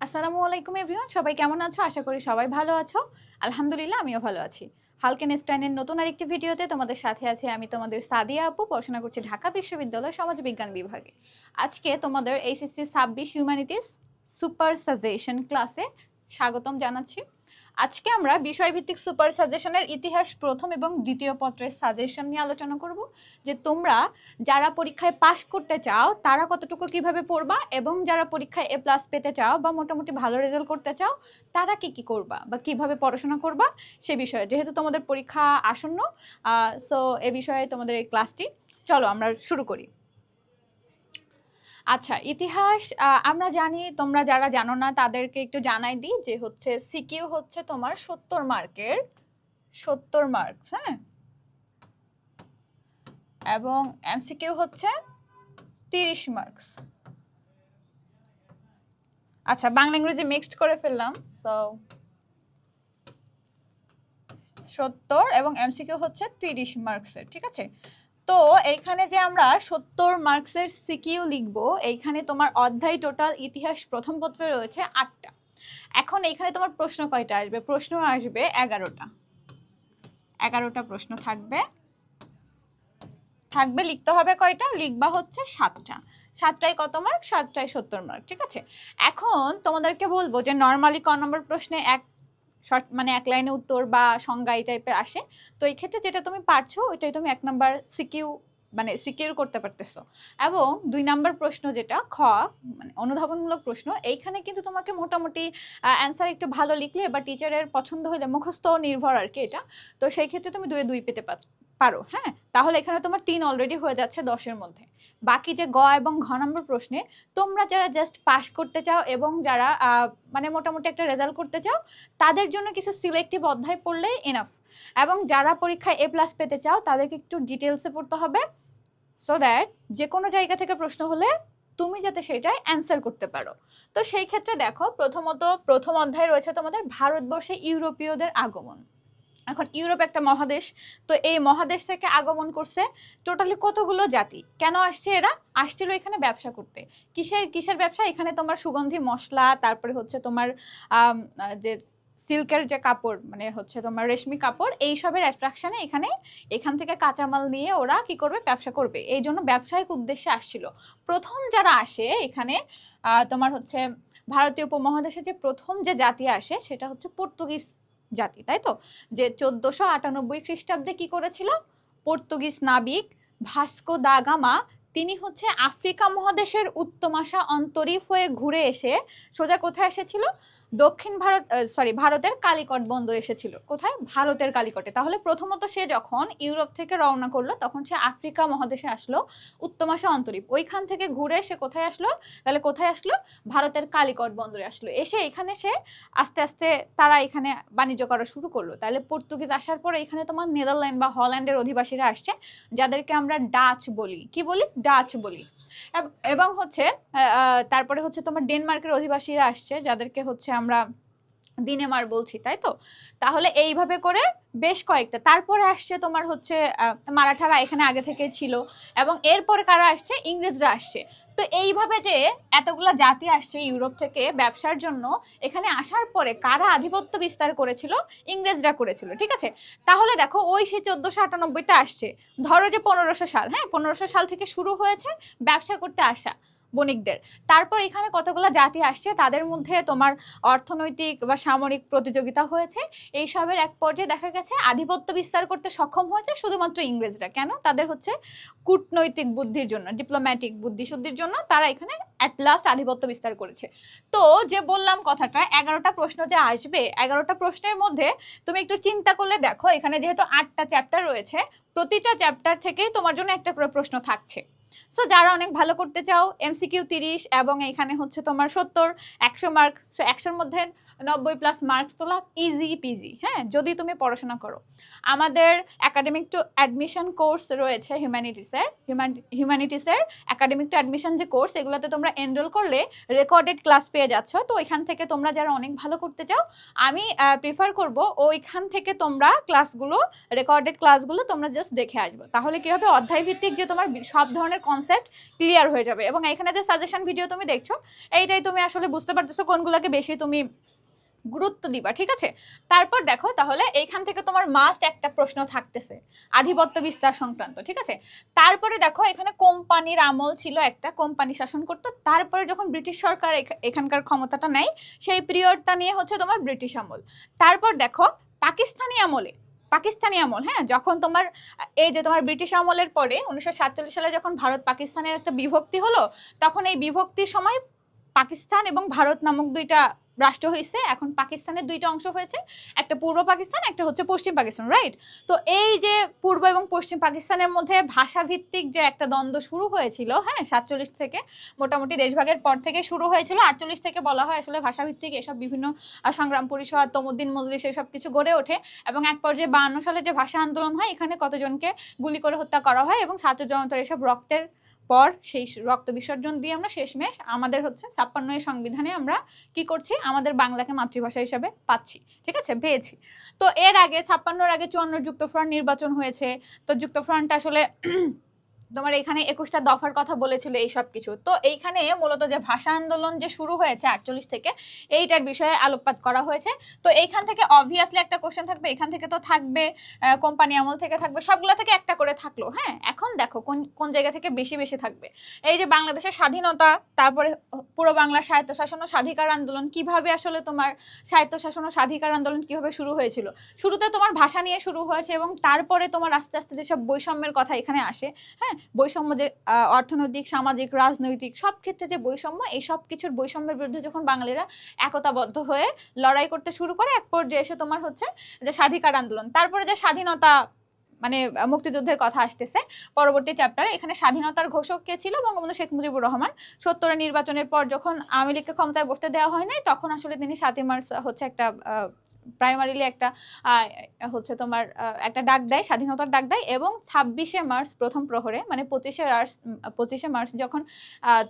আসসালামু আলাইকুম এভরিওয়ান, সবাই কেমন আছো? আশা করি সবাই ভালো আছো। আলহামদুলিল্লাহ আমিও ভালো আছি। হালকেনস্টাইনের নতুন আরেকটি ভিডিওতে তোমাদের সাথে আছি আমি, তোমাদের সাদিয়া আপু। পড়াশোনা করছি ঢাকা বিশ্ববিদ্যালয় সমাজবিজ্ঞান বিভাগে। আজকে তোমাদের এইচএসসি 26 হিউম্যানিটিস সুপার সাজেশন ক্লাসে স্বাগতম জানাচ্ছি। আজকে আমরা বিষয়ভিত্তিক সুপার সাজেশনের ইতিহাস প্রথম এবং দ্বিতীয় পত্রের সাজেশন নিয়ে আলোচনা করব, যে তোমরা যারা পরীক্ষায় পাশ করতে চাও তারা কতটুকু কিভাবে পড়বা, এবং যারা পরীক্ষায় এ প্লাস পেতে চাও বা মোটামুটি ভালো রেজাল্ট করতে চাও তারা কি কি করবা বা কিভাবে পড়াশোনা করবা সে বিষয়ে, যেহেতু তোমাদের পরীক্ষা আসন্ন। সো এ বিষয়ে তোমাদের এই ক্লাসটি, চলো আমরা শুরু করি। আচ্ছা, ইতিহাস আমরা জানি, তোমরা যারা জানো না তাদেরকে একটু জানাই দিই যে হচ্ছে সিকিউ হচ্ছে তোমার 70 মার্কের, 70 মার্ক, হ্যাঁ, এবং এমসিকিউ হচ্ছে 30 মার্কস। আচ্ছা, বাংলা ইংরেজি মিক্সড করে ফেললাম। সো 70 এবং এমসিকিউ হচ্ছে 30 মার্কসের, ঠিক আছে। তো এইখানে যে আমরা 70 মার্কসের সিকিউ লিখবো, এইখানে তোমার অধ্যায় টোটাল ইতিহাস প্রথম পত্রে রয়েছে 8টা। এখন এইখানে তোমার প্রশ্ন কয়টা আসবে? প্রশ্ন আসবে 11টা। 11টা প্রশ্ন থাকবে। লিখতে হবে কয়টা? লিখবা হচ্ছে 7টা। 7টায় কত মার্ক? 7টায় 70 মার্ক, ঠিক আছে। এখন তোমাদেরকে বলবো যে নর্মালি ক নম্বর প্রশ্নে মানে এক লাইনে উত্তর বা সংজ্ঞা এই টাইপের আসে। তো এই ক্ষেত্রে যেটা তুমি পারছো ওইটাই তুমি 1 নাম্বার সিকিউ মানে সিকিউর করতে পারতেছো। এবং 2 নাম্বার প্রশ্ন যেটা খ, মানে অনুধাবনমূলক প্রশ্ন, এইখানে কিন্তু তোমাকে মোটামুটি অ্যান্সার একটু ভালো লিখলে বা টিচারের পছন্দ হলে, মুখস্থ নির্ভর আর কি এটা, তো সেই ক্ষেত্রে তুমি 2-এ 2 পেতে পারো, হ্যাঁ। তাহলে এখানে তোমার 3 অলরেডি হয়ে যাচ্ছে 10-এর মধ্যে। বাকি যে গ এবং ঘ নম্বর প্রশ্নে তোমরা যারা জাস্ট পাস করতে চাও এবং যারা মানে মোটামুটি একটা রেজাল্ট করতে চাও তাদের জন্য কিছু সিলেক্টিভ অধ্যায় পড়লেই এনাফ। এবং যারা পরীক্ষায় এ প্লাস পেতে চাও তাদেরকে একটু ডিটেলসে পড়তে হবে, সো দ্যাট যে কোনো জায়গা থেকে প্রশ্ন হলে তুমি যাতে সেটাই অ্যান্সার করতে পারো। তো সেই ক্ষেত্রে দেখো, প্রথমত প্রথম অধ্যায় রয়েছে তোমাদের ভারতবর্ষে ইউরোপীয়দের আগমন। এখন ইউরোপ একটা মহাদেশ, তো এই মহাদেশ থেকে আগমন করছে টোটালি কতগুলো জাতি। কেন আসছে এরা? আসছিল এখানে ব্যবসা করতে। কিসের ব্যবসা? এখানে তোমার সুগন্ধি মশলা, তারপরে হচ্ছে তোমার যে সিল্কের যে কাপড়, মানে হচ্ছে তোমার রেশমি কাপড়, এইসবের অ্যাট্রাকশনে এখান থেকে কাঁচামাল নিয়ে ওরা কি করবে? ব্যবসা করবে। এই জন্য ব্যবসায়িক উদ্দেশ্যে আসছিল। প্রথম যারা আসে এখানে তোমার হচ্ছে ভারতীয় উপমহাদেশে যে প্রথম যে জাতি আসে সেটা হচ্ছে পর্তুগিজ জাতি, তাই তো। যে 1498 খ্রিস্টাব্দে কি করেছিল? পর্তুগিজ নাবিক ভাস্কো দা গামা, তিনি হচ্ছে আফ্রিকা মহাদেশের উত্তমাশা অন্তরীপ হয়ে ঘুরে এসে সোজা কোথায় এসেছিল? দক্ষিণ ভারত, ভারতের কালিকট বন্দর এসেছিল। কোথায়? ভারতের কালিকটে। তাহলে প্রথমত সে যখন ইউরোপ থেকে রওনা করলো তখন সে আফ্রিকা মহাদেশে আসলো উত্তমাশা অন্তরীপ, ওইখান থেকে ঘুরে সে কোথায় আসলো? তাহলে কোথায় আসলো? ভারতের কালিকট বন্দরে আসলো। এসে এখানে সে আস্তে আস্তে তারা এখানে বাণিজ্য করা শুরু করলো। তাহলে পর্তুগিজ আসার পরে এখানে তোমার নেদারল্যান্ড বা হল্যান্ডের অধিবাসীরা আসছে, যাদেরকে আমরা ডাচ বলি। কি বলি? ডাচ বলি। এবং হচ্ছে তারপরে হচ্ছে তোমার ডেনমার্কের অধিবাসীরা আসছে, যাদেরকে হচ্ছে আমরা দিনেমার বলছি, তাই তো। তাহলে এইভাবে করে বেশ কয়েকটা, তারপরে আসছে তোমার হচ্ছে মারাঠারা এখানে আগে থেকে ছিল, এবং এরপরে কারা আসছে? ইংরেজরা আসছে। তো এইভাবে যে এতগুলা জাতি আসছে ইউরোপ থেকে ব্যবসার জন্য, এখানে আসার পরে কারা আধিপত্য বিস্তার করেছিল? ইংরেজরা করেছিল, ঠিক আছে। তাহলে দেখো, ওই সে 1498-তে আসছে, ধরো যে 1500 সাল, হ্যাঁ, 1500 সাল থেকে শুরু হয়েছে ব্যবসা করতে আসা বণিকদের। তারপর এখানে কতগুলো জাতি আসছে, তাদের মধ্যে তোমার অর্থনৈতিক বা সামরিক প্রতিযোগিতা হয়েছে। এইসবের এক পর্যায়ে দেখা গেছে আধিপত্য বিস্তার করতে সক্ষম হয়েছে শুধুমাত্র ইংরেজরা। কেন? তাদের হচ্ছে কূটনৈতিক বুদ্ধির জন্য, ডিপ্লোম্যাটিক বুদ্ধিশুদ্ধির জন্য তারা এখানে অ্যাট লাস্ট আধিপত্য বিস্তার করেছে। তো যে বললাম কথাটা, 11টা প্রশ্ন যে আসবে, 11টা প্রশ্নের মধ্যে তুমি একটু চিন্তা করলে দেখো, এখানে যেহেতু 8টা চ্যাপ্টার রয়েছে, প্রতিটা চ্যাপ্টার থেকেই তোমার জন্য একটা করে প্রশ্ন থাকছে। সো যারা অনেক ভালো করতে চাও, এমসিকিউ 30 এবং এখানে হচ্ছে তোমার 70, 100 মার্ক, 100-র মধ্যে 90+ মার্কস তোলা ইজি পিজি, হ্যাঁ, যদি তুমি পড়াশোনা করো। আমাদের একাডেমিক টু অ্যাডমিশন কোর্স রয়েছে হিউম্যানিটিসের একাডেমিক টু অ্যাডমিশন যে কোর্স, এগুলোতে তোমরা এনরোল করলে রেকর্ডেড ক্লাস পেয়ে যাচ্ছ। তো এখান থেকে তোমরা যারা অনেক ভালো করতে চাও, আমি প্রিফার করব ওইখান থেকে তোমরা রেকর্ডেড ক্লাসগুলো তোমরা জাস্ট দেখে আসবে। তাহলে কি হবে? অধ্যায় ভিত্তিক যে তোমার সব ধরনের কনসেপ্ট ক্লিয়ার হয়ে যাবে। এবং এখানে যে সাজেশন ভিডিও তুমি দেখছো এইটাই তুমি আসলে বুঝতে পারতেছো কোনগুলোকে বেশি তুমি গুরুত্ব দিবা, ঠিক আছে। তারপর দেখো তাহলে এইখান থেকে তোমার মাস্ট একটা প্রশ্ন থাকতেছে আধিপত্য বিস্তার সংক্রান্ত, ঠিক আছে। তারপরে দেখো এখানে কোম্পানির আমল ছিল, একটা কোম্পানি শাসন করতো, তারপরে যখন ব্রিটিশ সরকার এখানকার ক্ষমতাটা নেয় সেই পিরিয়ডটা নিয়ে হচ্ছে তোমার ব্রিটিশ আমল। তারপর দেখো পাকিস্তানি আমল, হ্যাঁ, যখন তোমার এই যে তোমার ব্রিটিশ আমলের পরে 1947 সালে যখন ভারত পাকিস্তানের একটা বিভক্তি হলো, তখন এই বিভক্তির সময় পাকিস্তান এবং ভারত নামক দুইটা রাষ্ট্র হয়েছে। এখন পাকিস্তানের দুইটা অংশ হয়েছে, একটা পূর্ব পাকিস্তান, একটা হচ্ছে পশ্চিম পাকিস্তান, রাইট। তো এই যে পূর্ব এবং পশ্চিম পাকিস্তানের মধ্যে ভাষাভিত্তিক যে একটা দ্বন্দ্ব শুরু হয়েছিল, হ্যাঁ, 47 থেকে মোটামুটি দেশভাগের পর থেকে শুরু হয়েছিল। 48 থেকে বলা হয় আসলে ভাষাভিত্তিক এসব বিভিন্ন সংগ্রাম পরিষদ, তমুদ্দিন মজলিস এসব কিছু গড়ে ওঠে এবং এক পর্যায়ে 52 সালে যে ভাষা আন্দোলন হয় এখানে কতজনকে গুলি করে হত্যা করা হয় এবং ছাত্র জনতার এসব রক্তের পর সেই রক্ত বিসর্জন দিয়ে আমরা শেষমেশ আমাদের হচ্ছে 56 সংবিধানে আমরা কি করছি, আমাদের বাংলাকে মাতৃভাষা হিসাবে পাচ্ছি, ঠিক আছে, পেয়েছি। তো এর আগে 56-র আগে 54 যুক্তফ্রন্ট নির্বাচন হয়েছে। তো যুক্তফ্রন্ট আসলে তোমার এখানে 21টা দফার কথা বলেছিল এই সব কিছু। তো এইখানে মূলত যে ভাষা আন্দোলন যে শুরু হয়েছে 48 থেকে এইটার বিষয়ে আলোকপাত করা হয়েছে। তো এইখান থেকে অবভিয়াসলি একটা কোশ্চেন থাকবে, এখান থেকে তো থাকবে, কোম্পানি আমল থেকে থাকবে, সবগুলো থেকে একটা করে থাকলো। হ্যাঁ, এখন দেখো কোন কোন জায়গা থেকে বেশি বেশি থাকবে। এই যে বাংলাদেশের স্বাধীনতা, তারপরে পুরো বাংলার স্বায়ত্তশাসন ও স্বাধিকার আন্দোলন, কিভাবে আসলে তোমার স্বায়ত্তশাসন ও স্বাধিকার আন্দোলন কিভাবে শুরু হয়েছিল। শুরুতে তোমার ভাষা নিয়ে শুরু হয়েছে এবং তারপরে তোমার আস্তে আস্তে যেসব বৈষম্যের কথা এখানে আসে, হ্যাঁ, বৈষম্য যে অর্থনৈতিক, সামাজিক, রাজনৈতিক সব ক্ষেত্রে যে বৈষম্য, এই সব কিছুর বৈষম্যের বিরুদ্ধে যখন বাঙালিরা একতাবদ্ধ হয়ে লড়াই করতে শুরু করে, এক পর্যায়ে এসে তোমার হচ্ছে যে স্বাধিকার আন্দোলন, তারপরে যে স্বাধীনতা মানে মুক্তিযুদ্ধের কথা আসতেছে পরবর্তী চ্যাপ্টারে। এখানে স্বাধীনতার ঘোষক কে ছিল? বঙ্গবন্ধু শেখ মুজিবুর রহমান। 70-এর নির্বাচনের পর যখন আওয়ামী লীগকে ক্ষমতায় বসতে দেওয়া হয় নাই, তখন আসলে তিনি 7 মার্চ হচ্ছে একটা প্রাইমারিলি একটা হচ্ছে তোমার একটা ডাক দেয়, স্বাধীনতার ডাক দেয়। এবং 26শে মার্চ প্রথম প্রহরে মানে 25শে মার্চ যখন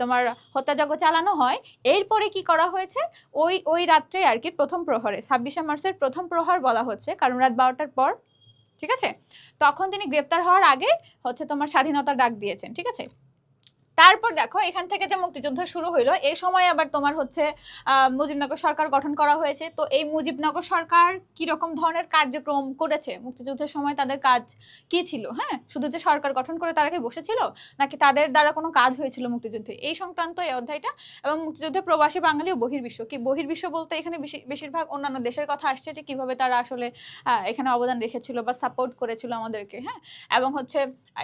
তোমার হত্যাযজ্ঞ চালানো হয়, এরপরে কি করা হয়েছে, ওই রাত্রে আর কি প্রথম প্রহরে, 26শে মার্চের প্রথম প্রহর বলা হচ্ছে কারণ রাত 12টার পর, ঠিক আছে, তখন তিনি গ্রেপ্তার হওয়ার আগে হচ্ছে তোমার স্বাধীনতার ডাক দিয়েছেন, ঠিক আছে। তারপর দেখো এখান থেকে যে মুক্তিযুদ্ধ শুরু হইলো, এই সময় আবার তোমার হচ্ছে মুজিবনগর সরকার গঠন করা হয়েছে। তো এই মুজিবনগর সরকার কিরকম ধরনের কার্যক্রম করেছে মুক্তিযুদ্ধের সময়, তাদের কাজ কি ছিল, হ্যাঁ, শুধু যে সরকার গঠন করে তারা কি বসেছিল নাকি তাদের দ্বারা কোনো কাজ হয়েছিল মুক্তিযুদ্ধে, এই সংক্রান্ত এই অধ্যায়টা। এবং মুক্তিযুদ্ধে প্রবাসী বাঙালি ও বহির্বিশ্ব, কি বহির্বিশ্ব বলতে এখানে বেশিরভাগ অন্যান্য দেশের কথা আসছে, যে কিভাবে তারা আসলে এখানে অবদান রেখেছিল বা সাপোর্ট করেছিল আমাদেরকে, হ্যাঁ, এবং হচ্ছে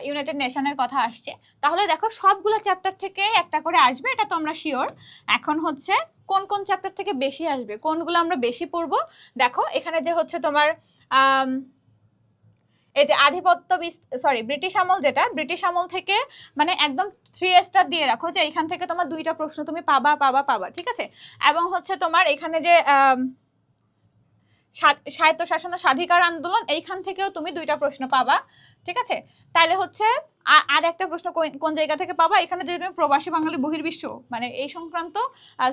ইউনাইটেড নেশনের কথা আসছে। তাহলে দেখো সবগুলো চ্যাপ্টার থেকে একটা করে আসবে, এটা তো আমরা শিওর। এখন হচ্ছে কোন কোন চ্যাপ্টার থেকে বেশি আসবে, কোনগুলো আমরা বেশি পড়বো। দেখো এখানে যে হচ্ছে তোমার এই যে ব্রিটিশ আমল, যেটা ব্রিটিশ আমল থেকে মানে একদম 3 স্টার দিয়ে রাখো যে এখান থেকে তোমার 2টা প্রশ্ন তুমি পাবা, ঠিক আছে। এবং হচ্ছে তোমার এখানে যে স্বায়ত্তশাসন ও স্বাধিকার আন্দোলন, এইখান থেকেও তুমি 2টা প্রশ্ন পাবা, ঠিক আছে। তাহলে হচ্ছে আর একটা প্রশ্ন কোন জায়গা থেকে পাবা, এখানে যদি তুমি প্রবাসী বাঙালি বহির্বিশ্ব মানে এই সংক্রান্ত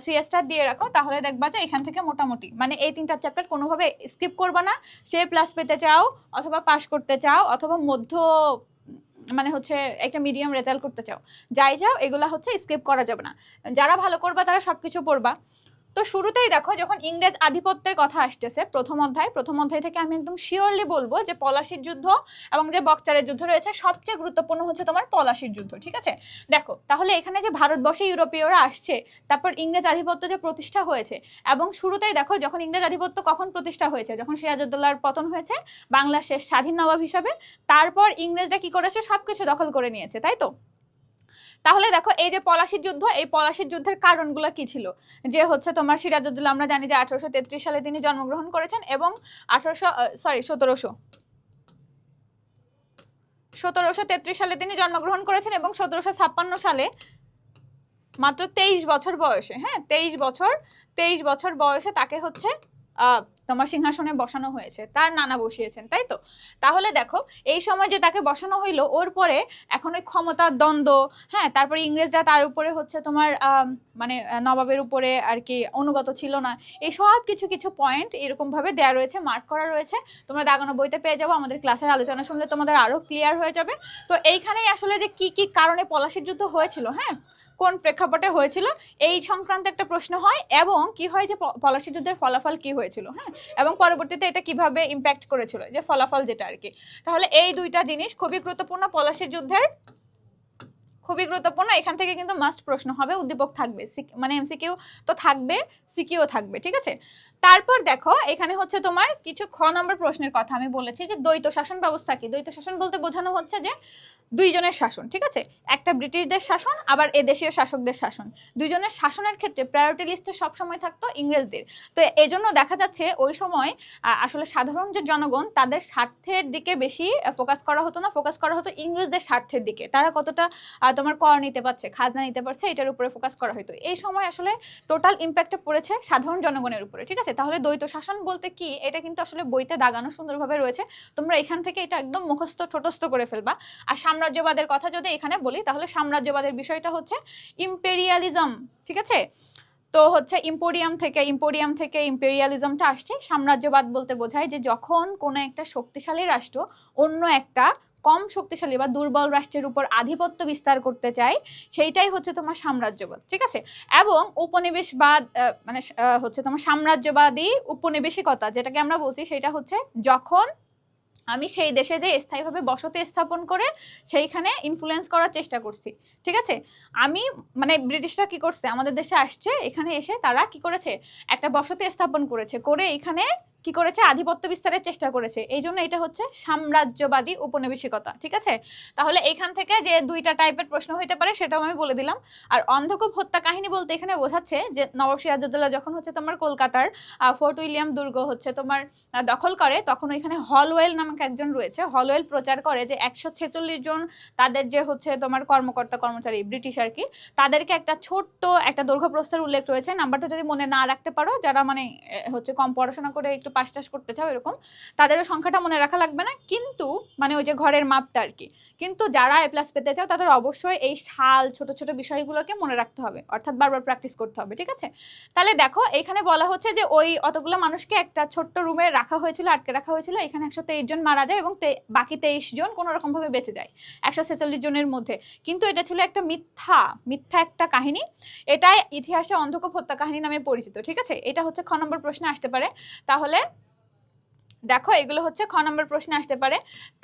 3 স্টার দিয়ে রাখো, তাহলে দেখবা যে এখান থেকে মোটামুটি মানে এই 3টা চ্যাপ্টার কোনোভাবে স্কিপ করবা না। সে প্লাস পেতে চাও অথবা পাস করতে চাও অথবা মধ্য মানে হচ্ছে একটা মিডিয়াম রেজাল্ট করতে চাও, যাই যাও, এগুলা হচ্ছে স্কিপ করা যাবে না। যারা ভালো করবা তারা সবকিছু পড়বা। তো শুরুতেই দেখো যখন ইংরেজ আধিপত্যের কথা আসতেছে প্রথম অধ্যায় থেকে আমি একদম শিওরলি বলবো যে পলাশির যুদ্ধ এবং যে বকচারের যুদ্ধ রয়েছে, সবচেয়ে গুরুত্বপূর্ণ হচ্ছে তোমার পলাশির যুদ্ধ, ঠিক আছে। দেখো তাহলে এখানে যে ভারতবর্ষে ইউরোপীয়রা আসছে, তারপর ইংরেজ আধিপত্য যে প্রতিষ্ঠা হয়েছে, এবং শুরুতেই দেখো যখন ইংরেজ আধিপত্য কখন প্রতিষ্ঠা হয়েছে, যখন সিরাজউদ্দৌলার পতন হয়েছে বাংলার শেষ স্বাধীন নবাব হিসাবে, তারপর ইংরেজরা কি করেছে, সবকিছু দখল করে নিয়েছে, তাই তো। তাহলে দেখো এই যে পলাশির যুদ্ধ, এই পলাশির যুদ্ধের কারণগুলো কি ছিল, যে হচ্ছে তোমার সিরাজউদ্দৌলা আমরা জানি যে 1833 সালে তিনি জন্মগ্রহণ করেছেন এবং 1733 সালে তিনি জন্মগ্রহণ করেছেন এবং 1756 সালে মাত্র 23 বছর বয়সে, হ্যাঁ 23 বছর বয়সে তাকে হচ্ছে তোমার সিংহাসনে বসানো হয়েছে, তার নানা বসিয়েছেন, তাই তো? তাহলে দেখো এই সময় যে তাকে বসানো হইলো, ওর পরে এখন ওই ক্ষমতার দ্বন্দ্ব, হ্যাঁ, তারপরে ইংরেজরা তার উপরে হচ্ছে তোমার মানে নবাবের উপরে আর কি অনুগত ছিল না, এই সব কিছু কিছু পয়েন্ট এরকম ভাবে দেয়া রয়েছে, মার্ক করা রয়েছে, তোমরা দাগানো বইতে পেয়ে যাবো, আমাদের ক্লাসের আলোচনা শুনলে তোমাদের আরো ক্লিয়ার হয়ে যাবে। তো এইখানেই আসলে যে কি কি কারণে পলাশির যুদ্ধ হয়েছিল, হ্যাঁ, কোন প্রেক্ষাপটে হয়েছিল এই সংক্রান্ত একটা প্রশ্ন হয়, এবং কি হয় যে পলাশি যুদ্ধের ফলাফল কি হয়েছিল, হ্যাঁ, এবং পরবর্তীতে এটা কিভাবে ইম্প্যাক্ট করেছিল, যে ফলাফল যেটা আর কি। তাহলে এই দুইটা জিনিস খুবই গুরুত্বপূর্ণ, পলাশি যুদ্ধের খুবই গুরুত্বপূর্ণ। এখান থেকে কিন্তু মাস্ট প্রশ্ন হবে, উদ্দীপক থাকবে, মানে এমসিকিউ তো থাকবে, সিকিউ থাকবে, ঠিক আছে। তারপর দেখো এখানে হচ্ছে তোমার কিছু খ নম্বর প্রশ্নের কথা আমি বলেছি, যে দ্বৈত শাসন ব্যবস্থা কি। দ্বৈত শাসন বলতে বোঝানো হচ্ছে যে দুইজনের শাসন, ঠিক আছে, একটা ব্রিটিশদের শাসন আবার এদেশীয় শাসকদের শাসন, দুইজনের শাসনের ক্ষেত্রে প্রায়োরিটি লিস্টে সবসময় থাকতো ইংরেজদের। তো এজন্য দেখা যাচ্ছে ওই সময় আসলে সাধারণ যে জনগণ তাদের স্বার্থের দিকে বেশি ফোকাস করা হতো না, ফোকাস করা হতো ইংরেজদের স্বার্থের দিকে, তারা কতটা তোমার কর নিতে পারছে, খাজনা নিতে পারছে, এটার উপরে ফোকাস করা হতো। এই সময় আসলে টোটাল ইম্প্যাক্টটা পড়েছে সাধারণ জনগণের উপরে, ঠিক আছে। তাহলে দ্বৈত শাসন বলতে কি, এটা কিন্তু আসলে বইতে দাগানো সুন্দরভাবে রয়েছে, তোমরা এখান থেকে এটা একদম মুখস্থ ঠোঁটস্থ করে ফেলবা। আর সাম্রাজ্যবাদের কথা যদি এখানে বলি, তাহলে সাম্রাজ্যবাদের বিষয়টা হচ্ছে ইম্পেরিয়ালিজম, ঠিক আছে। তো হচ্ছে ইম্পোরিয়াম থেকে ইম্পেরিয়ালিজমটা আসছে। সাম্রাজ্যবাদ বলতে বোঝায় যে যখন কোনো একটা শক্তিশালী রাষ্ট্র অন্য একটা কম শক্তিশালী বা দুর্বল রাষ্ট্রের উপর আধিপত্য বিস্তার করতে চায়, সেইটাই হচ্ছে তোমার সাম্রাজ্যবাদ, ঠিক আছে। এবং উপনিবেশবাদ মানে হচ্ছে তোমার সাম্রাজ্যবাদী উপনিবেশিকতা যেটাকে আমরা বলছি, সেটা হচ্ছে যখন আমি সেই দেশে যে স্থায়ীভাবে বসতি স্থাপন করে সেইখানে ইনফ্লুয়েন্স করার চেষ্টা করছি, ঠিক আছে। আমি মানে ব্রিটিশরা কি করছে, আমাদের দেশে আসছে, এখানে এসে তারা কি করেছে, একটা বসতি স্থাপন করেছে, করে এখানে কি করেছে, আধিপত্য বিস্তারের চেষ্টা করেছে, এই জন্য এটা হচ্ছে সাম্রাজ্যবাদী উপনিবেশিকতা, ঠিক আছে। তাহলে এখান থেকে যে দুইটা টাইপের প্রশ্ন হইতে পারে সেটাও আমি বলে দিলাম। আর অন্ধকূপ হত্যা কাহিনী বলতে এখানে বোঝাচ্ছে যে নবাব সিরাজউদ্দৌলা যখন হচ্ছে তোমার কলকাতার ফোর্ট উইলিয়াম দুর্গ হচ্ছে তোমার দখল করে, তখন ওইখানে হলওয়েল নামক একজন রয়েছে, হলওয়েল প্রচার করে যে 146 জন তাদের যে হচ্ছে তোমার কর্মকর্তা কর্মচারী ব্রিটিশ আর কি, তাদেরকে একটা ছোট্ট একটা দৈর্ঘ্য প্রস্থের উল্লেখ রয়েছে, নাম্বারটা যদি মনে না রাখতে পারো, যারা মানে হচ্ছে কম পড়াশোনা করে একটু পাশ টাশ করতে চাও এরকম, তাদেরও সংখ্যাটা মনে রাখা লাগবে না, কিন্তু মানে ওই যে ঘরের মাপটা আর কি। কিন্তু যারা এ প্লাস পেতে চাও তাদের অবশ্যই এই সাল ছোট ছোট বিষয়গুলোকে মনে রাখতে হবে, অর্থাৎ বারবার প্র্যাকটিস করতে হবে, ঠিক আছে। তাহলে দেখো এখানে বলা হচ্ছে যে ওই অতগুলো মানুষকে একটা ছোট্ট রুমে রাখা হয়েছিল, আটকে রাখা হয়েছিল, এখানে 123 জন মারা যায় এবং বাকি 23 জন কোনো রকম ভাবে বেঁচে যায় 146 জনের মধ্যে। কিন্তু এটা ছিল একটা মিথ্যা একটা কাহিনী, এটাই ইতিহাসে অন্ধকূপ হত্যা কাহিনী নামে পরিচিত, ঠিক আছে। এটা হচ্ছে খ নম্বর প্রশ্নে আসতে পারে। তাহলে দেখো এগুলো হচ্ছে খ নম্বর প্রশ্নে আসতে পারে।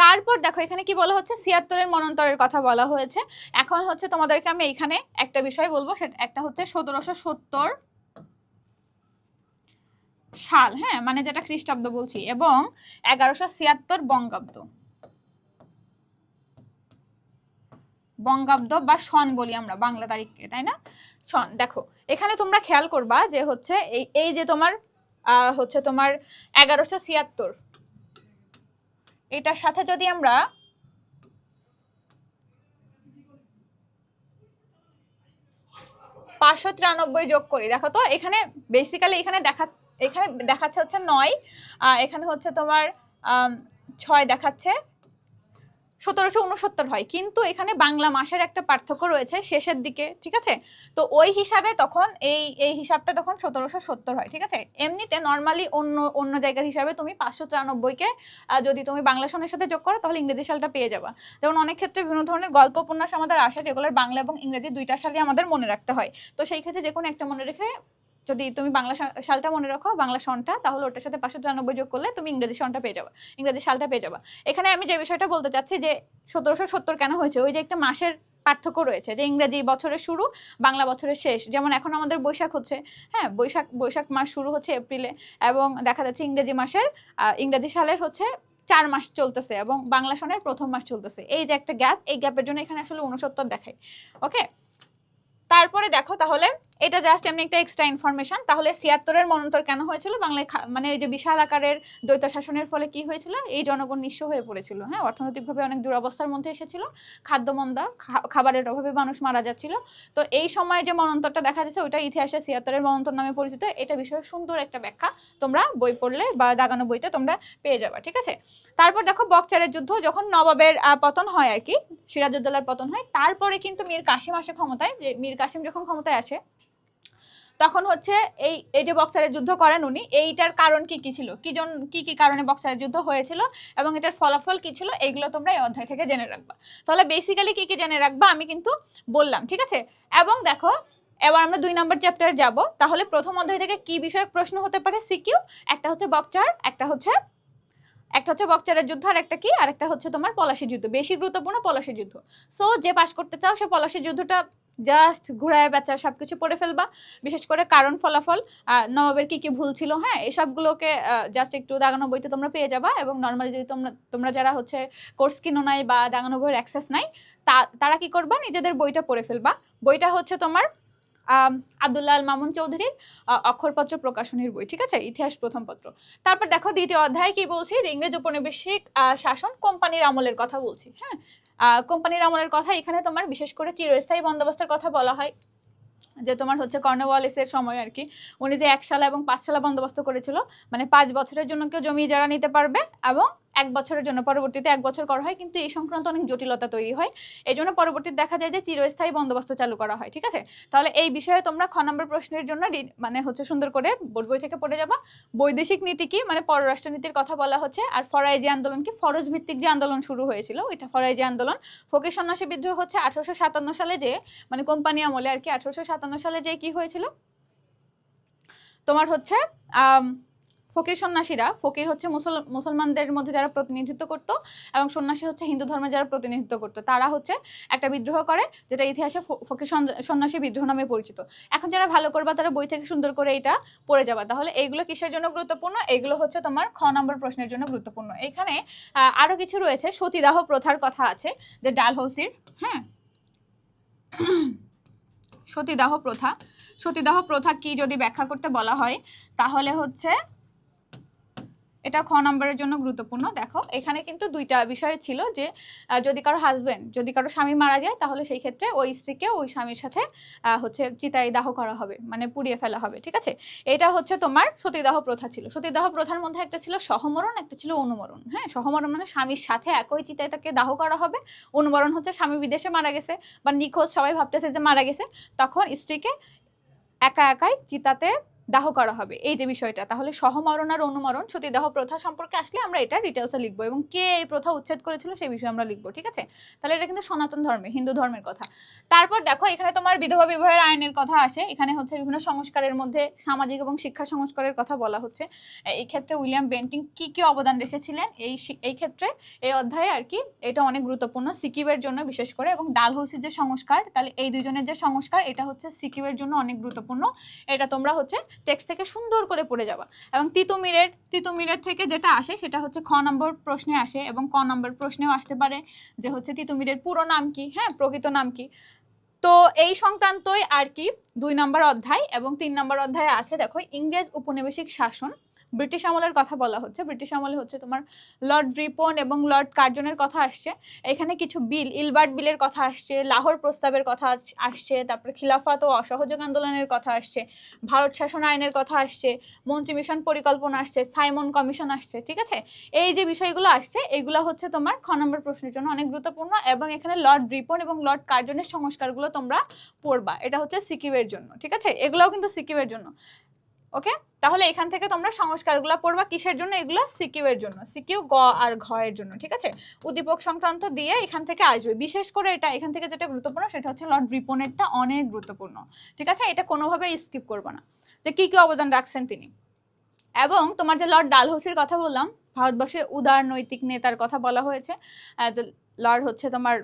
তারপর দেখো এখানে কি বলা হচ্ছে, 76-এর মন্বন্তরের কথা বলা হয়েছে। এখন হচ্ছে তোমাদেরকে আমি এখানে একটা বিষয় বলবো, সেটা একটা হচ্ছে 1770 সাল, হ্যাঁ, মানে যেটা খ্রিস্টাব্দ বলছি, এবং 1176 বঙ্গাব্দ বা সন বলি আমরা বাংলা তারিখকে, তাই না, সন। দেখো এখানে তোমরা খেয়াল করবা যে হচ্ছে এই যে তোমার হচ্ছে তোমার 1176, এটার সাথে যদি আমরা 593 যোগ করি, দেখো তো এখানে বেসিক্যালি এখানে দেখাচ্ছে হচ্ছে 9, এখানে হচ্ছে তোমার 6 দেখাচ্ছে, 1769 হয়, কিন্তু এখানে বাংলা মাসের একটা পার্থক্য রয়েছে শেষের দিকে, ঠিক আছে। তো ওই হিসাবে তখন এই হিসাবটা তখন 1770 হয়, ঠিক আছে। এমনিতে নর্মালি অন্য জায়গার হিসাবে তুমি 593-কে যদি তুমি বাংলা সনের সাথে যোগ করো তাহলে ইংরেজি সালটা পেয়ে যাবা। যেমন অনেক ক্ষেত্রে বিভিন্ন ধরনের গল্প উপন্যাস আমাদের আসে যেগুলোর বাংলা এবং ইংরেজি দুইটা সালই আমাদের মনে রাখতে হয়। তো সেই ক্ষেত্রে যে কোনো একটা মনে রেখে যদি তুমি বাংলা সালটা মনে রাখো, বাংলা সনটা, তাহলে ওটার সাথে 593 যোগ করলে তুমি ইংরেজি সনটা পেয়ে যাবে, ইংরেজি সালটা পেয়ে যাবে। এখানে আমি যে বিষয়টা বলতে চাচ্ছি যে 1770 কেন হয়েছে, ওই যে একটা মাসের পার্থক্য রয়েছে, যে ইংরেজি বছরের শুরু বাংলা বছরের শেষ। যেমন এখন আমাদের বৈশাখ হচ্ছে, হ্যাঁ, বৈশাখ মাস শুরু হচ্ছে এপ্রিলে, এবং দেখা যাচ্ছে ইংরেজি সালের হচ্ছে 4 মাস চলতেছে এবং বাংলা সনের প্রথম মাস চলতেছে। এই যে একটা গ্যাপ, এই গ্যাপের জন্য এখানে আসলে 69 দেখায়, ওকে। তারপরে দেখো তাহলে এটা জাস্ট এমনি একটা এক্সট্রা ইনফরমেশন। তাহলে ৭৬-এর মন্বন্তর কেন হয়েছিল? বাংলায় মানে এই যে বিশাল আকারের দ্বৈত শাসনের ফলে কি হয়েছিল? এই জনগণ নিঃস্ব হয়ে পড়েছিল, হ্যাঁ, অর্থনৈতিকভাবে অনেক দুরবস্থার মধ্যে এসেছিল, খাদ্যমন্দা, খাবারের অভাবে মানুষ মারা যাচ্ছিল। তো এই সময় যে মন্বন্তরটা দেখা যাচ্ছে ওইটা ইতিহাসে ৭৬-এর মন্বন্তর নামে পরিচিত। এটা বিষয়ে সুন্দর একটা ব্যাখ্যা তোমরা বই পড়লে বা দাগানো বইতে তোমরা পেয়ে যাবে, ঠিক আছে। তারপর দেখো বকচারের যুদ্ধ, যখন নবাবের পতন হয় আর কি, সিরাজউদ্দৌলার পতন হয়, তারপরে কিন্তু মীর কাসিম আসে ক্ষমতায়। যে মীর কাসিম যখন ক্ষমতায় আসে তখন হচ্ছে এই যে বক্সারের যুদ্ধ করেন উনি, এইটার কারণ কি কি ছিল, কি কারণে বক্সারের যুদ্ধ হয়েছিল এবং এটার ফলাফল কি ছিল, এইগুলো তোমরা এই অধ্যায় থেকে জেনে রাখবা। তাহলে বেসিক্যালি কি কি জেনে রাখবা আমি কিন্তু বললাম, ঠিক আছে। এবং দেখো এবার আমরা 2 নম্বর চ্যাপ্টারে যাব। তাহলে প্রথম অধ্যায় থেকে কি বিষয়ক প্রশ্ন হতে পারে? সিকিউ, একটা হচ্ছে বকচার, একটা হচ্ছে বকচারের যুদ্ধ, আর একটা কি, আর একটা হচ্ছে তোমার পলাশী যুদ্ধ। বেশি গুরুত্বপূর্ণ পলাশী যুদ্ধ। সো যে পাস করতে চাও সে পলাশী যুদ্ধটা জাস্ট ঘুরায় বেচা সবকিছু পড়ে ফেলবা, বিশেষ করে কারণ ফলাফল, নবাবের কি কি ভুল ছিল, হ্যাঁ, এসবগুলোকে জাস্ট একটু দাগানো বইতে তোমরা পেয়ে যাবা। এবং নর্মালি যদি তোমরা যারা হচ্ছে কোর্স কিনো নাই বা দাগানো বইয়ের অ্যাক্সেস নাই, তারা কি করবা, নিজেদের বইটা পড়ে ফেলবা। বইটা হচ্ছে তোমার আব্দুল্লাহ আল মামুন চৌধুরীর অক্ষরপত্র প্রকাশনীর বই, ঠিক আছে, ইতিহাস প্রথম পত্র। তারপর দেখো দ্বিতীয় অধ্যায় কি বলছি, যে ইংরেজ উপনিবেশিক শাসন, কোম্পানির আমলের কথা বলছি, হ্যাঁ। কোম্পানির আমলের কথা এখানে তোমার বিশেষ করে চিরস্থায়ী বন্দোবস্তের কথা বলা হয়, যে তোমার হচ্ছে কর্নওয়ালিসের সময় আর কি, উনি যে 1 সালা এবং 5 সালা বন্দোবস্ত করেছিল, মানে 5 বছরের জন্য কেউ জমি ইজারা নিতে পারবে এবং 1 বছরের জন্য, পরবর্তীতে 1 বছর করা হয়, কিন্তু এই সংক্রান্ত অনেক জটিলতা তৈরি হয়। এই জন্য পরবর্তীতে দেখা যায় যে চিরস্থায়ী বন্দোবস্ত চালু করা হয়, ঠিক আছে। তাহলে এই বিষয়ে তোমরা খ নম্বর প্রশ্নের জন্য মানে হচ্ছে সুন্দর করে বোর্ড বই থেকে পড়ে যাবা। বৈদেশিক নীতি কি, মানে পররাষ্ট্রনীতির কথা বলা হচ্ছে। আর ফরাইজি আন্দোলন কি, ফরজ ভিত্তিক যে আন্দোলন শুরু হয়েছিল ওইটা ফরাইজি আন্দোলন। ফকির সন্ন্যাসী বিদ্রোহ হচ্ছে 1857 সালে, যে মানে কোম্পানি আমলে আর কি, 1857 সালে যে কি হয়েছিল তোমার হচ্ছে ফকির সন্ন্যাসীরা, ফকির হচ্ছে মুসলমানদের মধ্যে যারা প্রতিনিধিত্ব করত এবং সন্ন্যাসী হচ্ছে হিন্দু ধর্মের যারা প্রতিনিধিত্ব করত, তারা হচ্ছে একটা বিদ্রোহ করে, যেটা ইতিহাসে ফকির সন্ন্যাসী বিদ্রোহ নামে পরিচিত। এখন যারা ভালো করবা তারা বই থেকে সুন্দর করে এটা পড়ে যাবা। তাহলে এইগুলো কিসের জন্য গুরুত্বপূর্ণ? এইগুলো হচ্ছে তোমার খ নম্বর প্রশ্নের জন্য গুরুত্বপূর্ণ। এখানে আরো কিছু রয়েছে, সতীদাহ প্রথার কথা আছে, যে ডালহৌসির, হ্যাঁ, সতীদাহ প্রথা কি যদি ব্যাখ্যা করতে বলা হয়, তাহলে হচ্ছে এটা খ নম্বরের জন্য গুরুত্বপূর্ণ। দেখো এখানে কিন্তু 2টা বিষয় ছিল, যে যদি কারো স্বামী মারা যায়, তাহলে সেই ক্ষেত্রে ওই স্ত্রীকে ওই স্বামীর সাথে হচ্ছে চিতায় দাহ করা হবে, মানে পুড়িয়ে ফেলা হবে, ঠিক আছে। এটা হচ্ছে তোমার সতীদাহ প্রথা ছিল। সতীদাহ প্রথার মধ্যে একটা ছিল সহমরণ, একটা ছিল অনুমরণ, হ্যাঁ। সহমরণ মানে স্বামীর সাথে একই চিতায় তাকে দাহ করা হবে। অনুমরণ হচ্ছে স্বামী বিদেশে মারা গেছে বা নিখোঁজ, সবাই ভাবতেছে যে মারা গেছে, তখন স্ত্রীকে একাই চিতাতে দাহ করা হবে, এই যে বিষয়টা। তাহলে সহমরণ আর অনুমরণ, সতীদাহ প্রথা সম্পর্কে আসলে আমরা এটা ডিটেলসে লিখবো, এবং কে এই প্রথা উচ্ছেদ করেছিল সেই বিষয়ে আমরা লিখবো, ঠিক আছে। তাহলে এটা কিন্তু সনাতন ধর্মে, হিন্দু ধর্মের কথা। তারপর দেখো এখানে তোমার বিধবা বিবাহের আইনের কথা আসে। এখানে হচ্ছে বিভিন্ন সংস্কারের মধ্যে সামাজিক এবং শিক্ষা সংস্কারের কথা বলা হচ্ছে। এই ক্ষেত্রে উইলিয়াম বেন্টিং কি কি অবদান রেখেছিলেন এই ক্ষেত্রে, এই অধ্যায়ে আর কি, এটা অনেক গুরুত্বপূর্ণ সিকিউয়ের জন্য বিশেষ করে। এবং ডালহৌসির যে সংস্কার, তাহলে এই দুজনের যে সংস্কার, এটা হচ্ছে সিকিউয়ের জন্য অনেক গুরুত্বপূর্ণ। এটা তোমরা হচ্ছে টেক্সট থেকে সুন্দর করে পড়ে যাবা। এবং তিতুমিরের থেকে যেটা আসে সেটা হচ্ছে খ নম্বর প্রশ্নে আসে, এবং ক নম্বর প্রশ্নেও আসতে পারে, যে হচ্ছে তিতুমিরের পুরো নাম কি, হ্যাঁ, প্রকৃত নাম কি। তো এই সংক্রান্তই আর কি 2 নম্বর অধ্যায়। এবং 3 নম্বর অধ্যায়ে আছে দেখো ইংরেজ উপনিবেশিক শাসন, ব্রিটিশ আমলের কথা বলা হচ্ছে। ব্রিটিশ আমলে হচ্ছে তোমার লর্ড রিপন এবং লর্ড কার্জনের কথা আসছে। এখানে কিছু বিল, ইলবার্ট বিলের কথা আসছে, লাহোর প্রস্তাবের কথা আসছে, তারপরে খিলাফত ও অসহযোগ আন্দোলনের কথা আসছে, ভারত শাসন আইনের কথা আসছে, মন্ত্রী মিশন পরিকল্পনা আসছে, সাইমন কমিশন আসছে, ঠিক আছে। এই যে বিষয়গুলো আসছে, এগুলো হচ্ছে তোমার খ নম্বর প্রশ্নের জন্য অনেক গুরুত্বপূর্ণ। এবং এখানে লর্ড রিপন এবং লর্ড কার্জনের সংস্কারগুলো তোমরা পড়বা, এটা হচ্ছে সিকিউয়ের জন্য, ঠিক আছে। এগুলোও কিন্তু সিকিউয়ের জন্য, ওকে। তাহলে এখান থেকে তোমরা সংস্কারগুলো পড়বা কিসের জন্য, এগুলো সিকিউয়ের জন্য, সিকিউ গ আর ঘ এর জন্য, ঠিক আছে। উদ্দীপক সংক্রান্ত দিয়ে এখান থেকে আসবে, বিশেষ করে এটা এখান থেকে যেটা গুরুত্বপূর্ণ সেটা হচ্ছে লর্ড রিপনেরটা অনেক গুরুত্বপূর্ণ, ঠিক আছে। এটা কোনোভাবে স্কিপ করবো না, যে কি কি অবদান রাখছেন তিনি। এবং তোমার যে লর্ড ডালহৌসির কথা বললাম, ভারতবর্ষের উদার নৈতিক নেতার কথা বলা হয়েছে, লর্ড হচ্ছে তোমার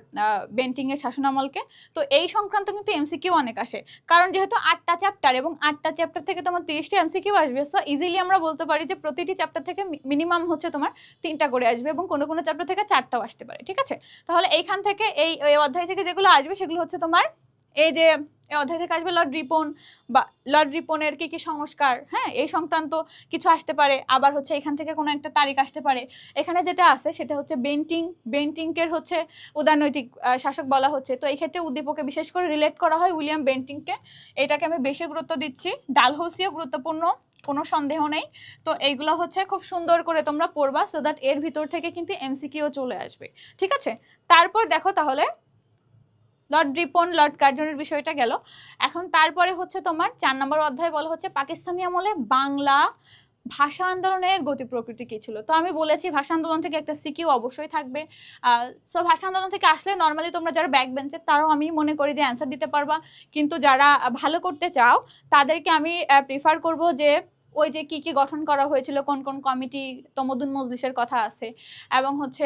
বেন্টিং এর শাসনামলকে। তো এই সংক্রান্ত কিন্তু এমসিকিউ অনেক আসে, কারণ যেহেতু 8টা চ্যাপ্টার এবং 8টা চ্যাপ্টার থেকে তোমার 30টা এমসিকিউ আসবে। সো ইজিলি আমরা বলতে পারি যে প্রতিটি চ্যাপ্টার থেকে মিনিমাম হচ্ছে তোমার 3টা করে আসবে, এবং কোনো কোনো চ্যাপ্টার থেকে 4টাও আসতে পারে, ঠিক আছে। তাহলে এইখান থেকে এই অধ্যায় থেকে যেগুলো আসবে সেগুলো হচ্ছে তোমার এই যে এই অধ্যায় থেকে আসবে লর্ড রিপন বা লর্ড রিপনের কি কি সংস্কার, হ্যাঁ এই সংক্রান্ত কিছু আসতে পারে। আবার হচ্ছে এখান থেকে কোনো একটা তারিখ আসতে পারে। এখানে যেটা আছে সেটা হচ্ছে বেন্টিংকের হচ্ছে উদারনৈতিক শাসক বলা হচ্ছে। তো এই ক্ষেত্রে উদ্দীপকে বিশেষ করে রিলেট করা হয় উইলিয়াম বেন্টিংকে, এটাকে আমি বেশি গুরুত্ব দিচ্ছি। ডালহৌসিও গুরুত্বপূর্ণ, কোনো সন্দেহ নেই। তো এইগুলো হচ্ছে খুব সুন্দর করে তোমরা পড়বা, সো দ্যাট এর ভিতর থেকে কিন্তু এমসিকিউ চলে আসবে, ঠিক আছে। তারপর দেখো তাহলে লর্ড রিপন লর্ড কার্জনের বিষয়টা গেল। এখন তারপরে হচ্ছে তোমার 4 নম্বর অধ্যায় বলা হচ্ছে পাকিস্তানি আমলে বাংলা ভাষা আন্দোলনের গতি প্রকৃতি কি ছিল। তো আমি বলেছি ভাষা আন্দোলন থেকে একটা সিকিউ অবশ্যই থাকবে। সো ভাষা আন্দোলন থেকে আসলে নর্মালি তোমরা যারা ব্যাক বেঞ্চের তারাও আমি মনে করি যে অ্যান্সার দিতে পারবা, কিন্তু যারা ভালো করতে চাও তাদেরকে আমি প্রিফার করব যে ওই যে কি কি গঠন করা হয়েছিল, কোন কোন কমিটি, তমদ্দুন মজলিসের কথা আছে, এবং হচ্ছে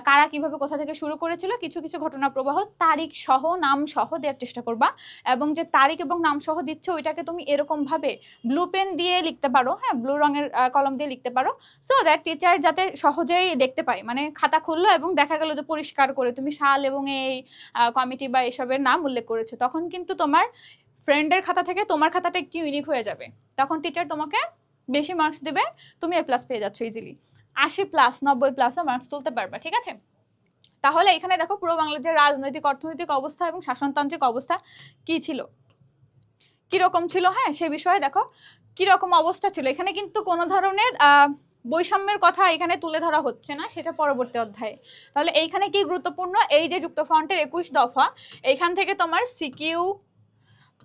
কারা কিভাবে কোথা থেকে শুরু করেছিল, কিছু কিছু ঘটনা প্রবাহ তারিখ সহ নাম সহ দেওয়ার চেষ্টা করবা। এবং যে তারিখ এবং নাম সহ দিচ্ছ ওইটাকে তুমি এরকম ভাবে ব্লু পেন দিয়ে লিখতে পারো, হ্যাঁ ব্লু রঙের কলম দিয়ে লিখতে পারো, সো দ্যাট টিচার যাতে সহজেই দেখতে পায়, মানে খাতা খুললো এবং দেখা গেল যে পরিষ্কার করে তুমি সাল এবং এই কমিটি বা এসবের নাম উল্লেখ করেছো, তখন কিন্তু তোমার ফ্রেন্ডের খাতা থেকে তোমার খাতাটা একটু ইউনিক হয়ে যাবে, তখন টিচার তোমাকে বেশি মার্কস দেবে, তুমি এ প্লাস পেয়ে যাচ্ছ ইজিলি, 80+, 90+ও মার্কস তুলতে পারবা, ঠিক আছে। তাহলে এখানে দেখো পুরো বাংলার যে রাজনৈতিক অর্থনৈতিক অবস্থা এবং শাসনতান্ত্রিক অবস্থা কি ছিল, কিরকম ছিল, হ্যাঁ সে বিষয়ে দেখো কিরকম অবস্থা ছিল। এখানে কিন্তু কোনো ধরনের বৈষম্যের কথা এখানে তুলে ধরা হচ্ছে না, সেটা পরবর্তী অধ্যায়ে। তাহলে এইখানে কি গুরুত্বপূর্ণ, এই যে যুক্তফ্রন্টের 21 দফা, এইখান থেকে তোমার সিকিউ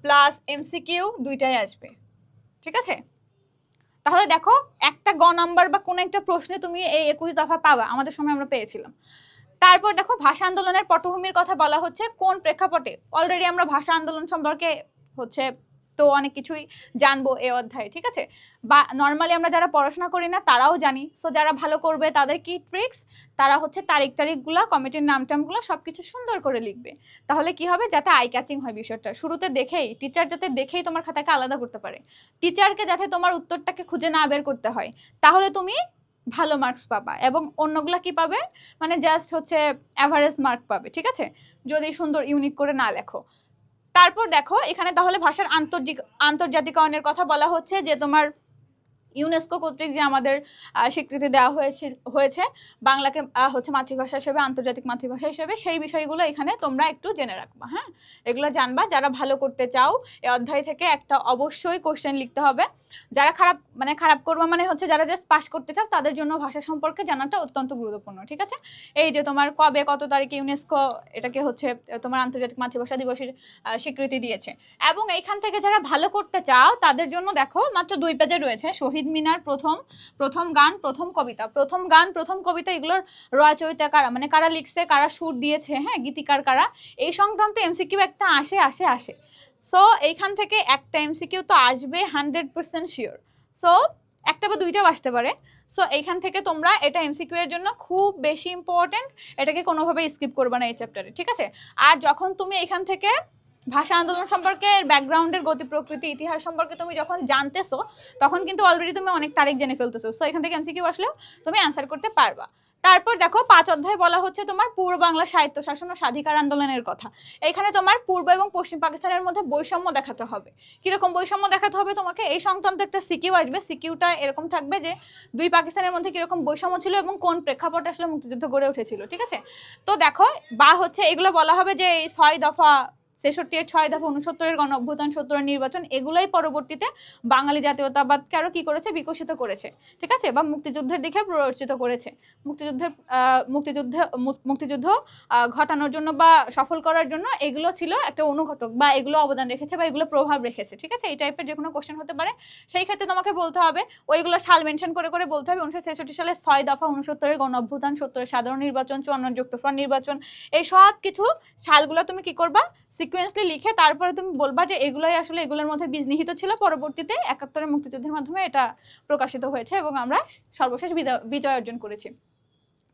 প্লাস এমসিকিউ দুইটাই আসবে, ঠিক আছে। তাহলে দেখো একটা গ নাম্বার বা কোনো একটা প্রশ্নে তুমি এই 21 দফা পাবা, আমাদের সময় আমরা পেয়েছিলাম। তারপর দেখো ভাষা আন্দোলনের পটভূমির কথা বলা হচ্ছে কোন প্রেক্ষাপটে, অলরেডি আমরা ভাষা আন্দোলন সম্পর্কে হচ্ছে তো অনেক কিছুই জানবো এই অধ্যায়ে, ঠিক আছে। বা নর্মালি আমরা যারা পড়াশোনা করি না তারাও জানি, সো যারা ভালো করবে তাদের কি ট্রিক্স, তারা হচ্ছে তারিখগুলো কমিটির নামটামগুলো সবকিছু সুন্দর করে লিখবে, তাহলে কি হবে যাতে আই ক্যাচিং হয় বিষয়টা, শুরুতে দেখেই টিচার যাতে দেখেই তোমার খাতাকে আলাদা করতে পারে, টিচারকে যাতে তোমার উত্তরটাকে খুঁজে না বের করতে হয়, তাহলে তুমি ভালো মার্কস পাবা, এবং অন্যগুলা কি পাবে, মানে জাস্ট হচ্ছে অ্যাভারেজ মার্ক পাবে, ঠিক আছে, যদি সুন্দর ইউনিক করে না লেখো। তারপর দেখো এখানে তাহলে ভাষার আন্তর্জাতিকরণের কথা বলা হচ্ছে, যে তোমার ইউনেস্কো কর্তৃক যে আমাদের স্বীকৃতি দেওয়া হয়েছে বাংলাকে হচ্ছে মাতৃভাষা হিসেবে, আন্তর্জাতিক মাতৃভাষা হিসেবে, সেই বিষয়গুলো এখানে তোমরা একটু জেনে রাখবা, হ্যাঁ এগুলো জানবা। যারা ভালো করতে চাও এই অধ্যায় থেকে একটা অবশ্যই কোশ্চেন লিখতে হবে, যারা খারাপ করবা মানে হচ্ছে যারা জাস্ট পাস করতে চাও তাদের জন্য ভাষা সম্পর্কে জানাটা অত্যন্ত গুরুত্বপূর্ণ, ঠিক আছে। এই যে তোমার কবে কত তারিখে ইউনেস্কো এটাকে হচ্ছে তোমার আন্তর্জাতিক মাতৃভাষা দিবসের স্বীকৃতি দিয়েছে। এবং এইখান থেকে যারা ভালো করতে চাও তাদের জন্য দেখো মাত্র 2 পেজে রয়েছে শহীদ মিনার প্রথম গান প্রথম কবিতা এগুলোর রচয়িতা কারা, মানে কারা লিখছে, কারা সুর দিয়েছে, হ্যাঁ গীতিকার কারা, এই সংক্রান্ত এমসিকিউ একটা আসে। সো এইখান থেকে একটা এমসিকিউ তো আসবে 100% শিওর, সো একটা বা দুইটাও আসতে পারে। সো এইখান থেকে তোমরা এটা এমসিকিউ এর জন্য খুব বেশি ইম্পর্টেন্ট, এটাকে কোনোভাবে স্কিপ করবে না এই চ্যাপ্টারে, ঠিক আছে। আর যখন তুমি এখান থেকে ভাষা আন্দোলন সম্পর্কে ব্যাকগ্রাউন্ডের গতি প্রকৃতি ইতিহাস সম্পর্কে তুমি যখন জানতেছো তখন কিন্তু অলরেডি তুমি অনেক তারিখ জেনে ফেলতেছো, সো এখান থেকে এমসিকিউ আসলেও তুমি অ্যান্সার করতে পারবা। তারপর দেখো 5 অধ্যায় বলা হচ্ছে তোমার পূর্ব বাংলা সাহিত্য শাসন ও স্বাধিকার আন্দোলনের কথা। এখানে তোমার পূর্ব এবং পশ্চিম পাকিস্তানের মধ্যে বৈষম্য দেখাতে হবে। কিরকম বৈষম্য দেখাতে হবে তোমাকে, এই সংক্রান্ত একটা সিকিউ আসবে, সিকিউটা এরকম থাকবে যে দুই পাকিস্তানের মধ্যে কিরকম বৈষম্য ছিল এবং কোন প্রেক্ষাপটে আসলে মুক্তিযুদ্ধ গড়ে উঠেছিল, ঠিক আছে। তো দেখো বা হচ্ছে এগুলো বলা হবে যে এই 6 দফা 66 6 দফা 69 গণ অভ্যুত্থান 70 নির্বাচন এগুলোই পরবর্তীতে বাঙালি জাতীয়তাবাদকে আরো কি করেছে, বিকশিত করেছে, ঠিক আছে, বা মুক্তিযুদ্ধের দিকে প্ররোচিত করেছে, মুক্তিযুদ্ধ ঘটানোর জন্য বা সফল করার জন্য এগুলো ছিল একটা অনুঘটক, বা এগুলো অবদান রেখেছে বা এগুলো প্রভাব রেখেছে, ঠিক আছে। এই টাইপের যে কোনো কোশ্চেন হতে পারে, সেই ক্ষেত্রে তোমাকে বলতে হবে ওইগুলো সাল মেনশন করে বলতে হবে। 1966 সালে 6 দফা 69 গণ অভ্যুত্থান 70 সাধারণ নির্বাচন 54 যুক্তফ্রন্ট নির্বাচন, এই সব কিছু সালগুলো তুমি কি করবা, সিকোয়েন্সলি লিখে তারপরে তুমি বলবা যে এগুলোই আসলে এগুলোর মধ্যে বীজ নিহিত ছিল, পরবর্তীতে 71 মুক্তিযুদ্ধের মাধ্যমে এটা প্রকাশিত হয়েছে এবং আমরা সর্বশেষ বিজয় অর্জন করেছি।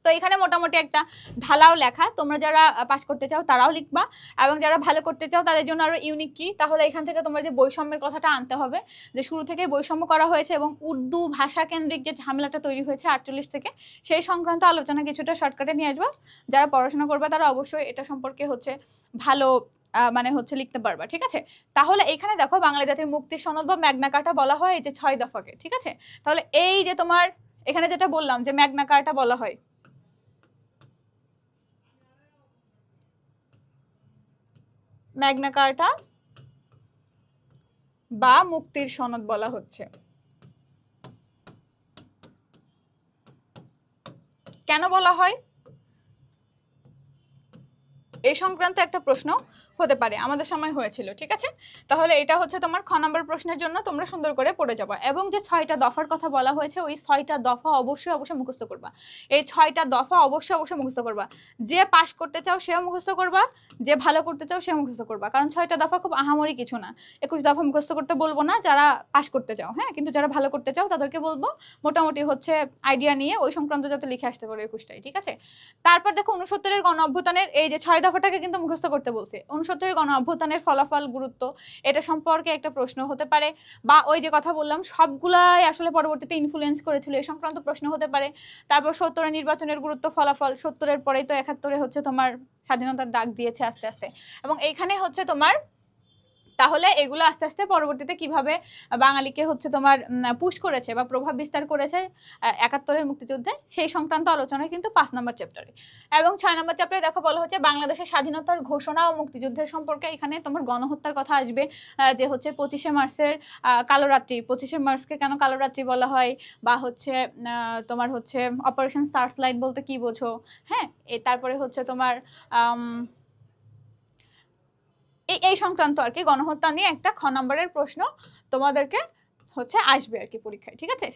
তো এখানে মোটামুটি একটা ঢালাও লেখা, তোমরা যারা পাস করতে চাও তারাও লিখবা, এবং যারা ভালো করতে চাও তাদের জন্য আরো ইউনিক কি, তাহলে এখান থেকে তোমরা যে বৈষম্যের কথাটা আনতে হবে, যে শুরু থেকে বৈষম্য করা হয়েছে এবং উর্দু ভাষা কেন্দ্রিক যে ঝামেলাটা তৈরি হয়েছে 48 থেকে, সেই সংক্রান্ত আলোচনা কিছুটা শর্টকাটে নিয়ে আসবা। যারা পড়াশোনা করবে তারা অবশ্যই এটা সম্পর্কে হচ্ছে ভালো মানে হচ্ছে লিখতে পারবা, ঠিক আছে। তাহলে এখানে দেখো বাঙালি জাতির মুক্তির সনদ বা ম্যাগনা কার্টা বলা হয় এই যে 6 দফাকে, ঠিক আছে। তাহলে এই যে তোমার এখানে যেটা বললাম যে ম্যাগনা কার্টা বলা হয়, ম্যাগনা কার্টা বা মুক্তির সনদ বলা হচ্ছে। কেন বলা হয় এই সংক্রান্ত একটা প্রশ্ন হতে পারে, আমাদের সময় হয়েছিল, ঠিক আছে। তাহলে এটা হচ্ছে তোমার খ নম্বর প্রশ্নের জন্য তোমরা সুন্দর করে পড়ে যাবা। এবং যে 6টা দফার কথা বলা হয়েছে ওই 6টা দফা অবশ্যই অবশ্যই মুখস্থ করবা। এই 6টা দফা অবশ্যই অবশ্যই মুখস্থ করবা। যে পাস করতে চাও সেও মুখস্থ করবা, যে ভালো করতে চাও সেও মুখস্থ করবা। কারণ 6টা দফা খুব আহামরি কিছু না। 21 দফা মুখস্থ করতে বলবো না যারা পাস করতে চাও, হ্যাঁ, কিন্তু যারা ভালো করতে চাও তাদেরকে বলবো মোটামুটি হচ্ছে আইডিয়া নিয়ে ওই সংক্রান্ত যাতে লিখে আসতে পারো 21টাই, ঠিক আছে। তারপর দেখো 69-এর গণ অভ্যুত্থানের এই যে 6 দফাটাকে কিন্তু মুখস্থ করতে বলছে। 69-এর গণ অভ্যুত্থানের ফলাফল, গুরুত্ব, এটা সম্পর্কে একটা প্রশ্ন হতে পারে। বা ওই যে কথা বললাম সবগুলাই আসলে পরবর্তীতে ইনফ্লুয়েন্স করেছিল, এই সংক্রান্ত প্রশ্ন হতে পারে। তারপর 70-এর নির্বাচনের গুরুত্ব, ফলাফল, 70-এর পরেই তো 71-এ হচ্ছে তোমার স্বাধীনতার ডাক দিয়েছে আস্তে আস্তে। এবং এইখানে হচ্ছে তোমার তাহলে এগুলো আস্তে আস্তে পরবর্তীতে কিভাবে বাঙালিকে হচ্ছে তোমার পুশ করেছে বা প্রভাব বিস্তার করেছে 71-এর মুক্তিযুদ্ধে, সেই সংক্রান্ত আলোচনা কিন্তু 5 নম্বর চ্যাপ্টারে। এবং 6 নম্বর চ্যাপ্টারে দেখো বলা হচ্ছে বাংলাদেশের স্বাধীনতার ঘোষণা ও মুক্তিযুদ্ধের সম্পর্কে। এখানে তোমার গণহত্যার কথা আসবে, যে হচ্ছে 25শে মার্চের কালোরাত্রি, 25শে মার্চকে কেন কালোরাত্রি বলা হয়, বা হচ্ছে তোমার হচ্ছে অপারেশন সার্চ লাইট বলতে কি বোঝো, হ্যাঁ। তারপরে হচ্ছে তোমার এই সংক্রান্ত আর কি গণহত্যা নিয়ে একটা খ নম্বরের প্রশ্ন তোমাদেরকে হচ্ছে আসবে আর কি পরীক্ষায়, ঠিক আছে,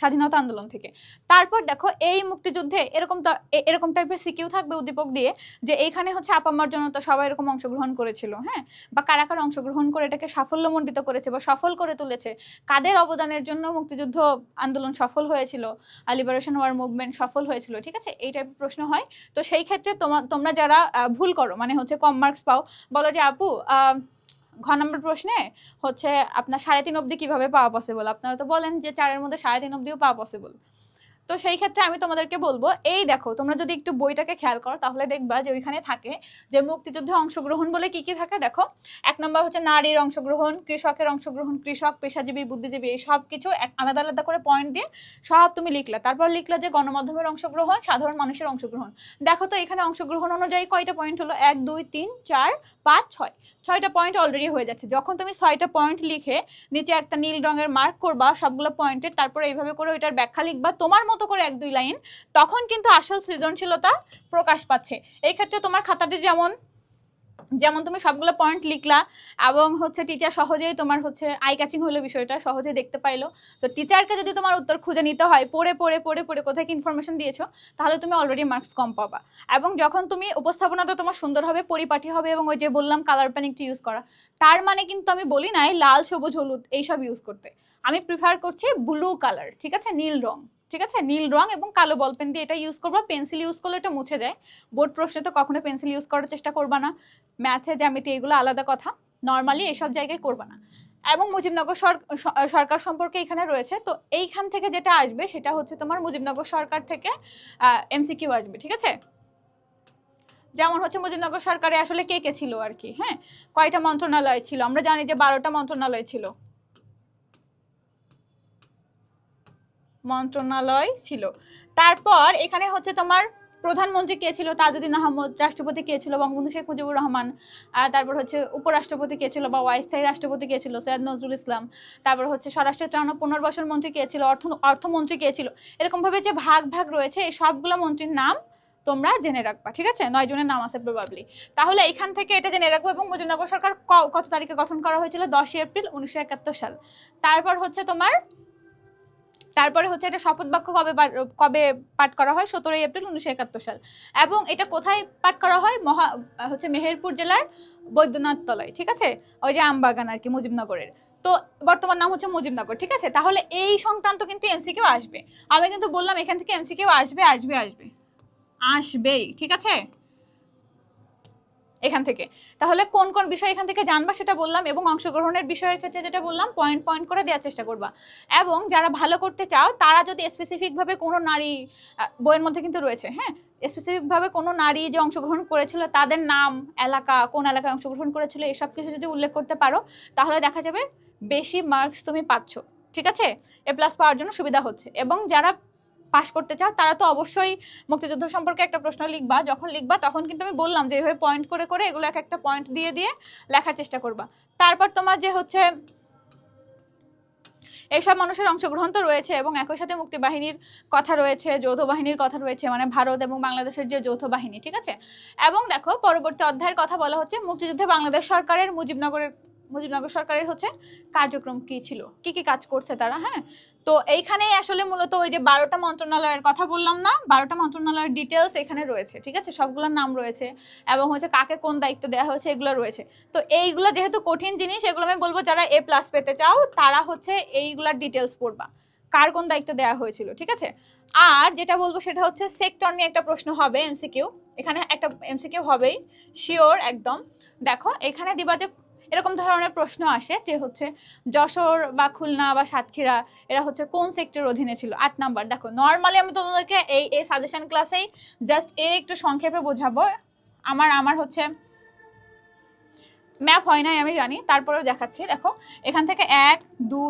স্বাধীনতা আন্দোলন থেকে। তারপর দেখো এই মুক্তিযুদ্ধে এরকম টাইপের সিকিউ থাকবে উদ্দীপক দিয়ে, যে এইখানে হচ্ছে আপামর জনতা সবাই এরকম অংশগ্রহণ করেছিল, হ্যাঁ, বা কারা কারা অংশগ্রহণ করে এটাকে সাফল্যমণ্ডিত করেছে বা সফল করে তুলেছে, কাদের অবদানের জন্য মুক্তিযুদ্ধ আন্দোলন সফল হয়েছিল, লিবারেশন ওয়ার মুভমেন্ট সফল হয়েছিল, ঠিক আছে, এই টাইপের প্রশ্ন হয়। তো সেই ক্ষেত্রে তোমরা যারা ভুল করো, মানে হচ্ছে কম মার্কস পাও, বলো যে আপু ঘ নম্বর প্রশ্নে হচ্ছে আপনার 3.5 অবধি কিভাবে পাওয়া পসিবল, আপনারা তো বলেন যে 4-এর মধ্যে 3.5 অবধিও পাওয়া পসিবল। তো সেই ক্ষেত্রে আমি তোমাদেরকে বলবো এই দেখো তোমরা যদি একটু বইটাকে খেয়াল করো তাহলে দেখবা যে ওইখানে থাকে যে মুক্তিযুদ্ধে অংশগ্রহণ বলে কি কি থাকে। দেখো 1 নম্বর হচ্ছে নারীর অংশগ্রহণ, কৃষকের অংশগ্রহণ, কৃষক, পেশাজীবী, বুদ্ধিজীবী, এই সব কিছু আলাদা আলাদা করে পয়েন্ট দিয়ে সব তুমি লিখলা। তারপর লিখলা যে গণমাধ্যমের অংশগ্রহণ, সাধারণ মানুষের অংশগ্রহণ। দেখো তো এখানে অংশগ্রহণ অনুযায়ী কয়টা পয়েন্ট হলো, 1 2 3 4 5 6, 6টা পয়েন্ট অলরেডি হয়ে যাচ্ছে। যখন তুমি 6টা পয়েন্ট লিখে নিচে একটা নীল রঙের মার্ক করবা সবগুলো পয়েন্টের, তারপরে এইভাবে করে ওইটার ব্যাখ্যা লিখবা তোমার মতো করে 1-2 লাইন, তখন কিন্তু আসল সৃজনশীলতা প্রকাশ পাচ্ছে। এই ক্ষেত্রে তোমার খাতাটি যেমন তুমি সবগুলো পয়েন্ট লিখলা এবং হচ্ছে টিচার সহজেই তোমার হচ্ছে আই ক্যাচিং হলো, বিষয়টা সহজেই দেখতে পাইলো। তো টিচারকে যদি তোমার উত্তর খুঁজে নিতে হয় পড়ে পড়ে পড়ে পড়ে কোথায় কি ইনফরমেশন দিয়েছো, তাহলে তুমি অলরেডি মার্কস কম পাবা। এবং যখন তুমি উপস্থাপনাটা তোমার সুন্দর হবে, পরিপাটি হবে, এবং ওই যে বললাম কালার পেন একটু ইউজ করা, তার মানে কিন্তু আমি বলি নাই লাল, সবুজ, হলুদ এইসব ইউজ করতে, আমি প্রিফার করছি ব্লু কালার, ঠিক আছে, নীল রং, ঠিক আছে, নীল রং এবং কালো বল পেন দিয়ে এটা ইউজ করবা। পেন্সিল ইউজ করলে এটা মুছে যায়, বোর্ড প্রশ্নে তো কখনো পেন্সিল ইউজ করার চেষ্টা করবা না, ম্যাথে, জ্যামিতি এগুলো আলাদা কথা, নর্মালি এসব জায়গায় করবা না। এবং মুজিবনগর সরকার সম্পর্কে এখানে রয়েছে, তো এইখান থেকে যেটা আসবে সেটা হচ্ছে তোমার মুজিবনগর সরকার থেকে এমসিকিউ আসবে, ঠিক আছে। যেমন হচ্ছে মুজিবনগর সরকারে আসলে কে কে ছিল আর কি, হ্যাঁ, কয়টা মন্ত্রণালয় ছিল, আমরা জানি যে 12টা মন্ত্রণালয় ছিল। তারপর এখানে হচ্ছে তোমার প্রধানমন্ত্রী কে ছিল, তাজউদ্দিন আহমদ, রাষ্ট্রপতি কে ছিল, বঙ্গবন্ধু শেখ মুজিবুর রহমান, তারপর হচ্ছে উপরাষ্ট্রপতি কে ছিল বা অস্থায়ী রাষ্ট্রপতি কে ছিল, সৈয়দ নজরুল ইসলাম, তারপর হচ্ছে স্বরাষ্ট্র ত্রাণ পুনর্বাসন মন্ত্রী কে ছিল, অর্থমন্ত্রী কে ছিল, এরকম ভাবে যে ভাগ ভাগ রয়েছে এই সবগুলো মন্ত্রীর নাম তোমরা জেনে রাখবা, ঠিক আছে, 9 জনের নাম আছে প্রবাবলি। তাহলে এখান থেকে এটা জেনে রাখবো। এবং মুজিবনগর সরকার কত তারিখে গঠন করা হয়েছিল, 10 এপ্রিল 1971 সাল। তারপর হচ্ছে তোমার এটা শপথ বাক্য কবে পাঠ করা হয়, 17 এপ্রিল 1971 সাল। এবং এটা কোথায় পাঠ করা হয়, মেহেরপুর জেলার বৈদ্যনাথ তলায়, ঠিক আছে, ওই যে আমবাগান আর কি মুজিবনগরের, তো বর্তমান নাম হচ্ছে মুজিবনগর, ঠিক আছে। তাহলে এই সংক্রান্ত কিন্তু এমসিকিউ আসবে, আমি কিন্তু বললাম এখান থেকে এমসিকিউ আসবেই, ঠিক আছে। এখান থেকে। তাহলে কোন কোন বিষয় এখান থেকে জানবা সেটা বললাম, এবং অংশগ্রহণের বিষয়ের ক্ষেত্রে যেটা বললাম পয়েন্ট পয়েন্ট করে দেওয়ার চেষ্টা করবা। এবং যারা ভালো করতে চাও তারা যদি স্পেসিফিকভাবে কোনো নারী, বইয়ের মধ্যে কিন্তু রয়েছে, হ্যাঁ, স্পেসিফিকভাবে কোনো নারী যে অংশগ্রহণ করেছিল তাদের নাম, এলাকা, কোন এলাকায় অংশগ্রহণ করেছিল, এসব কিছু যদি উল্লেখ করতে পারো তাহলে দেখা যাবে বেশি মার্কস তুমি পাচ্ছ, ঠিক আছে, এ প্লাস পাওয়ার জন্য সুবিধা হচ্ছে। এবং যারা পাশ করতে চাও তারা তো অবশ্যই মুক্তিযুদ্ধ সম্পর্কে একটা প্রশ্ন লিখবা, যখন লিখবা তখন কিন্তু আমি বললাম যে এইভাবে পয়েন্ট করে করে এগুলো এক একটা পয়েন্ট দিয়ে দিয়ে লেখার চেষ্টা করবা। তারপর তোমার যে হচ্ছে এইসব মানুষের অংশগ্রহণ তো রয়েছে, এবং একই সাথে মুক্তিবাহিনীর কথা রয়েছে, যৌথ বাহিনীর কথা রয়েছে, মানে ভারত এবং বাংলাদেশের যে যৌথ বাহিনী, ঠিক আছে। এবং দেখো পরবর্তী অধ্যায়ের কথা বলা হচ্ছে মুক্তিযুদ্ধে বাংলাদেশ সরকারের মুজিবনগর সরকারের হচ্ছে কার্যক্রম কি ছিল, কি কি কাজ করছে তারা, হ্যাঁ। তো এইখানেই আসলে মূলত ওই যে 12টা মন্ত্রণালয়ের কথা বললাম না, 12টা মন্ত্রণালয়ের ডিটেলস এখানে রয়েছে, ঠিক আছে, সবগুলোর নাম রয়েছে, এবং হচ্ছে কাকে কোন দায়িত্ব দেওয়া হয়েছে এগুলো রয়েছে। তো এইগুলো যেহেতু কঠিন জিনিস, এগুলো আমি বলবো যারা এ প্লাস পেতে চাও তারা হচ্ছে এইগুলার ডিটেলস পড়বা, কার কোন দায়িত্ব দেওয়া হয়েছিল, ঠিক আছে। আর যেটা বলবো সেটা হচ্ছে সেক্টর নিয়ে একটা প্রশ্ন হবে এমসিকিউ, এখানে একটা এমসিকিউ হবেই শিওর একদম। দেখো এখানে দিবা যে এরকম ধরনের প্রশ্ন আসে যে হচ্ছে যশোর বা খুলনা বা সাতক্ষীরা এরা হচ্ছে কোন সেক্টরের অধীনে ছিল। 8 নাম্বার, দেখো নর্মালি আমি তোমাদেরকে এই সাজেশন ক্লাসেই জাস্ট একটু সংক্ষেপে বোঝাবো, আমার হচ্ছে ম্যাপ হয় নাই আমি জানি, তারপরেও দেখাচ্ছি। দেখো এখান থেকে 1 2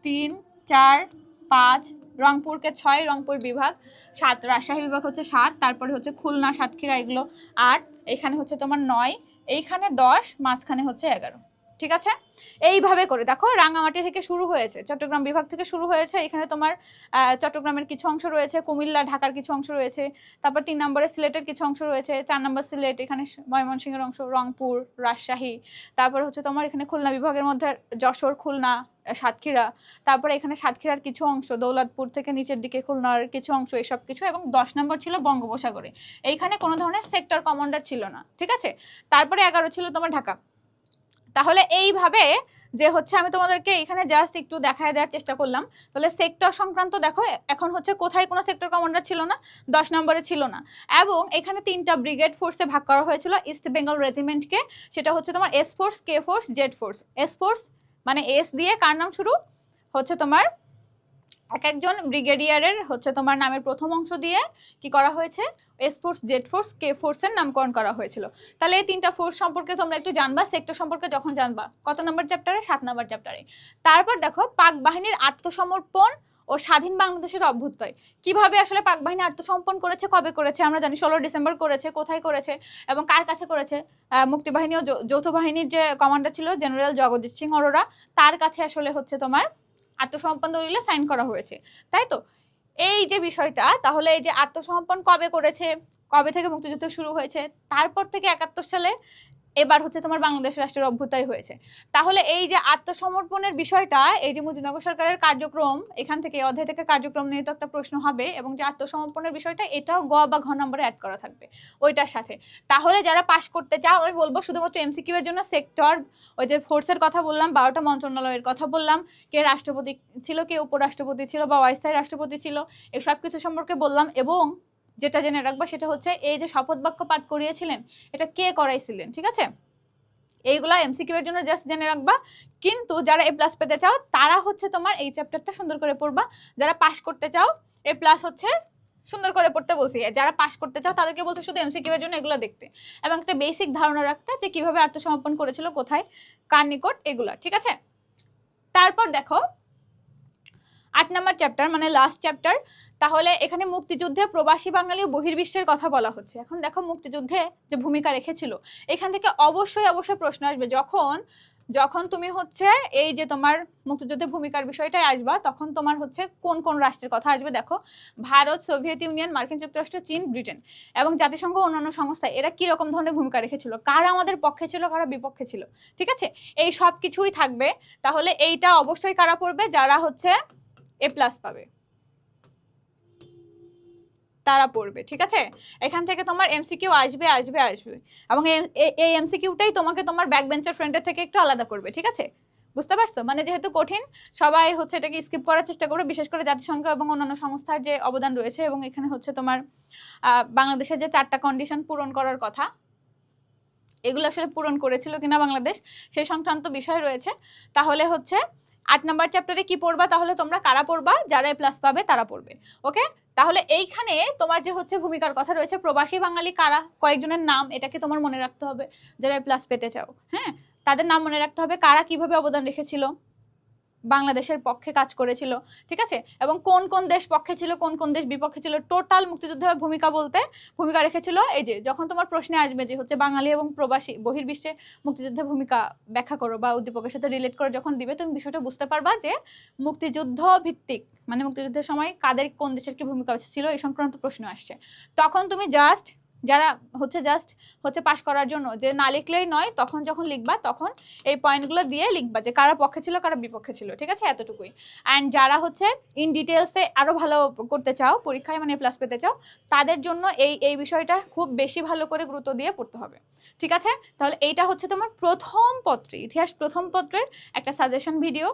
3 4 5, রংপুরকে 6, রংপুর বিভাগ, 7 রাজশাহী বিভাগ হচ্ছে 7, তারপরে হচ্ছে খুলনা সাতক্ষীরা এগুলো 8, এখানে হচ্ছে তোমার 9, এইখানে 10, মাঝখানে হচ্ছে 11, ঠিক আছে। এইভাবে করে দেখো রাঙামাটি থেকে শুরু হয়েছে, চট্টগ্রাম বিভাগ থেকে শুরু হয়েছে, এখানে তোমার চট্টগ্রামের কিছু অংশ রয়েছে, কুমিল্লা ঢাকার কিছু অংশ রয়েছে, তারপর 3 নম্বরে সিলেটের কিছু অংশ রয়েছে, 4 নম্বর সিলেট, এখানে ময়মনসিংহের অংশ, রংপুর, রাজশাহী, তারপর হচ্ছে তোমার এখানে খুলনা বিভাগের মধ্যে যশোর, খুলনা, সাতক্ষীরা, তারপরে এখানে সাতক্ষীরার কিছু অংশ, দৌলতপুর থেকে নিচের দিকে খুলনার কিছু অংশ, এসব কিছু, এবং 10 নম্বর ছিল বঙ্গোপসাগরে, এইখানে কোনো ধরনের সেক্টর কমান্ডার ছিল না, ঠিক আছে। তারপরে 11 ছিল তোমার ঢাকা। তাহলে এইভাবে যে হচ্ছে আমি তোমাদেরকে এখানে জাস্ট একটু দেখায় দেওয়ার চেষ্টা করলাম। তাহলে সেক্টর সংক্রান্ত দেখো এখন হচ্ছে কোথায় কোনো সেক্টর কমান্ডার ছিল না, 10 নম্বরে ছিল না, এবং এখানে 3টা ব্রিগেড ফোর্সে ভাগ করা হয়েছিল ইস্ট বেঙ্গল রেজিমেন্টকে, সেটা হচ্ছে তোমার S force, K force, Z force. S force মানে এস দিয়ে কার নাম শুরু হচ্ছে তোমার এক একজন ব্রিগেডিয়ারের হচ্ছে তোমার নামের প্রথম অংশ দিয়ে কি করা হয়েছে, এস ফোর্স, জেড ফোর্স, কে ফোর্সের নামকরণ করা হয়েছিল। তাহলে এই 3টা ফোর্স সম্পর্কে তোমরা একটু জানবা, সেক্টর সম্পর্কে যখন জানবা কত নম্বর চ্যাপ্টারে, 7 নম্বর চ্যাপ্টারে। তারপর দেখো পাক বাহিনীর আত্মসমর্পণ ও স্বাধীন বাংলাদেশের অভ্যুদয়, কিভাবে আসলে পাক বাহিনী আত্মসমর্পণ করেছে, কবে করেছে আমরা জানি, 16 ডিসেম্বর করেছে, কোথায় করেছে এবং কার কাছে করেছে, মুক্তিবাহিনী ও যৌথ বাহিনীর যে কমান্ডার ছিল জেনারেল জগদীশ সিং অরোরা, তার কাছে আসলে হচ্ছে তোমার আত্মসমর্পণ দলিলে সাইন করা হয়েছে, তাই তো। এই যে বিষয়টা, তাহলে এই যে আত্মসমর্পণ কবে করেছে, কবে থেকে মুক্তিযুদ্ধ শুরু হয়েছে, তারপর থেকে 71 সালে এবার হচ্ছে তোমার বাংলাদেশ রাষ্ট্রের অভ্যুদয় হয়েছে। তাহলে এই যে আত্মসমর্পণের বিষয়টা, এই যে মুজিবনগর সরকারের কার্যক্রম, এখান থেকে অধ্যায় থেকে কার্যক্রম নিয়ে তো একটা প্রশ্ন হবে, এবং যে আত্মসমর্পণের বিষয়টা এটাও গ বা ঘ নম্বরে অ্যাড করা থাকবে ওইটার সাথে। তাহলে যারা পাশ করতে চাও আমি বলবো শুধুমাত্র এমসিকিউ এর জন্য সেক্টর, ওই যে ফোর্সের কথা বললাম, 12টা মন্ত্রণালয়ের কথা বললাম, কে রাষ্ট্রপতি ছিল, কে উপরাষ্ট্রপতি ছিল বা অস্থায়ী রাষ্ট্রপতি ছিল, এই সব কিছু সম্পর্কে বললাম। এবং যেটা জেনে রাখবা সেটা হচ্ছে এই যে শপথ বাক্য পাঠ করিয়েছিলেন এটা কে করাইছিলেন, ঠিক আছে। এইগুলা এমসিকিউ এর জন্য জাস্ট জেনে রাখবা। কিন্তু যারা এ প্লাস পেতে চাও তারা হচ্ছে তোমার এই চ্যাপ্টারটা সুন্দর করে পড়বা, যারা পাস করতে চাও এ প্লাস হচ্ছে সুন্দর করে পড়তে বলছি, যারা পাস করতে চাও তাদেরকে বলছে শুধু এমসিকিউ এর জন্য এগুলো দেখতে, এবং একটা বেসিক ধারণা রাখতে যে কিভাবে আত্মসমর্পণ করেছিল, কোথায়, কার নিকট, এগুলা, ঠিক আছে। তারপর দেখো 8 নম্বর চ্যাপ্টার মানে লাস্ট চ্যাপ্টার। তাহলে এখানে মুক্তিযুদ্ধে প্রবাসী বাঙালি ও বহির্বিশ্বের কথা বলা হচ্ছে। এখন দেখো মুক্তিযুদ্ধে যে ভূমিকা রেখেছিল এখান থেকে অবশ্যই প্রশ্ন আসবে, যখন তুমি হচ্ছে এই যে তোমার মুক্তিযুদ্ধে ভূমিকার বিষয়টাই আসবা, তখন তোমার হচ্ছে কোন কোন রাষ্ট্রের কথা আসবে। দেখো ভারত, সোভিয়েত ইউনিয়ন, মার্কিন যুক্তরাষ্ট্র, চীন, ব্রিটেন এবং জাতিসংঘ অন্যান্য সংস্থা এরা কি রকম ধরনের ভূমিকা রেখেছিল, কারা আমাদের পক্ষে ছিল, কারা বিপক্ষে ছিল, ঠিক আছে, এই সব কিছুই থাকবে। তাহলে এইটা অবশ্যই কারা পড়বে, যারা হচ্ছে এ প্লাস পাবে তারা পড়বে, ঠিক আছে। এখান থেকে তোমার এমসিকিউ আসবে এবং এই এমসিকিউটাই তোমাকে তোমার ব্যাক বেঞ্চের ফ্রেন্ডের থেকে একটু আলাদা করবে, ঠিক আছে। বুঝতে পারছো, মানে যেহেতু কঠিন সবাই হচ্ছে এটাকে স্কিপ করার চেষ্টা করবে, বিশেষ করে জাতিসংঘ এবং অন্যান্য সংস্থার যে অবদান রয়েছে। এবং এখানে হচ্ছে তোমার বাংলাদেশের যে 4টা কন্ডিশন পূরণ করার কথা, এগুলো আসলে পূরণ করেছিল কিনা বাংলাদেশ সেই সংক্রান্ত বিষয় রয়েছে। তাহলে হচ্ছে 8 নাম্বার চ্যাপ্টারে কি পড়বা, তাহলে তোমরা কারা পড়বা, যারা প্লাস পাবে তারা পড়বে। ওকে, তাহলে এইখানে তোমার যে হচ্ছে ভূমিকার কথা রয়েছে, প্রবাসী বাঙালি কারা, কয়েকজনের নাম এটাকে তোমার মনে রাখতে হবে যারা প্লাস পেতে চাও। হ্যাঁ, তাদের নাম মনে রাখতে হবে, কারা কিভাবে অবদান রেখেছিল, বাংলাদেশের পক্ষে কাজ করেছিল, ঠিক আছে, এবং কোন কোন দেশ পক্ষে ছিল, কোন কোন দেশ বিপক্ষে ছিল, টোটাল মুক্তিযুদ্ধের ভূমিকা বলতে ভূমিকা রেখেছিল। এই যে যখন তোমার প্রশ্নে আসবে যে হচ্ছে বাঙালি এবং প্রবাসী বহির্বিশ্বে মুক্তিযুদ্ধের ভূমিকা ব্যাখ্যা করো বা উদ্দীপকের সাথে রিলেট করে যখন দিবে, তুমি বিষয়টা বুঝতে পারবা যে মুক্তিযুদ্ধ ভিত্তিক মানে মুক্তিযুদ্ধের সময় কাদের কোন দেশের কি ভূমিকা ছিল এই সংক্রান্ত প্রশ্ন আসছে। তখন তুমি যারা হচ্ছে পাশ করার জন্য যে না লিখলেই নয়, তখন যখন লিখবা তখন এই পয়েন্টগুলো দিয়ে লিখবা যে কারা পক্ষে ছিল কারা বিপক্ষে ছিল, ঠিক আছে, এতটুকুই। অ্যান্ড যারা হচ্ছে ইন ডিটেলসে আরো ভালো করতে চাও পরীক্ষায় মানে প্লাস পেতে চাও, তাদের জন্য এই বিষয়টা খুব বেশি ভালো করে গুরুত্ব দিয়ে পড়তে হবে, ঠিক আছে। তাহলে এইটা হচ্ছে তোমার প্রথম পত্রে, ইতিহাস প্রথম পত্রের একটা সাজেশন ভিডিও,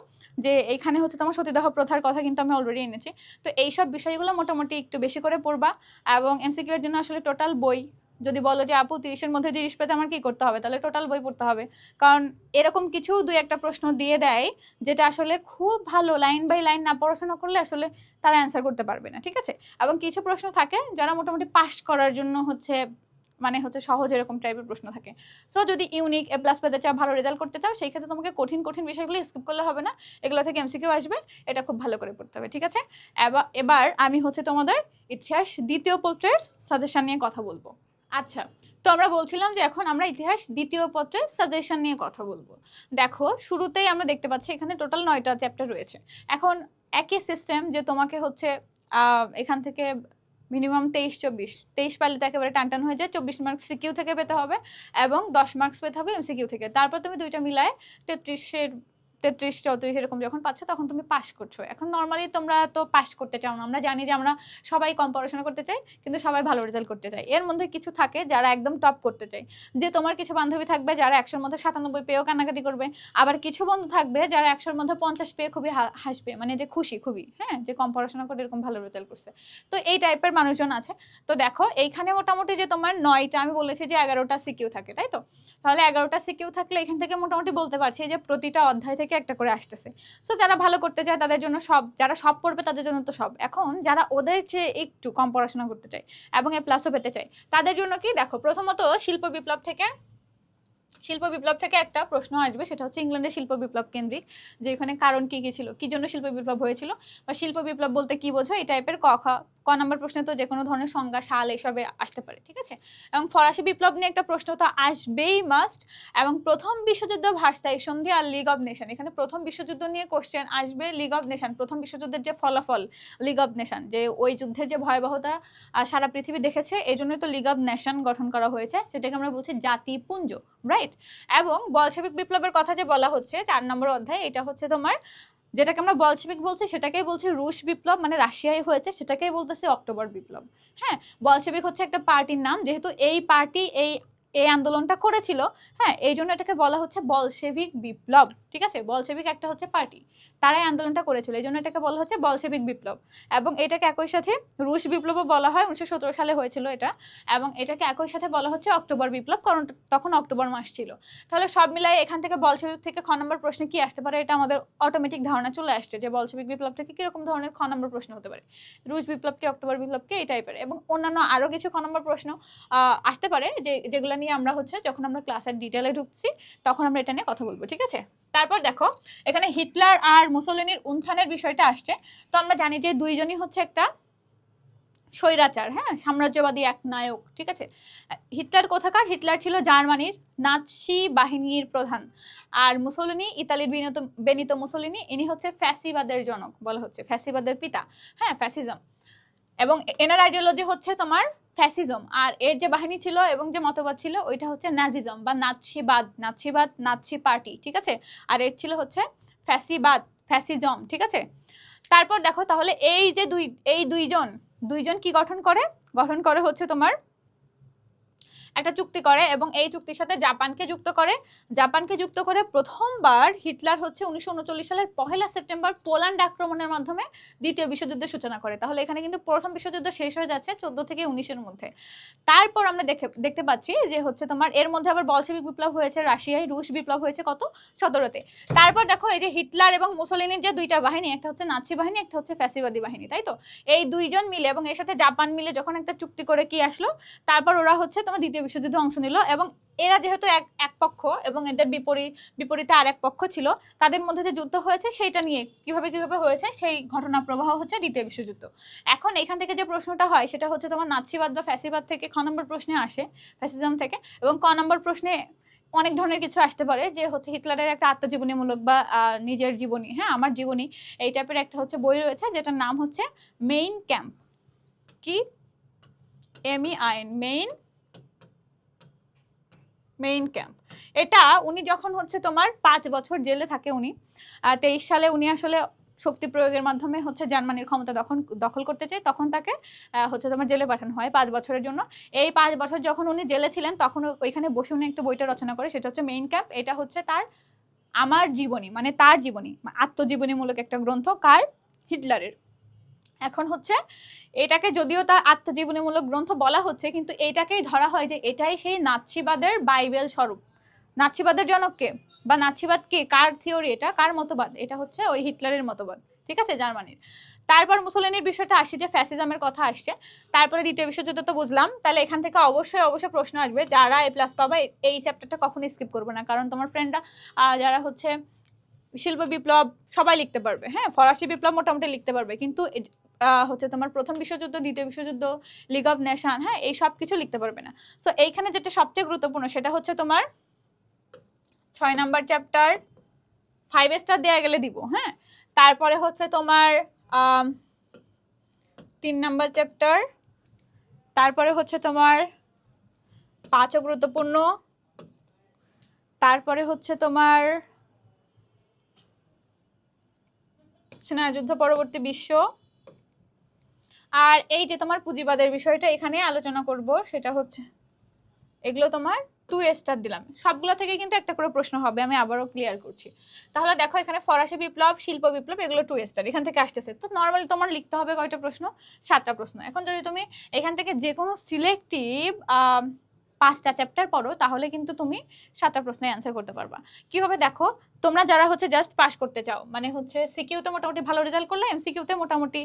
যে এইখানে হচ্ছে তোমার সতীদাহ প্রথার কথা কিন্তু আমি অলরেডি এনেছি। তো এইসব বিষয়গুলো মোটামুটি একটু বেশি করে পড়বা। এবং এমসিকিউ এর জন্য আসলে টোটাল বই, যদি বলো যে আপু 30-এর মধ্যে 30 পেতে আমার কি করতে হবে, তাহলে টোটাল বই পড়তে হবে। কারণ এরকম কিছু দুই একটা প্রশ্ন দিয়ে দেয় যেটা আসলে খুব ভালো লাইন বাই লাইন না পড়াশোনা করলে আসলে তারা অ্যান্সার করতে পারবে না, ঠিক আছে। এবং কিছু প্রশ্ন থাকে যারা মোটামুটি পাস করার জন্য হচ্ছে মানে হচ্ছে সহজ এরকম টাইপের প্রশ্ন থাকে। সো যদি ইউনিক এ প্লাস পেতে চাও, ভালো রেজাল্ট করতে চাও, সেই ক্ষেত্রে তোমাকে কঠিন কঠিন বিষয়গুলো স্কিপ করলে হবে না, এগুলো থেকে এমসিকিউ আসবে, এটা খুব ভালো করে পড়তে হবে, ঠিক আছে। এবার আমি হচ্ছে তোমাদের ইতিহাস দ্বিতীয় পত্রের সাজেশন নিয়ে কথা বলবো। আচ্ছা, তো আমরা বলছিলাম যে এখন আমরা ইতিহাস দ্বিতীয় পত্রের সাজেশন নিয়ে কথা বলবো। দেখো শুরুতেই আমরা দেখতে পাচ্ছি এখানে টোটাল 9টা চ্যাপ্টার রয়েছে। এখন একই সিস্টেম যে তোমাকে হচ্ছে এখান থেকে মিনিমাম 23 পারলে তো একেবারে টান হয়ে যায়, 24 মার্কস সিকিউ থেকে পেতে হবে এবং 10 মার্কস পেতে হবে এমসিকিউ থেকে। তারপর তুমি দুইটা মিলায় 33-34 এরকম যখন পাচ্ছ তখন তুমি পাস করছো। এখন নর্মালি তোমরা তো পাস করতে চাও না, আমরা জানি যে আমরা সবাই কম পড়াশোনা করতে চাই কিন্তু সবাই ভালো রেজাল্ট করতে চাই। এর মধ্যে কিছু থাকে যারা একদম টপ করতে চায়, যে তোমার কিছু বান্ধবী থাকবে যারা 100-র মধ্যে 97 পেয়েও কান্নাকাটি করবে, আবার কিছু বন্ধু থাকবে যারা 100-র মধ্যে 50 পেয়ে খুবই হাসবে, মানে যে খুশি খুবই, হ্যাঁ, যে কম পড়াশোনা করে এরকম ভালো রেজাল্ট করছে। তো এই টাইপের মানুষজন আছে। তো দেখো এইখানে মোটামুটি যে তোমার 9টা, আমি বলেছি যে 11টা সিকিউ থাকে, তাই তো, তাহলে 11টা সিকিউ থাকলে এখান থেকে মোটামুটি বলতে পারছি যে প্রতিটা অধ্যায় থেকে একটা করে আসতেছে। সো যারা ভালো করতে চায় তাদের জন্য সব, যারা সব পড়বে তাদের জন্য তো সব। এখন যারা ওদের চেয়ে একটু কম পড়াশোনা করতে চায় এবং এ প্লাসও পেতে চায় তাদের জন্য কি, দেখো প্রথমত শিল্প বিপ্লব থেকে একটা প্রশ্ন আসবে, সেটা হচ্ছে ইংল্যান্ডের শিল্প বিপ্লব কেন্দ্রিক, যে এখানে কারণ কি কি ছিল, কি জন্য শিল্প বিপ্লব হয়েছিল, বা শিল্প বিপ্লব বলতে কি বোঝো, এই টাইপের ক নাম্বার প্রশ্নে তো যে কোনো ধরনের সংজ্ঞা, সাল এসবে আসতে পারে, ঠিক আছে। এবং ফরাসি বিপ্লব নিয়ে একটা প্রশ্ন তো আসবেই মাস্ট। এবং প্রথম বিশ্বযুদ্ধ, ভার্সাই সন্ধি আর লিগ অব নেশন, এখানে প্রথম বিশ্বযুদ্ধ নিয়ে কোশ্চেন আসবে। লিগ অব নেশন, প্রথম বিশ্বযুদ্ধের যে ফলাফল, লিগ অব নেশন, যে ওই যুদ্ধের যে ভয়াবহতা সারা পৃথিবী দেখেছে, এই জন্যই তো লিগ অব নেশন গঠন করা হয়েছে, সেটাকে আমরা বলছি জাতিপুঞ্জ, রাইট। এবং বলশেবিক বিপ্লবের কথা যে বলা হচ্ছে 4 নম্বর অধ্যায়, এটা হচ্ছে তোমার যেটাকে আমরা বলশেবিক বলছি সেটাকেই বলছি রুশ বিপ্লব, মানে রাশিয়ায় হয়েছে, সেটাকেই বলতেছি অক্টোবর বিপ্লব। হ্যাঁ, বলশেবিক হচ্ছে একটা পার্টির নাম, যেহেতু এই পার্টি এই আন্দোলনটা করেছিল, হ্যাঁ, এই জন্য এটাকে বলা হচ্ছে বলশেবিক বিপ্লব, ঠিক আছে। বলশেবিক একটা হচ্ছে পার্টি, তারাই আন্দোলনটা করেছিল, এই জন্য এটাকে বলা হচ্ছে বলশেবিক বিপ্লব। এবং এটাকে একই সাথে রুশ বিপ্লবও বলা হয়, 1917 সালে হয়েছিল এটা। এবং এটাকে একই সাথে বলা হচ্ছে অক্টোবর বিপ্লব, কারণ তখন অক্টোবর মাস ছিল। তাহলে সব মিলাই এখান থেকে বলশেবিক থেকে খ নম্বর প্রশ্নে কি আসতে পারে, এটা আমাদের অটোমেটিক ধারণা চলে আসছে যে বলশেবিক বিপ্লব থেকে কিরকম ধরনের খ নম্বর প্রশ্ন হতে পারে, রুশ বিপ্লবকে, অক্টোবর বিপ্লবকে, এই টাইপের। এবং অন্যান্য আরও কিছু খ নম্বর প্রশ্ন আসতে পারে, যেগুলো নিয়ে আমরা হচ্ছে যখন আমরা ক্লাসের ডিটেলে ঢুকছি তখন আমরা এটা নিয়ে কথা বলবো, ঠিক আছে। তারপর দেখো এখানে হিটলার আর মুসোলিনির উত্থানের বিষয়টা আসছে। তো আমরা জানি যে দুইজনই হচ্ছে একটা স্বৈরাচার, হ্যাঁ, সাম্রাজ্যবাদী এক নায়ক, ঠিক আছে। হিটলার কোথাকার, হিটলার ছিল জার্মানির নাৎসি বাহিনীর প্রধান। আর মুসোলিনি ইতালির বেনিতো মুসোলিনি, ইনি হচ্ছে ফ্যাসিবাদের জনক, বলা হচ্ছে ফ্যাসিবাদের পিতা, হ্যাঁ, ফ্যাসিজম। এবং এনার আইডিওলজি হচ্ছে তোমার ফ্যাসিজম, আর এর যে বাহিনী ছিল এবং যে মতবাদ ছিল ওইটা হচ্ছে নাজিজম বা নাৎসি পার্টি, ঠিক আছে। আর এর ছিল হচ্ছে ফ্যাসিজম, ঠিক আছে। তারপর দেখো তাহলে এই যে দুইজন কি গঠন করে হচ্ছে তোমার একটা চুক্তি করে এবং এই চুক্তির সাথে জাপানকে যুক্ত করে প্রথমবার হিটলার হচ্ছে 1939 সালের 1 সেপ্টেম্বর পোল্যান্ড আক্রমণের মাধ্যমে দ্বিতীয় বিশ্বযুদ্ধের সূচনা করে। তাহলে এখানে কিন্তু প্রথম বিশ্বযুদ্ধ শেষ হয়ে যাচ্ছে 14 থেকে 19-এর মধ্যে। তারপর আমরা দেখতে পাচ্ছি যে হচ্ছে তোমার এর মধ্যে আবার বলশেভিক বিপ্লব হয়েছে রাশিয়ায়, রুশ বিপ্লব হয়েছে কত 17-তে। তারপর দেখো এই যে হিটলার এবং মুসোলিনির যে দুইটা বাহিনী, একটা হচ্ছে নাৎসি বাহিনী, একটা হচ্ছে ফ্যাসিবাদী বাহিনী, তাই তো? এই দুইজন মিলে এবং এর সাথে জাপান মিলে যখন একটা চুক্তি করে কি আসলো, তারপর ওরা হচ্ছে তোমার দ্বিতীয় বিশ্বযুদ্ধে অংশ নিল এবং এরা যেহেতু এক পক্ষ এবং এদের বিপরীতে আর এক পক্ষ ছিল, তাদের মধ্যে যে যুদ্ধ হয়েছে সেইটা নিয়ে কিভাবে হয়েছে সেই ঘটনা প্রবাহ হচ্ছে দ্বিতীয় বিশ্বযুদ্ধ। এখন এখান থেকে যে প্রশ্নটা হয় সেটা হচ্ছে তোমার নাৎসিবাদ বা ফ্যাসিবাদ থেকে খ নম্বর প্রশ্নে আসে, ফ্যাসিজম থেকে, এবং ক নম্বর প্রশ্নে অনেক ধরনের কিছু আসতে পারে যে হচ্ছে হিটলারের একটা আত্মজীবনীমূলক বা নিজের জীবনী, হ্যাঁ আমার জীবনী, এই টাইপের একটা হচ্ছে বই রয়েছে যেটার নাম হচ্ছে মেইন ক্যাম্প। কি? MEIN, main camp. এটা উনি যখন হচ্ছে তোমার 5 বছর জেলে থাকে, উনি 23 সালে উনি আসলে শক্তি প্রয়োগের মাধ্যমে হচ্ছে জার্মানির ক্ষমতা দখল করতে চায়, তখন তাকে হচ্ছে তোমার জেলে পাঠানো হয় 5 বছরের জন্য। এই 5 বছর যখন উনি জেলে ছিলেন তখন ওইখানে বসে উনি একটা বইটা রচনা করে, সেটা হচ্ছে মেইন ক্যাম্প। এটা হচ্ছে তার আমার জীবনী, মানে তার জীবনী, আত্মজীবনীমূলক একটা গ্রন্থ, কার? হিটলারের। এখন হচ্ছে এটাকে যদিও তার আত্মজীবনীমূলক গ্রন্থ বলা হচ্ছে, কিন্তু এটাকেই ধরা হয় যে এটাই সেই নাৎসিবাদের বাইবেল স্বরূপ। নাৎসিবাদের জনক কে বা নাৎসিবাদ কে, কার থিওরি, এটা কার মতবাদ? এটা হচ্ছে ওই হিটলারের মতবাদ, ঠিক আছে, জার্মানির। তারপর মুসোলিনির বিষয়টা আসছে, যে ফ্যাসিজমের কথা আসছে। তারপরে দ্বিতীয় বিশ্বযুদ্ধ তো বুঝলাম। তাহলে এখান থেকে অবশ্যই প্রশ্ন আসবে, যারা A+ পাবে এই চ্যাপ্টারটা কখনোই স্কিপ করবে না, কারণ তোমার ফ্রেন্ডরা যারা হচ্ছে শিল্প বিপ্লব সবাই লিখতে পারবে, হ্যাঁ ফরাসি বিপ্লব মোটামুটি লিখতে পারবে, কিন্তু হচ্ছে তোমার প্রথম বিশ্বযুদ্ধ, দ্বিতীয় বিশ্বযুদ্ধ, লিগ অফ নেশন, হ্যাঁ এই সব কিছু লিখতে পারবে না। সো এইখানে যেটা সবচেয়ে গুরুত্বপূর্ণ সেটা হচ্ছে তোমার 6 নাম্বার চ্যাপ্টার, 5 স্টার দেওয়া গেলে দিব, হ্যাঁ। তারপরে হচ্ছে তোমার 3 নাম্বার চ্যাপ্টার, তারপরে হচ্ছে তোমার 5ও গুরুত্বপূর্ণ, তারপরে হচ্ছে তোমার স্নায়ুযুদ্ধ পরবর্তী বিশ্ব, আর এই যে তোমার পুঁজিবাদের বিষয়টা এখানে আলোচনা করব, সেটা হচ্ছে এগুলো তোমার 2 স্টার দিলাম। সবগুলো থেকে কিন্তু একটা করে প্রশ্ন হবে, আমি আবারও ক্লিয়ার করছি। তাহলে দেখো এখানে ফরাসি বিপ্লব, শিল্প বিপ্লব, এগুলো 2 স্টার এখান থেকে আসতেছে। তো নর্মালি তোমার লিখতে হবে কয়টা প্রশ্ন? 7টা প্রশ্ন। এখন যদি তুমি এখান থেকে যে কোনো সিলেক্টিভ 5টা চ্যাপ্টার পড়ো, তাহলে কিন্তু তুমি 7টা প্রশ্নের অ্যান্সার করতে পারবা। কিভাবে? দেখো, তোমরা যারা হচ্ছে জাস্ট পাস করতে চাও, মানে হচ্ছে সিকিউতে মোটামুটি ভালো রেজাল্ট করলে, এমসিকিউতে মোটামুটি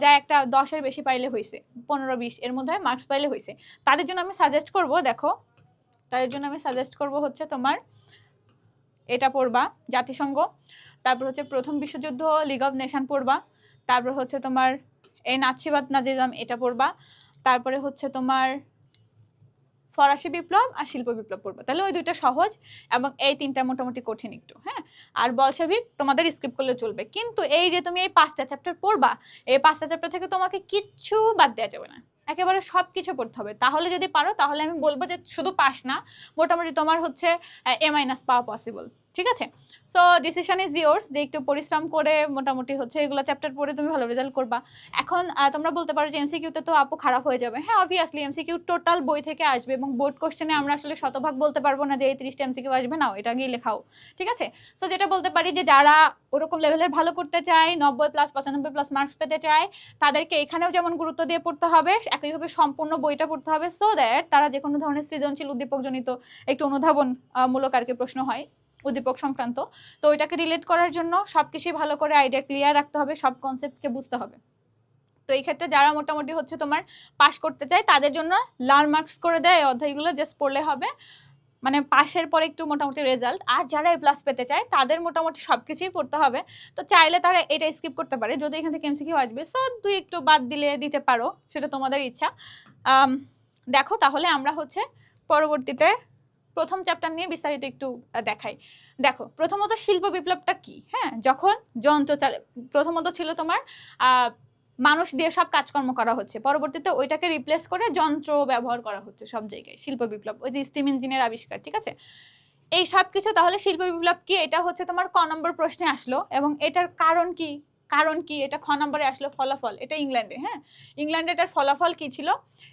যা একটা 10-এর বেশি পাইলে হয়েছে, 15-20 এর মধ্যে মার্কস পাইলে হয়েছে, তাদের জন্য আমি সাজেস্ট করব, দেখো তাদের জন্য আমি সাজেস্ট করব হচ্ছে তোমার এটা পড়বা, জাতিসংঘ, তারপর হচ্ছে প্রথম বিশ্বযুদ্ধ, লিগ অফ নেশন পড়বা, তারপর হচ্ছে তোমার এই নাৎসিবাদ নাজিজম এটা পড়বা, তারপরে হচ্ছে তোমার ফরাসি বিপ্লব আর শিল্প বিপ্লব পড়বা। তাহলে ওই 2টা সহজ এবং এই 3টা মোটামুটি কঠিন একটু, হ্যাঁ। আর বলশেভিক তোমাদের স্কিপ করলে চলবে, কিন্তু এই যে তুমি এই 5টা চ্যাপ্টার পড়বা, এই 5টা চ্যাপ্টার থেকে তোমাকে কিচ্ছু বাদ দেওয়া যাবে না, একেবারে সব কিছু পড়তে হবে। তাহলে যদি পারো, তাহলে আমি বলবো যে শুধু পাস না, মোটামুটি তোমার হচ্ছে A- পাওয়া পসিবল, ঠিক আছে। সো ডিসিশন ইজ ইয়োর্স, যে একটু পরিশ্রম করে মোটামুটি হচ্ছে এগুলো চ্যাপ্টার পড়ে তুমি ভালো রেজাল্ট করবা। এখন তোমরা বলতে পারো যে এমসিকিউতে তো আপু খারাপ হয়ে যাবে। হ্যাঁ অবভিয়াসলি এমসিকিউ টোটাল বই থেকে আসবে, এবং বোর্ড কোশ্চেনে আমরা আসলে শতভাগ বলতে পারবো না যে এই 30টা এমসিকিউ আসবে, নাও এটা গিয়ে লেখাও, ঠিক আছে। সো যেটা বলতে পারি যে যারা ওরকম লেভেলের ভালো করতে চায়, 90+ 95+ মার্কস পেতে চায়, তাদেরকে এখানেও যেমন গুরুত্ব দিয়ে পড়তে হবে, একইভাবে সম্পূর্ণ বইটা পড়তে হবে, সো দ্যাট তারা যে কোনো ধরনের সৃজনশীল উদ্দীপকজনিত একটু অনুধাবন মূলক আর কি প্রশ্ন হয় উদ্দীপক সংক্রান্ত, তো ওইটাকে রিলেট করার জন্য সবকিছুই ভালো করে আইডিয়া ক্লিয়ার রাখতে হবে, সব কনসেপ্টকে বুঝতে হবে। তো এই ক্ষেত্রে যারা মোটামুটি হচ্ছে তোমার পাস করতে চায়, তাদের জন্য লার্ন মার্কস করে দেয় অধ্যায়গুলো, জাস্ট পড়লে হবে, মানে পাশের পরে একটু মোটামুটি রেজাল্ট। আর যারা A+ পেতে চায় তাদের মোটামুটি সবকিছুই পড়তে হবে। তো চাইলে তারা এটা স্কিপ করতে পারে, যদি এখান থেকে এমসিকিউ আসবে, সো 2 একটু বাদ দিতে পারো, সেটা তোমাদের ইচ্ছা। দেখো তাহলে আমরা হচ্ছে পরবর্তীতে প্রথম চ্যাপ্টার নিয়ে বিস্তারিত একটু দেখাই। দেখো প্রথমত শিল্প বিপ্লবটা কি, হ্যাঁ, যখন যন্ত্র প্রথমত ছিল তোমার মানুষ দিয়ে সব কাজকর্ম করা হচ্ছে, পরবর্তীতে ওইটাকে রিপ্লেস করে যন্ত্র ব্যবহার করা হচ্ছে সব জায়গায়, শিল্প বিপ্লব, ওই যে স্টিম ইঞ্জিনের আবিষ্কার, ঠিক আছে। এই সব কিছু, তাহলে শিল্প বিপ্লব কি, এটা হচ্ছে তোমার ক নম্বর প্রশ্নে আসলো, এবং এটার কারণ কি, কারণ কি, এটা খ নম্বরে আসলো। ফলাফল, এটা ইংল্যান্ডে, হ্যাঁ ইংল্যান্ডে এটার ফলাফল কি ছিল,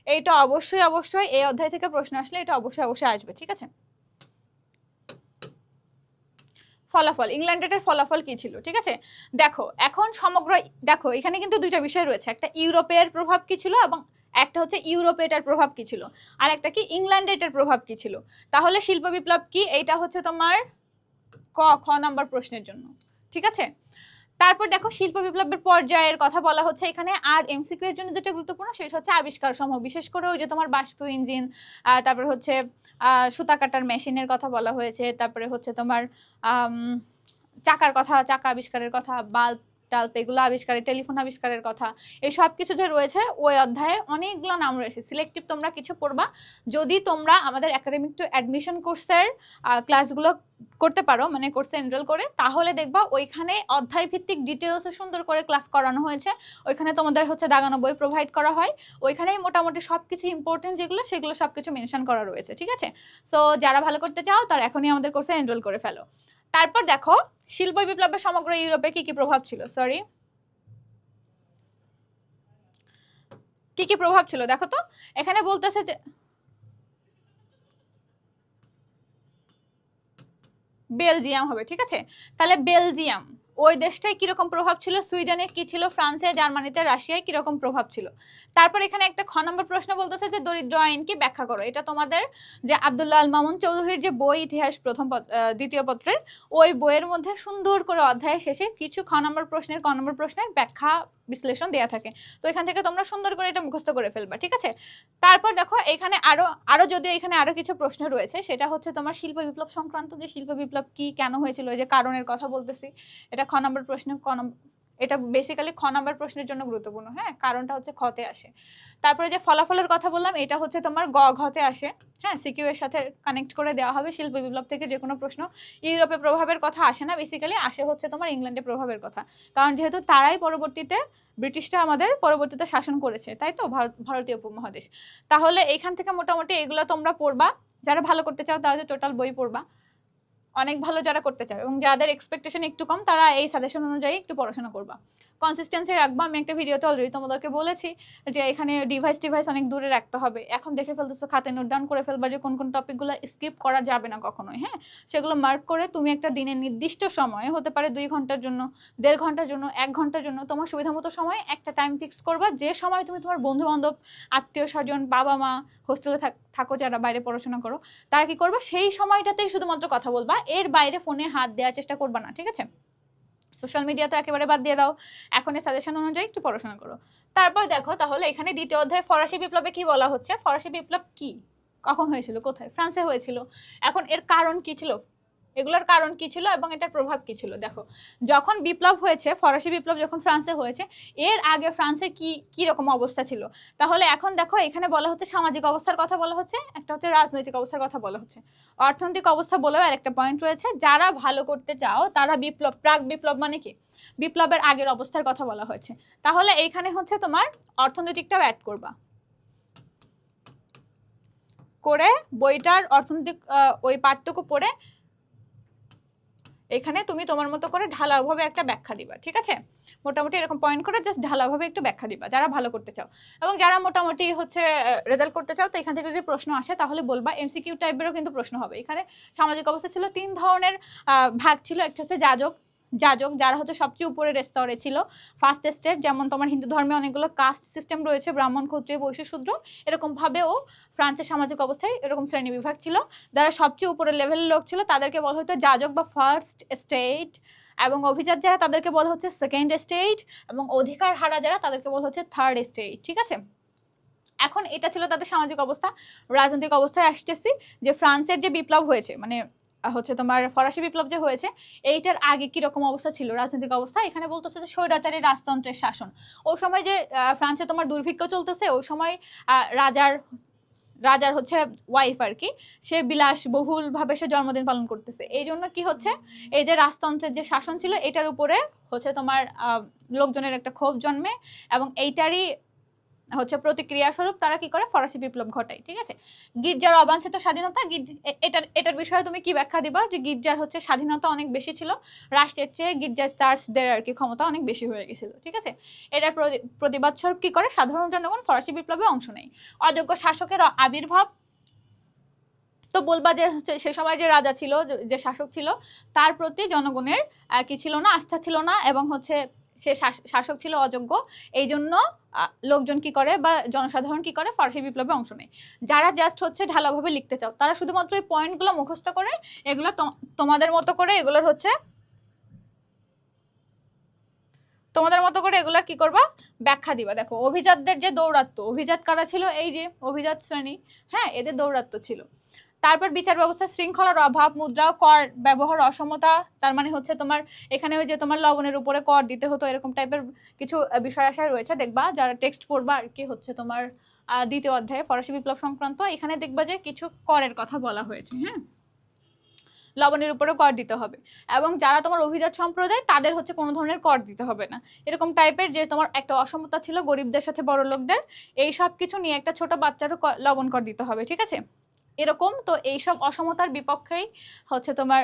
এইটা অবশ্যই অবশ্যই এই অধ্যায় থেকে প্রশ্ন আসলে এটা অবশ্যই অবশ্যই আসবে, ঠিক আছে। ফলাফল, ইংল্যান্ডের ফলাফল কি ছিল, ঠিক আছে। দেখো এখন সমগ্র, দেখো এখানে কিন্তু দুইটা বিষয় রয়েছে, একটা ইউরোপের প্রভাব কি ছিল এবং একটা হচ্ছে ইউরোপে এটার প্রভাব কি ছিল, আর একটা কি ইংল্যান্ডে এটার প্রভাব কি ছিল। তাহলে শিল্প বিপ্লব কি, এইটা হচ্ছে তোমার খ নাম্বার প্রশ্নের জন্য, ঠিক আছে। তারপর দেখো শিল্প বিপ্লবের পর্যায়ের কথা বলা হচ্ছে এখানে, আর এমসিকিউ এর জন্য যেটা গুরুত্বপূর্ণ সেটা হচ্ছে আবিষ্কার সমূহ, বিশেষ করে ওই যে তোমার বাষ্প ইঞ্জিন, তারপরে হচ্ছে সুতা কাটার মেশিনের কথা বলা হয়েছে, তারপরে হচ্ছে তোমার চাকার কথা, চাকা আবিষ্কারের কথা, বাল্ব টাল্প এগুলো আবিষ্কারের, টেলিফোন আবিষ্কারের কথা, এই সব কিছু যে রয়েছে ওই অধ্যায়ে অনেকগুলো নাম রয়েছে। সিলেক্টিভ তোমরা কিছু পড়বা, যদি তোমরা আমাদের একাডেমিক টু অ্যাডমিশন কোর্সের ক্লাসগুলো করতে পারো, মানে কোর্সে এনরোল করে, তাহলে দেখবা ওইখানে অধ্যায় ভিত্তিক ডিটেলসে সুন্দর করে ক্লাস করানো হয়েছে। ওইখানে তোমাদের হচ্ছে দাগানো বই প্রোভাইড করা হয়, ওইখানেই মোটামুটি সব কিছু ইম্পর্টেন্ট যেগুলো সেগুলো সব কিছু মেনশন করা রয়েছে, ঠিক আছে। সো যারা ভালো করতে চাও তারা এখনই আমাদের কোর্সে এনরোল করে ফেলো। তারপর দেখো শিল্প বিপ্লবের সমগ্র ইউরোপে কি কি প্রভাব ছিল, কি কি প্রভাব ছিল দেখো তো। এখানে বলতেছে যে বেলজিয়াম হবে, ঠিক আছে। তাহলে বেলজিয়াম ওই দেশটায় কিরকম প্রভাব ছিল, সুইডেনে কি ছিল, ফ্রান্সে, জার্মানিতে, রাশিয়ায় কিরকম প্রভাব ছিল। তারপর এখানে একটা খ নম্বর প্রশ্ন বলতেছে যে দরিদ্র আইন কি ব্যাখ্যা করো। এটা তোমাদের যে আব্দুল্লাহ আল মামুন চৌধুরীর যে বই ইতিহাস দ্বিতীয় পত্রের, ওই বইয়ের মধ্যে সুন্দর করে অধ্যায়ের শেষে কিছু খ নম্বর প্রশ্নের, ক নম্বর প্রশ্নের ব্যাখ্যা বিশ্লেষণ দেওয়া থাকে। তো এখান থেকে তোমরা সুন্দর করে এটা মুখস্থ করে ফেলবা, ঠিক আছে। তারপর দেখো এখানে আরো যদিও এখানে আরো কিছু প্রশ্ন রয়েছে, সেটা হচ্ছে তোমার শিল্প বিপ্লব সংক্রান্ত, যে শিল্প বিপ্লব কি, কেন হয়েছিল, এই যে কারণের কথা বলতেছি, এটা খ নম্বর প্রশ্ন, এটা বেসিক্যালি খ নম্বর প্রশ্নের জন্য গুরুত্বপূর্ণ, হ্যাঁ কারণটা হচ্ছে খতে আসে। তারপরে যে ফলাফলের কথা বললাম এটা হচ্ছে তোমার ঘতে আসে, হ্যাঁ সিকিউ এর সাথে কানেক্ট করে দেওয়া হবে। শিল্প বিপ্লব থেকে যে কোনো প্রশ্ন ইউরোপে প্রভাবের কথা আসে না, বেসিক্যালি আসে হচ্ছে তোমার ইংল্যান্ডে প্রভাবের কথা, কারণ যেহেতু তারাই পরবর্তীতে, ব্রিটিশরা আমাদের পরবর্তীতে শাসন করেছে, তাই তো, ভারতীয় উপমহাদেশ। তাহলে এখান থেকে মোটামুটি এগুলো তোমরা পড়বা, যারা ভালো করতে চাও তাহলে টোটাল বই পড়বা, অনেক ভালো যারা করতে চাও, এবং যাদের এক্সপেকটেশন একটু কম তারা এই সাজেশন অনুযায়ী একটু পড়াশোনা করবা, কনসিস্টেন্সি রাখবা। আমি একটা ভিডিওতে অলরেডি তোমাদেরকে বলেছি যে এখানে ডিভাইস অনেক দূরে রাখতে হবে। এখন দেখে ফেলতেছো, খাতে নোট ডাউন করে ফেলবা যে কোন কোন টপিকগুলো স্কিপ করা যাবে না কখনোই, হ্যাঁ সেগুলো মার্ক করে তুমি একটা দিনে নির্দিষ্ট সময়, হতে পারে 2 ঘন্টার জন্য, 1.5 ঘন্টার জন্য, 1 ঘন্টার জন্য, তোমার সুবিধা মতো সময় একটা টাইম ফিক্স করবা, যে সময় তুমি তোমার বন্ধু বান্ধব, আত্মীয় স্বজন, বাবা মা, হোস্টেলে থাকো যারা বাইরে পড়াশোনা করো, তারা কি করবা, সেই সময়টাতেই শুধুমাত্র কথা বলবা, এর বাইরে ফোনে হাত দেওয়ার চেষ্টা করবা না, ঠিক আছে। সোশ্যাল মিডিয়া তো একেবারে বাদ দিয়ে দাও, এখন এই সাজেশন অনুযায়ী একটু পড়াশোনা করো। তারপর দেখো তাহলে এখানে দ্বিতীয় অধ্যায় ফরাসি বিপ্লবে কি বলা হচ্ছে, ফরাসি বিপ্লব কি, কখন হয়েছিল, কোথায়, ফ্রান্সে হয়েছিল। এখন এর কারণ কি ছিল, এগুলোর কারণ কি ছিল এবং এটার প্রভাব কি ছিল। দেখো যখন বিপ্লব হয়েছে, ফরাসি বিপ্লব যখন ফ্রান্সে হয়েছে, এর আগে ফ্রান্সে কি রকম অবস্থা ছিল। তাহলে এখন দেখো এখানে বলা হচ্ছে সামাজিক অবস্থার কথা বলা হচ্ছে, একটা হচ্ছে রাজনৈতিক অবস্থার কথা বলা হচ্ছে, অর্থনৈতিক অবস্থা বলেও আর একটা পয়েন্ট রয়েছে। যারা ভালো করতে চাও তারা বিপ্লব, প্রাক বিপ্লব মানে কি, বিপ্লবের আগের অবস্থার কথা বলা হয়েছে। তাহলে এইখানে হচ্ছে তোমার অর্থনৈতিকটাও অ্যাড করবা, করে বইটার অর্থনৈতিক ওই পাঠটুকু পড়ে এখানে তুমি তোমার মতো করে ঢালাওভাবে একটা ব্যাখ্যা দিবা, ঠিক আছে। মোটামুটি এরকম পয়েন্ট করে জাস্ট ঢালাওভাবে একটু ব্যাখ্যা দিবা, যারা ভালো করতে চাও। এবং যারা মোটামুটি হচ্ছে রেজাল্ট করতে চাও, তো এখান থেকে যদি প্রশ্ন আসে তাহলে বলবা। এমসিকিউ টাইপেরও কিন্তু প্রশ্ন হবে। এখানে সামাজিক অবস্থা ছিল 3 ধরনের ভাগ ছিল, একটা হচ্ছে যাজক, যারা হচ্ছে সবচেয়ে উপরের স্তরে ছিল, ফার্স্ট স্টেট, যেমন তোমার হিন্দু ধর্মে অনেকগুলো কাস্ট সিস্টেম রয়েছে, ব্রাহ্মণ, ক্ষত্রিয়, বৈশ্য, শূদ্র, এরকম ভাবেও ফ্রান্সের সামাজিক অবস্থায় এরকম শ্রেণী বিভাগ ছিল। যারা সবচেয়ে উপরের লেভেলের লোক ছিল তাদেরকে বলা হতো যাজক বা ফার্স্ট স্টেট, এবং অভিজাত যারা তাদেরকে বলা হচ্ছে সেকেন্ড স্টেট, এবং অধিকার হারা যারা তাদেরকে বলা হচ্ছে থার্ড স্টেট, ঠিক আছে। এখন এটা ছিল তাদের সামাজিক অবস্থা। রাজনৈতিক অবস্থায় আসতেছি, যে ফ্রান্সের যে বিপ্লব হয়েছে, মানে হচ্ছে তোমার ফরাসি বিপ্লব যে হয়েছে, এইটার আগে কিরকম অবস্থা ছিল রাজনৈতিক অবস্থা। এখানে বলতেছে যে স্বৈরাচারী রাজতন্ত্রের শাসন। ওই সময় যে ফ্রান্সে তোমার দুর্ভিক্ষ চলতেছে, ওই সময় রাজার হচ্ছে ওয়াইফ আর কি, সে বিলাসবহুলভাবে সে জন্মদিন পালন করতেছে। এই জন্য কি হচ্ছে, এই যে রাজতন্ত্রের যে শাসন ছিল এটার উপরে হচ্ছে তোমার লোকজনের একটা ক্ষোভ জন্মে, এবং এইটারই হচ্ছে প্রতিক্রিয়া স্বরূপ তারা কি করে ফরাসি বিপ্লব ঘটায়, ঠিক আছে। গির্জার অবাঞ্ছিত স্বাধীনতা, এটার বিষয়ে তুমি কি ব্যাখ্যা দিবা যে গির্জার হচ্ছে স্বাধীনতা অনেক বেশি ছিল, রাষ্ট্রের চেয়ে গির্জার চার্চদের আর কি ক্ষমতা অনেক বেশি হয়ে গেছিল, ঠিক আছে। এটার প্রতিবাদ স্বরূপ কি করে সাধারণ জনগণ ফরাসি বিপ্লবে অংশ নেয়। অযোগ্য শাসকের আবির্ভাব, তো বলবা যে সে সময় যে রাজা ছিল, যে শাসক ছিল, তার প্রতি জনগণের কি ছিল না, আস্থা ছিল না, এবং হচ্ছে সে শাসক ছিল অযোগ্য, এই জন্য লোকজন কি করে বা জনসাধারণ কি করে ফরাসি বিপ্লবে অংশ নেয়। যারা জাস্ট হচ্ছে ঢালাভাবে লিখতে চাও তারা শুধুমাত্র এই পয়েন্টগুলো মুখস্থ করে এগুলো তোমাদের মতো করে এগুলোর হচ্ছে এগুলার কি করবা ব্যাখ্যা দিবা। দেখো অভিজাতদের যে দৌরাত্ম্য, অভিজাত কারা ছিল, এই যে অভিজাত শ্রেণী, হ্যাঁ, এদের দৌরাত্ম্য ছিল। তারপর বিচার ব্যবস্থা শৃঙ্খলার অভাব, মুদ্রা কর ব্যবহার অসমতা, তার মানে হচ্ছে তোমার এখানে ওই যে তোমার লবণের উপরে কর দিতে হতো, এরকম টাইপের কিছু বিষয় আশায় রয়েছে। দেখবা যারা টেক্সট পড়বা আর কি হচ্ছে তোমার দ্বিতীয় অধ্যায়ে ফরাসি বিপ্লব সংক্রান্ত, এখানে দেখবা যে কিছু করের কথা বলা হয়েছে, হ্যাঁ, লবণের উপরে কর দিতে হবে, এবং যারা তোমার অভিজাত সম্প্রদায় তাদের হচ্ছে কোনো ধরনের কর দিতে হবে না, এরকম টাইপের যে তোমার একটা অসমতা ছিল গরিবদের সাথে বড় লোকদের, এই সব কিছু নিয়ে একটা ছোট বাচ্চারও লবণ কর দিতে হবে, ঠিক আছে, এরকম। তো এইসব অসমতার বিপক্ষেই হচ্ছে তোমার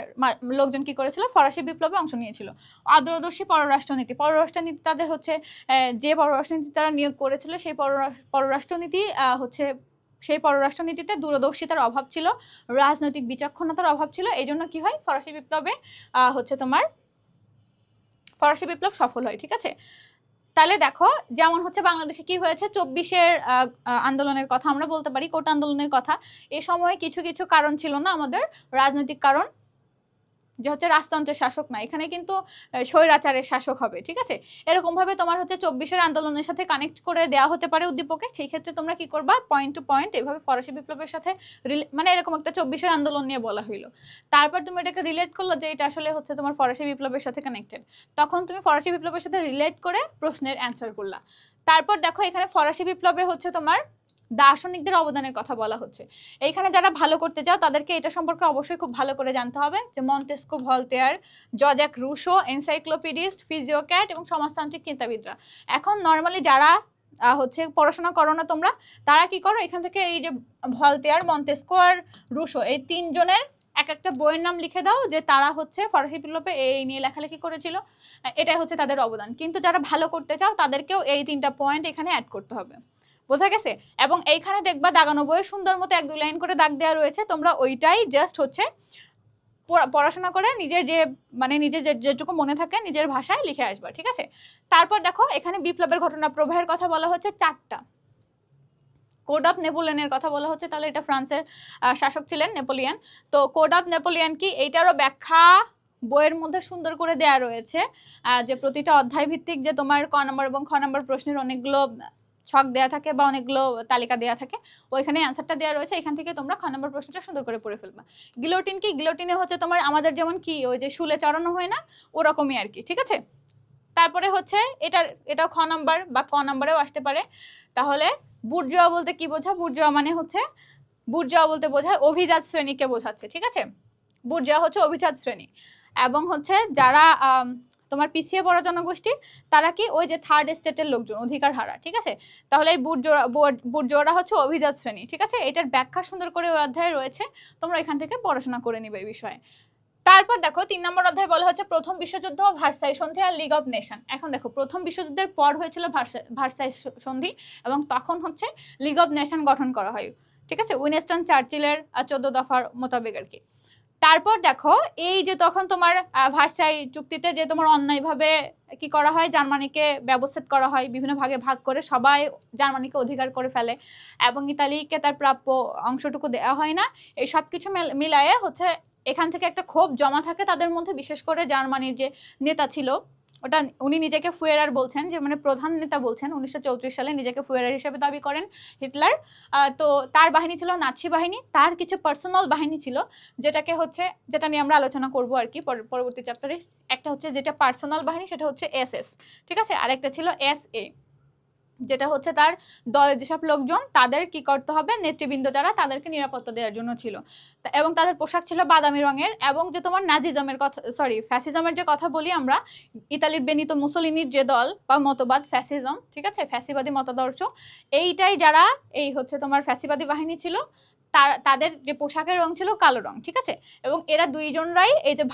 লোকজন কি করেছিল, ফরাসি বিপ্লবে অংশ নিয়েছিল। অদূরদর্শী পররাষ্ট্রনীতি, পররাষ্ট্রনীতি তাদের হচ্ছে যে পররাষ্ট্রনীতি তারা নিয়োগ করেছিল সেই পররাষ্ট্রনীতি হচ্ছে সেই পররাষ্ট্রনীতিতে দূরদর্শিতার অভাব ছিল, রাজনৈতিক বিচক্ষণতার অভাব ছিল, এই জন্য কি হয় ফরাসি বিপ্লবে হচ্ছে তোমার ফরাসি বিপ্লব সফল হয়, ঠিক আছে। তাহলে দেখো যেমন হচ্ছে বাংলাদেশে কি হয়েছে, 24-এর আন্দোলনের কথা আমরা বলতে পারি, কোটা আন্দোলনের কথা। এই সময়ে কিছু কিছু কারণ ছিল না আমাদের, রাজনৈতিক কারণ, যে হচ্ছে রাজতন্ত্রের শাসক না, এখানে কিন্তু স্বৈরাচারের শাসক হবে, ঠিক আছে। এরকম ভাবে তোমার হচ্ছে 24-এর আন্দোলনের সাথে কানেক্ট করে দেওয়া হতে পারে উদ্দীপকে, সেই ক্ষেত্রে তোমরা কি করবা, পয়েন্ট টু পয়েন্ট এভাবে ফরাসি বিপ্লবের সাথে মানে এরকম একটা 24-এর আন্দোলন নিয়ে বলা হইলো, তারপর তুমি এটাকে রিলেট করলো যে এটা আসলে হচ্ছে তোমার ফরাসি বিপ্লবের সাথে কানেক্টেড, তখন তুমি ফরাসি বিপ্লবের সাথে রিলেট করে প্রশ্নের অ্যান্সার করলা। তারপর দেখো এখানে ফরাসি বিপ্লবে হচ্ছে তোমার দার্শনিকদের অবদানের কথা বলা হচ্ছে। এইখানে যারা ভালো করতে চাও তাদেরকে এটা সম্পর্কে অবশ্যই খুব ভালো করে জানতে হবে যে মন্তেস্কো, ভলতেয়ার, জজ্যাক রুশো, এনসাইক্লোপিডিস্ট, ফিজিওক্যাট এবং সমাজতান্ত্রিক চিন্তাবিদরা। এখন নর্মালি যারা হচ্ছে পড়াশোনা করো না তোমরা, তারা কি করো, এখান থেকে এই যে ভলতেয়ার, মন্তেস্কো আর রুশো, এই তিনজনের এক একটা বইয়ের নাম লিখে দাও যে তারা হচ্ছে ফরাসি বিপ্লবে এই নিয়ে লেখালেখি করেছিল, এটাই হচ্ছে তাদের অবদান। কিন্তু যারা ভালো করতে চাও তাদেরকেও এই 3টা পয়েন্ট এখানে অ্যাড করতে হবে, বোঝা গেছে। এবং এইখানে দেখবা দাগানো বইয়ে সুন্দর মতো 1-2 লাইন করে দাগ দেওয়া রয়েছে, তোমরা ওইটাই জাস্ট হচ্ছে পড়াশোনা করে নিজের যে মানে নিজের যেটুকু মনে থাকে নিজের ভাষায় লিখে আসবা, ঠিক আছে। তারপর দেখো এখানে বিপ্লবের ঘটনা প্রবাহের কথা বলা হচ্ছে 4টা। কোড অফ নেপোলিয়নের কথা বলা হচ্ছে, তাহলে এটা ফ্রান্সের শাসক ছিলেন নেপোলিয়ন। তো কোড অফ নেপোলিয়ন কি, এইটারও ব্যাখ্যা বইয়ের মধ্যে সুন্দর করে দেয়া রয়েছে, যে প্রতিটা অধ্যায় ভিত্তিক যে তোমার ক নম্বর এবং খ নম্বর প্রশ্নের অনেকগুলো ছক দেওয়া থাকে বা অনেকগুলো তালিকা দেওয়া থাকে, ওইখানে অ্যান্সারটা দেওয়া রয়েছে, এখান থেকে তোমরা খ নম্বর প্রশ্নটা সুন্দর করে পড়ে ফেলবা। গিলোটিন কি, গিলোটিনে হচ্ছে তোমার আমাদের যেমন কি ওই যে শুলে চড়ানো হয় না, ওরকমই আর কি, ঠিক আছে। তারপরে হচ্ছে এটাও খ নম্বর বা ক নম্বরেও আসতে পারে। তাহলে বুর্জোয়া বলতে কি বোঝা, বুর্জোয়া মানে হচ্ছে বুর্জোয়া বলতে বোঝায় অভিজাত শ্রেণীকে বোঝাচ্ছে, ঠিক আছে। বুর্জোয়া হচ্ছে অভিজাত শ্রেণী, এবং হচ্ছে যারা তোমার পিছিয়ে পড়া জনগোষ্ঠী তারা কি ওই যে থার্ড স্টেটের লোকজন, অধিকার হারা, ঠিক আছে। তাহলে এই বুর্জোয়ারা হচ্ছে অভিজাত শ্রেণী, ঠিক আছে। এটার ব্যাখ্যা সুন্দর করে ওই অধ্যায়ে রয়েছে, তোমরা এখান থেকে পড়াশোনা করে নিবে এই বিষয়ে। তারপর দেখো 3 নম্বর অধ্যায় বলা হচ্ছে প্রথম বিশ্বযুদ্ধ, ভার্সাই সন্ধি আর লিগ অফ নেশন। এখন দেখো প্রথম বিশ্বযুদ্ধের পর হয়েছিল ভার্সাই সন্ধি, এবং তখন হচ্ছে লিগ অফ নেশন গঠন করা হয়, ঠিক আছে, উইনস্টন চার্চিলের 14 দফার মোতাবেক আর কি। তারপর দেখো এই যে তখন তোমার ভার্সাই চুক্তিতে যে তোমার অন্যায়ভাবে কি করা হয়, জার্মানিকে ব্যবচ্ছেদ করা হয়, বিভিন্ন ভাগে ভাগ করে সবাই জার্মানিকে অধিকার করে ফেলে, এবং ইতালিকে তার প্রাপ্য অংশটুকু দেওয়া হয় না। এই সব কিছু মিলায়ে হচ্ছে এখান থেকে একটা ক্ষোভ জমা থাকে তাদের মধ্যে, বিশেষ করে জার্মানির যে নেতা ছিল, ওটা উনি নিজেকে ফুয়েরার বলছেন, যে মানে প্রধান নেতা বলছেন, 1934 সালে নিজেকে ফুয়েরার হিসেবে দাবি করেন হিটলার। তো তার বাহিনী ছিল নাৎসি বাহিনী, তার কিছু পার্সোনাল বাহিনী ছিল যেটা নিয়ে আমরা আলোচনা করবো আর কি পরবর্তী চ্যাপ্টারে। একটা হচ্ছে যেটা পার্সোনাল বাহিনী সেটা হচ্ছে SS, ঠিক আছে, আর একটা ছিল SA। যেটা হচ্ছে তার দলের যেসব লোকজন তাদের কি করতে হবে, নেতৃবৃন্দ যারা তাদেরকে নিরাপত্তা দেওয়ার জন্য ছিল। এবং তাদের পোশাক ছিল বাদামি রঙের। এবং যে তোমার নাজিজমের কথা, সরি ফ্যাসিজমের যে কথা বলি আমরা, ইতালির বেনিতো মুসোলিনির যে দল বা মতবাদ ফ্যাসিজম, ঠিক আছে, ফ্যাসিবাদী মতাদর্শ, এইটাই যারা এই হচ্ছে তোমার ফ্যাসিবাদী বাহিনী ছিল, তাদের যে পোশাকের রং ছিল কালো রং, ঠিক আছে। এবং এরা দুইজনরাই এই যে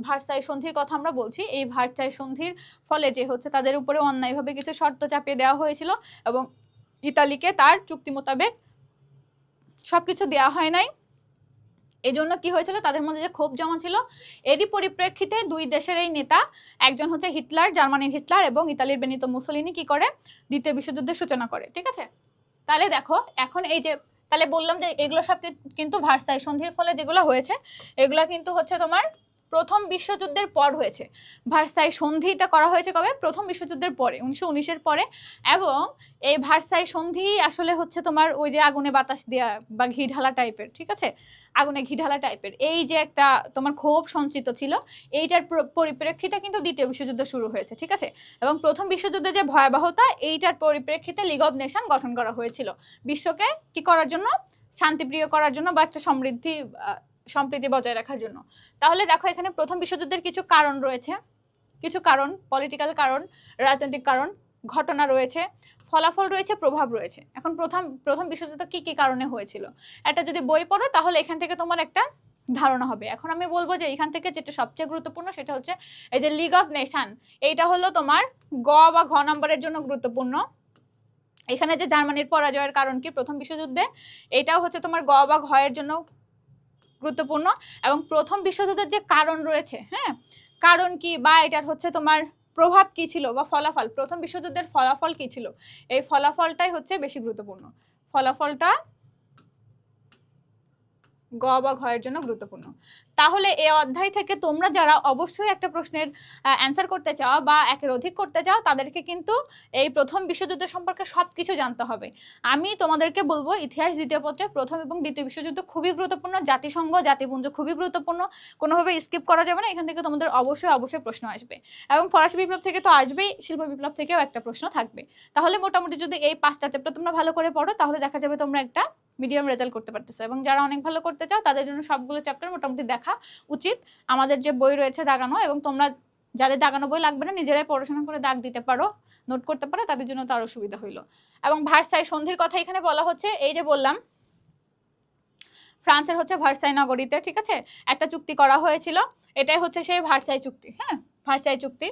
ভার্সাই সন্ধির কথা আমরা বলছি, এই ভার্সাই সন্ধির ফলে যে হচ্ছে তাদের উপরে অন্যায়ভাবে কিছু শর্ত চাপিয়ে দেওয়া হয়েছিল এবং ইতালিকে তার চুক্তি মোতাবেক সবকিছু দেওয়া হয় নাই। এই জন্য কি হয়েছিল, তাদের মধ্যে যে ক্ষোভ জমা ছিল, এরই পরিপ্রেক্ষিতে দুই দেশের এই নেতা, একজন হচ্ছে হিটলার, জার্মানির হিটলার, এবং ইতালির বেনিতো মুসোলিনি কি করে, দ্বিতীয় বিশ্বযুদ্ধের সূচনা করে, ঠিক আছে। তাহলে দেখো এখন এই যে, তাহলে বললাম যে এগুলো সব কিন্তু ভার্সাই সন্ধির ফলে যেগুলো হয়েছে এগুলো কিন্তু হচ্ছে তোমার প্রথম বিশ্বযুদ্ধের পর হয়েছে। ভার্সাই সন্ধিটা করা হয়েছে কবে, প্রথম বিশ্বযুদ্ধের পরে, 1919-এর পরে। এবং এই ভার্সাই সন্ধি আসলে হচ্ছে তোমার ওই যে আগুনে বাতাস দেওয়া বা ঘি ঢালা টাইপের, ঠিক আছে, আগুনে ঘি ঢালা টাইপের এই যে একটা তোমার ক্ষোভ সঞ্চিত ছিল, এইটার পরিপ্রেক্ষিতে কিন্তু দ্বিতীয় বিশ্বযুদ্ধ শুরু হয়েছে, ঠিক আছে। এবং প্রথম বিশ্বযুদ্ধের যে ভয়াবহতা, এইটার পরিপ্রেক্ষিতে লিগ অব নেশন গঠন করা হয়েছিল, বিশ্বকে কি করার জন্য, শান্তিপ্রিয় করার জন্য বা একটা সম্প্রীতি বজায় রাখার জন্য। তাহলে দেখো এখানে প্রথম বিশ্বযুদ্ধের কিছু কারণ রয়েছে, কিছু কারণ, পলিটিক্যাল কারণ, রাজনৈতিক কারণ, ঘটনা রয়েছে, ফলাফল রয়েছে, প্রভাব রয়েছে। এখন প্রথম বিশ্বযুদ্ধ কি কি কারণে হয়েছিল, একটা যদি বই পড়ো তাহলে এখান থেকে তোমার একটা ধারণা হবে। এখন আমি বলবো যে এখান থেকে যেটা সবচেয়ে গুরুত্বপূর্ণ সেটা হচ্ছে এই যে লিগ অফ নেশন, এইটা হলো তোমার গ বা ঘ নম্বরের জন্য গুরুত্বপূর্ণ। এখানে যে জার্মানির পরাজয়ের কারণ কি প্রথম বিশ্বযুদ্ধে, এটাও হচ্ছে তোমার গ বা ঘ এর জন্য গুরুত্বপূর্ণ। এবং প্রথম বিশ্বযুদ্ধের যে কারণ রয়েছে, হ্যাঁ, কারণ কি বা এটার হচ্ছে তোমার প্রভাব কি ছিল বা ফলাফল, প্রথম বিশ্বযুদ্ধের ফলাফল কি ছিল, এই ফলাফলটাই হচ্ছে বেশি গুরুত্বপূর্ণ। ফলাফলটা গ বা ঘ এর জন্য গুরুত্বপূর্ণ। তাহলে এই অধ্যায় থেকে তোমরা যারা অবশ্যই একটা প্রশ্নের অ্যান্সার করতে চাও বা একের অধিক করতে চাও, তাদেরকে কিন্তু এই প্রথম বিশ্বযুদ্ধ সম্পর্কে সবকিছু জানতে হবে। আমি তোমাদেরকে বলবো ইতিহাস দ্বিতীয় পত্রে প্রথম এবং দ্বিতীয় বিশ্বযুদ্ধ খুবই গুরুত্বপূর্ণ, জাতিসংঘ জাতিপুঞ্জ খুবই গুরুত্বপূর্ণ, কোনোভাবে স্কিপ করা যাবে না। এখান থেকে তোমাদের অবশ্যই প্রশ্ন আসবে, এবং ফরাসি বিপ্লব থেকে তো আসবেই, শিল্প বিপ্লব থেকেও একটা প্রশ্ন থাকবে। তাহলে মোটামুটি যদি এই 5টা চ্যাপ্টার তোমরা ভালো করে পড়ো তাহলে দেখা যাবে তোমরা একটা মিডিয়াম রেজাল্ট করতে পারতেছো। এবং যারা অনেক ভালো করতে চাও তাদের জন্য সবগুলো চ্যাপ্টার মোটামুটি দেখা উচিত। আমাদের যে বই রয়েছে দাগানো, এবং তোমরা যাদের দাগানো বই লাগবে না নিজেরাই পড়াশোনা করে দাগ দিতে পারো, নোট করতে পারো, তাদের জন্য তো আরো সুবিধা হইলো। এবং ভার্সাই সন্ধির কথা এখানে বলা হচ্ছে, এই যে বললাম ফ্রান্সের হচ্ছে ভার্সাই নগরীতে, ঠিক আছে, একটা চুক্তি করা হয়েছিল, এটাই হচ্ছে সেই ভার্সাই চুক্তি। হ্যাঁ, ভার্সাই চুক্তি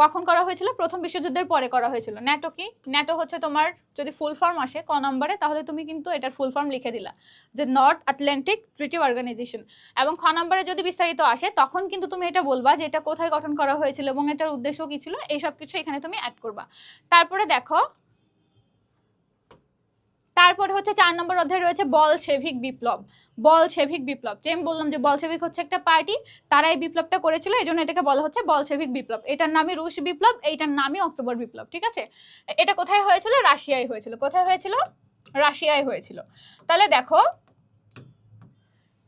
কখন করা হয়েছিল, প্রথম বিশ্বযুদ্ধের পরে করা হয়েছিল। ন্যাটো কি, ন্যাটো হচ্ছে তোমার যদি ফুল ফর্ম আসে ক নম্বরে তাহলে তুমি কিন্তু এটার ফুল ফর্ম লিখে দিলা যে নর্থ আটলান্টিক ট্রিটি অর্গানাইজেশন। এবং খ নম্বরে যদি বিস্তারিত আসে তখন কিন্তু তুমি এটা বলবা যে এটা কোথায় গঠন করা হয়েছিল এবং এটার উদ্দেশ্য কি ছিল, এইসব কিছু এখানে তুমি অ্যাড করবা। তারপরে দেখো, তারপরে হচ্ছে 4 নম্বর অধ্যায় রয়েছে বলশেভিক বিপ্লব। বলশেভিক বিপ্লব, যে আমি বললাম যে বলশেভিক হচ্ছে একটা পার্টি, তারা এই বিপ্লবটা করেছিল, এই জন্য এটাকে বলা হচ্ছে বলশেভিক বিপ্লব। এটার নামই রুশ বিপ্লব, এইটার নামই অক্টোবর বিপ্লব, ঠিক আছে। এটা কোথায় হয়েছিল, রাশিয়ায় হয়েছিল। কোথায় হয়েছিল, রাশিয়ায় হয়েছিল। তাহলে দেখো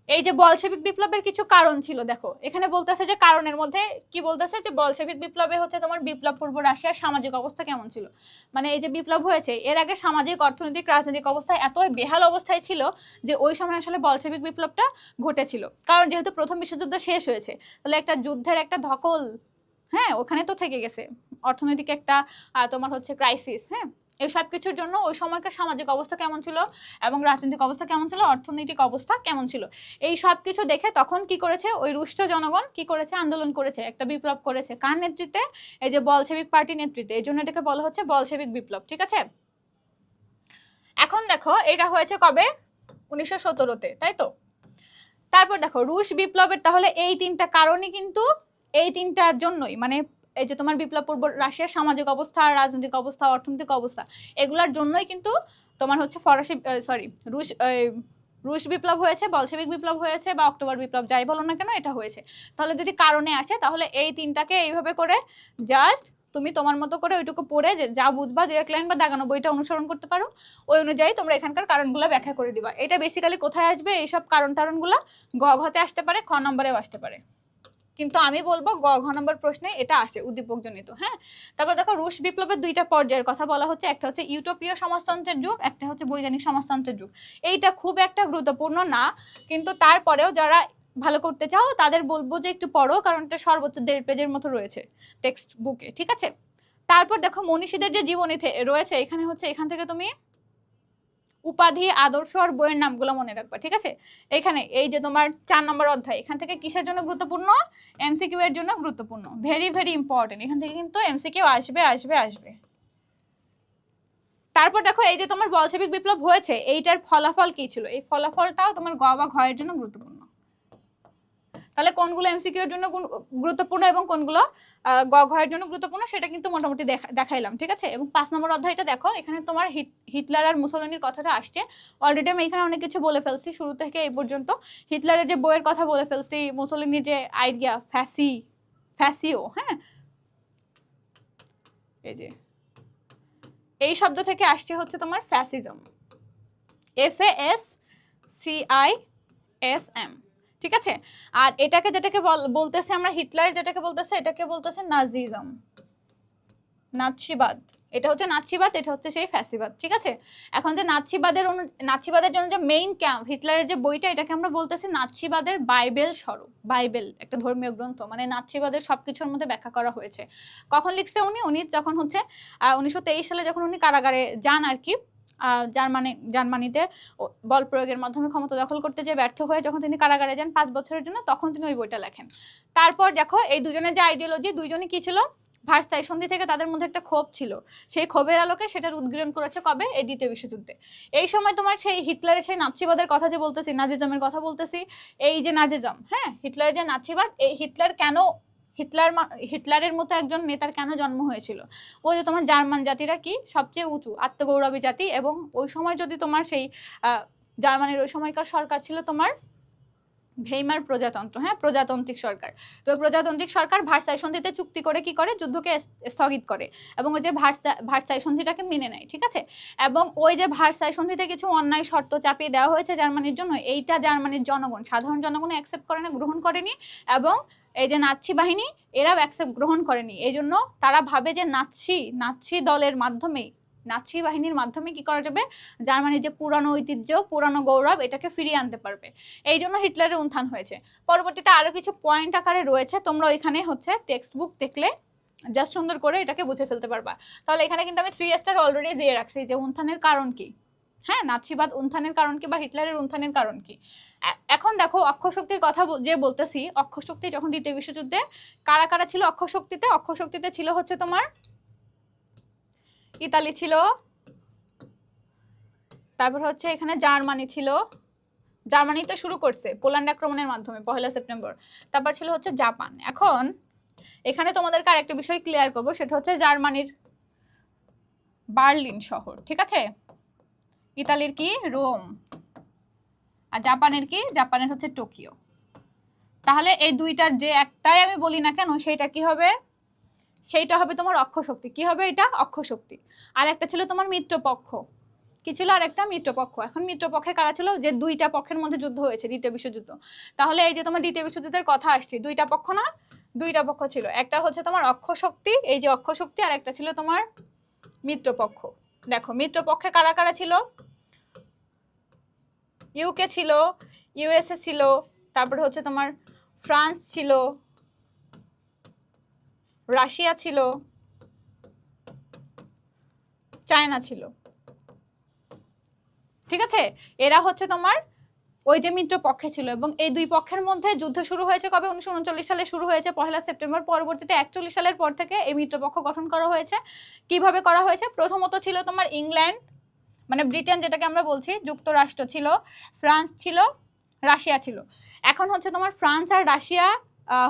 এই যে বলশেভিক বিপ্লবের কিছু কারণ ছিল, দেখো এখানে বলতেছে যে কারণের মধ্যে কি বলতেছে যে বলশেভিক বিপ্লবে হচ্ছে তোমার বিপ্লব পূর্ব রাশিয়ার সামাজিক অবস্থা কেমন ছিল। মানে এই যে বিপ্লব হয়েছে এর আগে সামাজিক অর্থনৈতিক রাজনৈতিক অবস্থায় এত বেহাল অবস্থায় ছিল যে ওই সময় আসলে বলশেভিক বিপ্লবটা ঘটেছিল। কারণ যেহেতু প্রথম বিশ্বযুদ্ধ শেষ হয়েছে, তাহলে একটা যুদ্ধের একটা ধকল, হ্যাঁ, ওখানে তো থেকে গেছে, অর্থনৈতিক একটা তোমার হচ্ছে ক্রাইসিস, হ্যাঁ, এই সব কিছুর জন্য ওই সময়কার সামাজিক অবস্থা কেমন ছিল এবং রাজনৈতিক অবস্থা কেমন ছিল, অর্থনৈতিক অবস্থা কেমন ছিল, এই সব কিছু দেখে তখন কি করেছে ওই রুষ্ট জনগণ কি করেছে, আন্দোলন করেছে, একটা বিপ্লব করেছে। কার নেতৃত্বে, এই যে বলশেভিক পার্টির নেতৃত্বে। এই জন্য এটাকে বলা হচ্ছে বলশেভিক বিপ্লব, ঠিক আছে। এখন দেখো এটা হয়েছে কবে, 1917-তে, তাই তো। তারপর দেখো রুশ বিপ্লবের, তাহলে এই 3টা কারণই কিন্তু এই 3টার জন্যই, মানে এই যে তোমার বিপ্লব পূর্ব রাশিয়ার সামাজিক অবস্থা, রাজনৈতিক অবস্থা, অর্থনৈতিক অবস্থা, এগুলার জন্যই কিন্তু তোমার হচ্ছে রুশ বিপ্লব হয়েছে, বলশেভিক বিপ্লব হয়েছে বা অক্টোবর বিপ্লব যাই বলো না কেন, এটা হয়েছে। তাহলে যদি কারণে আসে তাহলে এই 3টাকে এইভাবে করে জাস্ট তুমি তোমার মতো করে ওইটুকু পড়ে যা বুঝবা, 2-1 লাইন বা দাগানো বইটা অনুসরণ করতে পারো, ওই অনুযায়ী তোমরা এখানকার কারণগুলো ব্যাখ্যা করে দিবা। এটা বেসিক্যালি কোথায় আসবে, এইসব কারণগুলো গ ঘতে আসতে পারে, খ নম্বরেও আসতে পারে। কিন্তু আমি বলবো ঘ নম্বর প্রশ্নে এটা আসে উদ্দীপক জনিত। হ্যাঁ, তারপর দেখো রুশ বিপ্লবের দুইটা পর্যায়ের কথা বলা হচ্ছে, একটা হচ্ছে ইউটোপীয় সমাজতন্ত্রের যুগ, একটা হচ্ছে বৈজ্ঞানিক সমাজতন্ত্রের যুগ। এইটা খুব একটা গুরুত্বপূর্ণ না, কিন্তু তারপরেও যারা ভালো করতে চাও তাদের বলবো যে একটু পড়ো, কারণ এটা সর্বোচ্চ 1.5 পেজের মতো রয়েছে টেক্সট বুকে, ঠিক আছে। তারপর দেখো মনীষীদের যে জীবনী রয়েছে, এখানে হচ্ছে এখান থেকে তুমি উপাধি, আদর্শ আর বইয়ের নামগুলো মনে রাখবা, ঠিক আছে। এখানে এই যে তোমার 4 নম্বর অধ্যায়, এখান থেকে কিসের জন্য গুরুত্বপূর্ণ? এমসিকিউ এর জন্য গুরুত্বপূর্ণ, ভেরি ভেরি ইম্পর্টেন্ট। এখান থেকে কিন্তু এমসিকিউ আসবে আসবে আসবে। তারপর দেখো এই যে তোমার বলশেবিক বিপ্লব হয়েছে, এইটার ফলাফল কি ছিল, এই ফলাফলটাও তোমার গ বা ঘ এর জন্য গুরুত্বপূর্ণ। তাহলে কোনগুলো এমসিকিউ এর জন্য গুরুত্বপূর্ণ এবং কোনগুলো গ ঘ এর জন্য গুরুত্বপূর্ণ সেটা কিন্তু মোটামুটি দেখাইলাম, ঠিক আছে। এবং 5 নম্বর অধ্যায়টা দেখো, এখানে তোমার হিটলার আর মুসোলিনির কথাটা আসছে। অলরেডি আমি এখানে অনেক কিছু বলে ফেলছি শুরু থেকে এই পর্যন্ত। হিটলারের যে বইয়ের কথা বলে ফেলছি, মুসোলিনির যে আইডিয়া ফ্যাসিও, হ্যাঁ, এই যে এই শব্দ থেকে আসছে হচ্ছে তোমার ফ্যাসিজম, FASCISM, ঠিক আছে। আর এটাকে যেটাকে বলতেছে আমরা হিটলার যেটাকে বলতেছে, এটাকে বলতেছে নাজিজম, নাৎসিবাদ। এটা হচ্ছে নাৎসিবাদ, এটা হচ্ছে সেই ফ্যাসিবাদ, ঠিক আছে। এখন যে নাৎসিবাদের জন্য যে মেইন ক্যাম্প, হিটলারের যে বইটা, এটাকে আমরা বলতেছি নাৎসিবাদের বাইবেল স্বরূপ। বাইবেল একটা ধর্মীয় গ্রন্থ, মানে নাৎসিবাদের সবকিছুর মধ্যে ব্যাখ্যা করা হয়েছে। কখন লিখছে উনি যখন হচ্ছে 1923 সালে যখন উনি কারাগারে যান আর কি, জার্মানিতে বল প্রয়োগের মাধ্যমে ক্ষমতা দখল করতে যে ব্যর্থ হয়ে যখন তিনি কারাগারে যান 5 বছরের জন্য, তখন তিনি ওই বইটা লেখেন। তারপর দেখো এই দুজনের যে আইডিওলজি, দুইজনই কি ছিল, ভার্সাই সন্ধি থেকে তাদের মধ্যে একটা ক্ষোভ ছিল, সেই ক্ষোভের আলোকে সেটার উদ্গীরণ করেছে কবে, এই দ্বিতীয় বিশ্বযুদ্ধে। এই সময় তোমার সেই হিটলারের সেই নাৎসিবাদের কথা যে বলতেছি, নাজিজমের কথা বলতেছি, এই যে নাজিজম, হ্যাঁ, হিটলারের যে নাৎসিবাদ, এই হিটলারের মতো একজন নেতার কেন জন্ম হয়েছিল? ওই যে তোমার জার্মান জাতিরা কি সবচেয়ে উঁচু আত্মগৌরবী জাতি, এবং ওই সময় যদি তোমার সেই জার্মানির ওই সময়কার সরকার ছিল তোমার ভেইমার প্রজাতন্ত্র, হ্যাঁ, প্রজাতান্ত্রিক সরকার। তো প্রজাতান্ত্রিক সরকার ভার্সাই সন্ধিতে চুক্তি করে কি করে, যুদ্ধকে স্থগিত করে, এবং ওই যে ভার্সাই সন্ধিটাকে মেনে নেয়, ঠিক আছে। এবং ওই যে ভার্সাই সন্ধিতে কিছু অন্যায় শর্ত চাপিয়ে দেওয়া হয়েছে জার্মানির জন্য, এইটা জার্মানির জনগণ, সাধারণ জনগণ অ্যাকসেপ্ট করে না, গ্রহণ করেনি। এবং এই যে নাৎসি বাহিনী, এরাও অ্যাকসেপ্ট গ্রহণ করেনি। এই জন্য তারা ভাবে যে নাৎসি দলের মাধ্যমেই, নাৎসি বাহিনীর মাধ্যমে কি করা যাবে, জার্মানির যে পুরানো ঐতিহ্য, পুরানো গৌরব, এটাকে ফিরিয়ে আনতে পারবে। এই জন্য হিটলারের উত্থান হয়েছে। পরবর্তীতে আরো কিছু পয়েন্ট আকারে রয়েছে, তোমরা ওইখানে হচ্ছে টেক্সট বুক দেখলে জাস্ট সুন্দর করে এটাকে বুঝে ফেলতে পারবা। তাহলে এখানে কিন্তু আমি 3 স্টার অলরেডি দিয়ে রাখছি, যে উত্থানের কারণ কি, হ্যাঁ, নাৎসিবাদ উত্থানের কারণ কি বা হিটলারের উত্থানের কারণ কি। এখন দেখো অক্ষশক্তির কথা যে বলতেছি, অক্ষশক্তি যখন দ্বিতীয় বিশ্বযুদ্ধে কারা কারা ছিল অক্ষশক্তিতে ছিল হচ্ছে তোমার ইতালি ছিল, তারপর হচ্ছে এখানে জার্মানি ছিল, জার্মানি তো শুরু করছে পোল্যান্ড আক্রমণের মাধ্যমে 1 সেপ্টেম্বর। তারপর ছিল হচ্ছে জাপান। এখন এখানে তোমাদেরকে আরেকটা বিষয় ক্লিয়ার করবো, সেটা হচ্ছে জার্মানির বার্লিন শহর, ঠিক আছে, ইতালির কি রোম, আর জাপানের কি, জাপানের হচ্ছে টোকিও। তাহলে এই দুইটার যে একটাই আমি বলি না কেন, সেইটা কি হবে, সেইটা হবে তোমার অক্ষশক্তি। কি হবে এটা, অক্ষশক্তি। আর একটা ছিল তোমার মিত্রপক্ষ, কি ছিল, আর একটা মিত্রপক্ষ। এখন মিত্রপক্ষে কারা ছিল, যে দুইটা পক্ষের মধ্যে যুদ্ধ হয়েছে, দ্বিতীয় বিশ্বযুদ্ধ। তাহলে এই যে তোমার দ্বিতীয় বিশ্বযুদ্ধের কথা আসছে, দুইটা পক্ষ না, দুইটা পক্ষ ছিল, একটা হচ্ছে তোমার অক্ষশক্তি, এই যে অক্ষশক্তি, আর একটা ছিল তোমার মিত্রপক্ষ। দেখো মিত্রপক্ষে কারা কারা ছিল, ইউকে ছিল, ইউএসএ ছিল, তারপরে হচ্ছে তোমার ফ্রান্স ছিল, রাশিয়া ছিল, চায়না ছিল, ঠিক আছে। এরা হচ্ছে তোমার ওই যে মিত্র পক্ষে ছিল। এবং এই দুই পক্ষের মধ্যে যুদ্ধ শুরু হয়েছে কবে, 1939 সালে শুরু হয়েছে 1 সেপ্টেম্বর। পরবর্তীতে 41 সালের পর থেকে এই মিত্রপক্ষ গঠন করা হয়েছে। কিভাবে করা হয়েছে, প্রথমত ছিল তোমার ইংল্যান্ড, মানে ব্রিটেন যেটাকে আমরা বলছি, যুক্তরাষ্ট্র ছিল, ফ্রান্স ছিল, রাশিয়া ছিল। এখন হচ্ছে তোমার ফ্রান্স আর রাশিয়া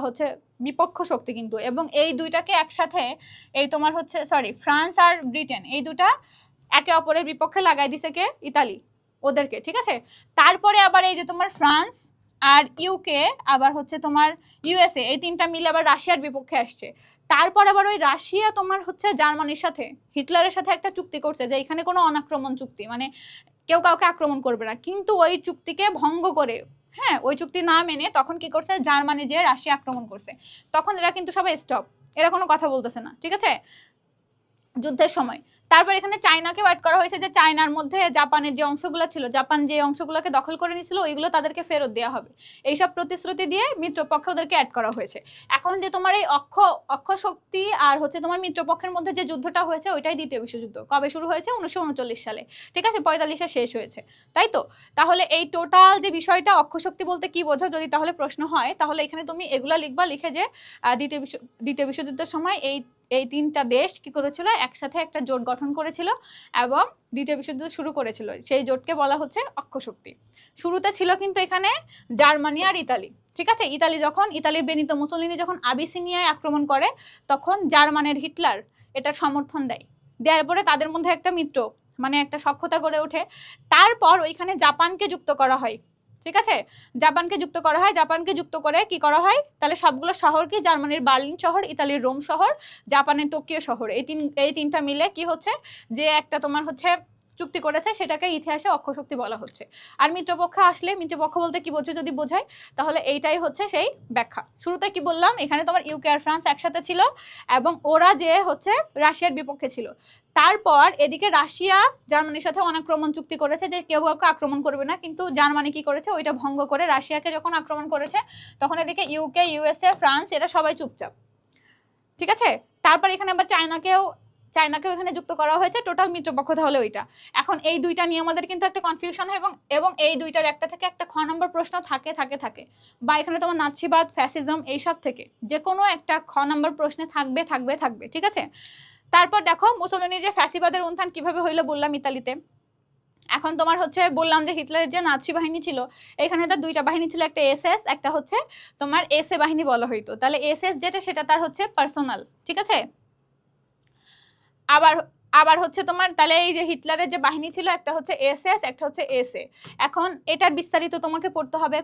হচ্ছে বিপক্ষ শক্তি কিন্তু, এবং এই দুইটাকে একসাথে এই তোমার হচ্ছে ফ্রান্স আর ব্রিটেন, এই দুটা একে অপরের বিপক্ষে লাগাই দিছে কে, ইতালি, ওদেরকে, ঠিক আছে। তারপরে আবার এই যে তোমার ফ্রান্স আর ইউকে আবার হচ্ছে তোমার ইউএসএ, এই তিনটা মিলে আবার রাশিয়ার বিপক্ষে আসছে। তারপর আবার ওই রাশিয়া তোমার হচ্ছে জার্মানির সাথে, হিটলারের সাথে একটা চুক্তি করছে যে এখানে কোনো অনাক্রমণ চুক্তি, মানে কেউ কাউকে আক্রমণ করবে না, কিন্তু ওই চুক্তিকে ভঙ্গ করে হ্যাঁ, ওই চুক্তি না মেনে তখন কি করছে, জার্মানি যে রাশিয়া আক্রমণ করছে, তখন এরা কিন্তু সবাই স্টপ, এরা কোনো কথা বলতেছে না, ঠিক আছে, যুদ্ধের সময়। তারপর এখানে চায়নাকে অ্যাড করা হয়েছে, যে চায়নার মধ্যে জাপানের যে অংশগুলো ছিল, জাপান যে অংশগুলোকে দখল করে নিয়েছিল ওইগুলো তাদেরকে ফেরত দেওয়া হবে, এইসব প্রতিশ্রুতি দিয়ে মিত্রপক্ষে ওদেরকে অ্যাড করা হয়েছে। এখন যে তোমার এই অক্ষ শক্তি আর হচ্ছে তোমার মিত্রপক্ষের মধ্যে যে যুদ্ধটা হয়েছে ওইটাই দ্বিতীয় বিশ্বযুদ্ধ। কবে শুরু হয়েছে? 1939 সালে, ঠিক আছে, 45-এ শেষ হয়েছে, তাই তো। তাহলে এই টোটাল যে বিষয়টা, অক্ষ শক্তি বলতে কি বোঝো যদি তাহলে প্রশ্ন হয়, তাহলে এখানে তুমি এগুলা লিখবা, লিখে যে দ্বিতীয় বিশ্বযুদ্ধের সময় এই তিনটা দেশ কি করেছিল, একসাথে একটা জোট গঠন করেছিল এবং দ্বিতীয় বিশ্বযুদ্ধ শুরু করেছিল, সেই জোটকে বলা হচ্ছে অক্ষশক্তি। শুরুতে ছিল কিন্তু এখানে জার্মানি আর ইতালি, ঠিক আছে। ইতালির বেনিতো মুসোলিনি যখন আবিসিনিয়ায় আক্রমণ করে, তখন জার্মানের হিটলার এটা সমর্থন দেওয়ার পরে তাদের মধ্যে একটা মিত্র মানে একটা সখ্যতা গড়ে ওঠে। তারপর ওইখানে জাপানকে যুক্ত করা হয়, ঠিক আছে, জাপানকে যুক্ত করা হয়। জাপানকে যুক্ত করে কি করা হয়, তাহলে সবগুলো শহর কি, জার্মানির বার্লিন শহর, ইতালির রোম শহর, জাপানের টোকিও শহর, এই তিনটা মিলে কি হচ্ছে, যে একটা তোমার হচ্ছে চুক্তি করেছে, সেটাকে ইতিহাসে অক্ষশক্তি বলা হচ্ছে। আর মিত্রপক্ষ আসলে, মিত্রপক্ষ বলতে কি বোঝো যদি বোঝায়, তাহলে এইটাই হচ্ছে সেই ব্যাখ্যা। শুরুতে কি বললাম, এখানে তোমার ইউকে আর ফ্রান্স একসাথে ছিল এবং ওরা যে হচ্ছে রাশিয়ার বিপক্ষে ছিল। তারপর এদিকে রাশিয়া জার্মানির সাথে অনাক্রমণ চুক্তি করেছে যে কেউ কাউকে আক্রমণ করবে না, কিন্তু জার্মানি কি করেছে, ওইটা ভঙ্গ করে রাশিয়াকে যখন আক্রমণ করেছে, তখন এদিকে ইউকে, ইউএসএ, ফ্রান্স এরা সবাই চুপচাপ, ঠিক আছে। তারপর এখানে আবার চায়নাকেও এখানে যুক্ত করা হয়েছে, টোটাল মিত্রপক্ষ তাহলে ওইটা। এখন এই দুইটা নিয়ে আমাদের কিন্তু একটা কনফিউশন হয় এবং এই দুইটার একটা থেকে একটা খ নম্বর প্রশ্ন থাকে বা এখানে তোমার নাৎসিবাদ, ফ্যাসিজম এইসব থেকে যে কোনো একটা খ নম্বর প্রশ্নে থাকবে, ঠিক আছে। তারপর দেখো মুসোলিনির যে ফ্যাসিবাদের উত্থান কিভাবে হইলো বললাম ইতালিতে। এখন তোমার হচ্ছে বললাম যে হিটলারের যে নাৎসি বাহিনী ছিল, এখানে তার দুইটা বাহিনী ছিল, একটা এসএস, একটা হচ্ছে তোমার এসএ বাহিনী বলা হইতো। তাহলে এসএস যেটা সেটা তার হচ্ছে পার্সোনাল, ঠিক আছে। আবার হচ্ছে তোমার তাহলে এই যে হিটলারের যে বাহিনী ছিল, একটা হচ্ছে এসএস, একটা হচ্ছে এসএ। এখন এটার বিস্তারিত তোমাকে পড়তে হবে,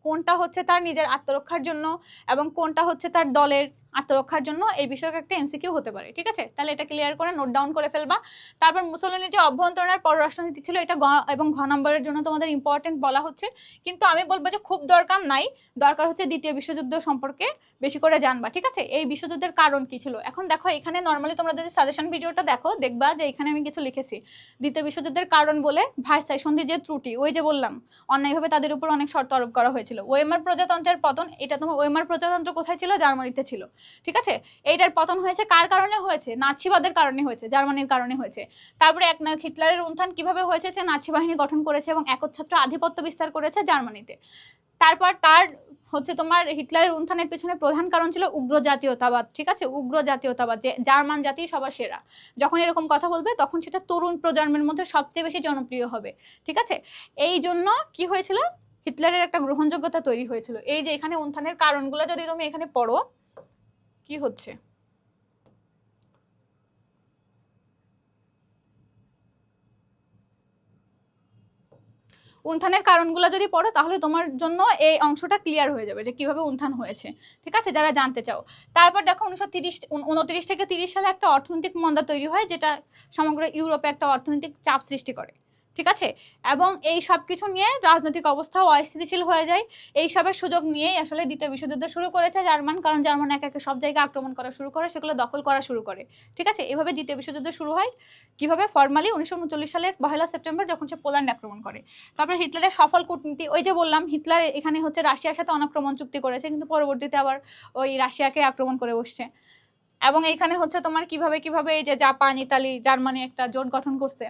কোনটা হচ্ছে তার নিজের আত্মরক্ষার জন্য এবং কোনটা হচ্ছে তার দলের আত্মরক্ষার জন্য, এই বিষয়ে একটা এমসিকিউ হতে পারে, ঠিক আছে। তাহলে এটা ক্লিয়ার করে নোট ডাউন করে ফেলবা। তারপর মুসোলিনির যে অভ্যন্তরীণ আর পররাষ্ট্রনীতি ছিল, এটা এবং ঘ নম্বরের জন্য তোমাদের ইম্পর্টেন্ট বলা হচ্ছে, কিন্তু আমি বলবো যে খুব দরকার নাই, দরকার হচ্ছে দ্বিতীয় বিশ্বযুদ্ধ সম্পর্কে বেশি করে জানবা, ঠিক আছে, এই বিশ্বযুদ্ধের কারণ কি ছিল। এখন দেখো এখানে নর্মালি তোমরা যদি সাজেশন ভিডিওটা দেখো, দেখবা যে এখানে আমি কিছু লিখেছি, দ্বিতীয় বিশ্বযুদ্ধের কারণ বলে ভার্সাই সন্ধি যে ত্রুটি, ওই যে বললাম অন্যায়ভাবে তাদের উপর অনেক শর্ত আরোপ করা হয়েছিল, ওয়েমার প্রজাতন্ত্রের পতন, এটা তোমার ওয়েমার প্রজাতন্ত্র কোথায় ছিল, জার্মানিতে ছিল, ঠিক আছে। এইটার পতন হয়েছে কার কারণে হয়েছে, নাৎসিবাদের কারণে হয়েছে, জার্মানির কারণে হয়েছে। তারপরে হিটলারের উত্থান কিভাবে হয়েছে, যে নাৎসি বাহিনী গঠন করেছে এবং একচ্ছত্র আধিপত্য বিস্তার করেছে জার্মানিতে। তারপর তার হচ্ছে তোমার হিটলারের উত্থানের পিছনে প্রধান কারণ ছিল উগ্র জাতীয়তাবাদ, ঠিক আছে, উগ্র জাতীয়তাবাদ, যে জার্মান জাতি সবার সেরা। যখন এরকম কথা বলবে তখন সেটা তরুণ প্রজন্মের মধ্যে সবচেয়ে বেশি জনপ্রিয় হবে, ঠিক আছে। এই জন্য কি হয়েছিল, হিটলারের একটা গ্রহণযোগ্যতা তৈরি হয়েছিল। এই যে এখানে উত্থানের কারণগুলো যদি তুমি এখানে পড়ো, কি হচ্ছে, উত্থানের কারণগুলো যদি পড়ো তাহলে তোমার জন্য এই অংশটা ক্লিয়ার হয়ে যাবে যে কিভাবে উত্থান হয়েছে, ঠিক আছে, যারা জানতে চাও। তারপর দেখো 1929 থেকে 30 সালে একটা অর্থনৈতিক মন্দা তৈরি হয়, যেটা সমগ্র ইউরোপে একটা অর্থনৈতিক চাপ সৃষ্টি করে, ঠিক আছে। এবং এই সব কিছু নিয়ে রাজনৈতিক অবস্থাও অস্থিতিশীল হয়ে যায়। এই সবের সুযোগ নিয়েই আসলে দ্বিতীয় বিশ্বযুদ্ধ শুরু করেছে জার্মান, কারণ জার্মান একে একে সব জায়গায় আক্রমণ করা শুরু করে, সেগুলো দখল করা শুরু করে, ঠিক আছে। এভাবে দ্বিতীয় বিশ্বযুদ্ধ শুরু হয় কিভাবে, ফর্মালি 1939 সালের 1 সেপ্টেম্বর যখন সে পোল্যান্ড আক্রমণ করে। তারপর হিটলারের সফল কূটনীতি, ওই যে বললাম হিটলার এখানে হচ্ছে রাশিয়ার সাথে অনাক্রমণ চুক্তি করেছে, কিন্তু পরবর্তীতে আবার ওই রাশিয়াকে আক্রমণ করে বসছে। এবং এইখানে হচ্ছে তোমার কিভাবে এই যে জাপান, ইতালি, জার্মানি একটা জোট গঠন করছে।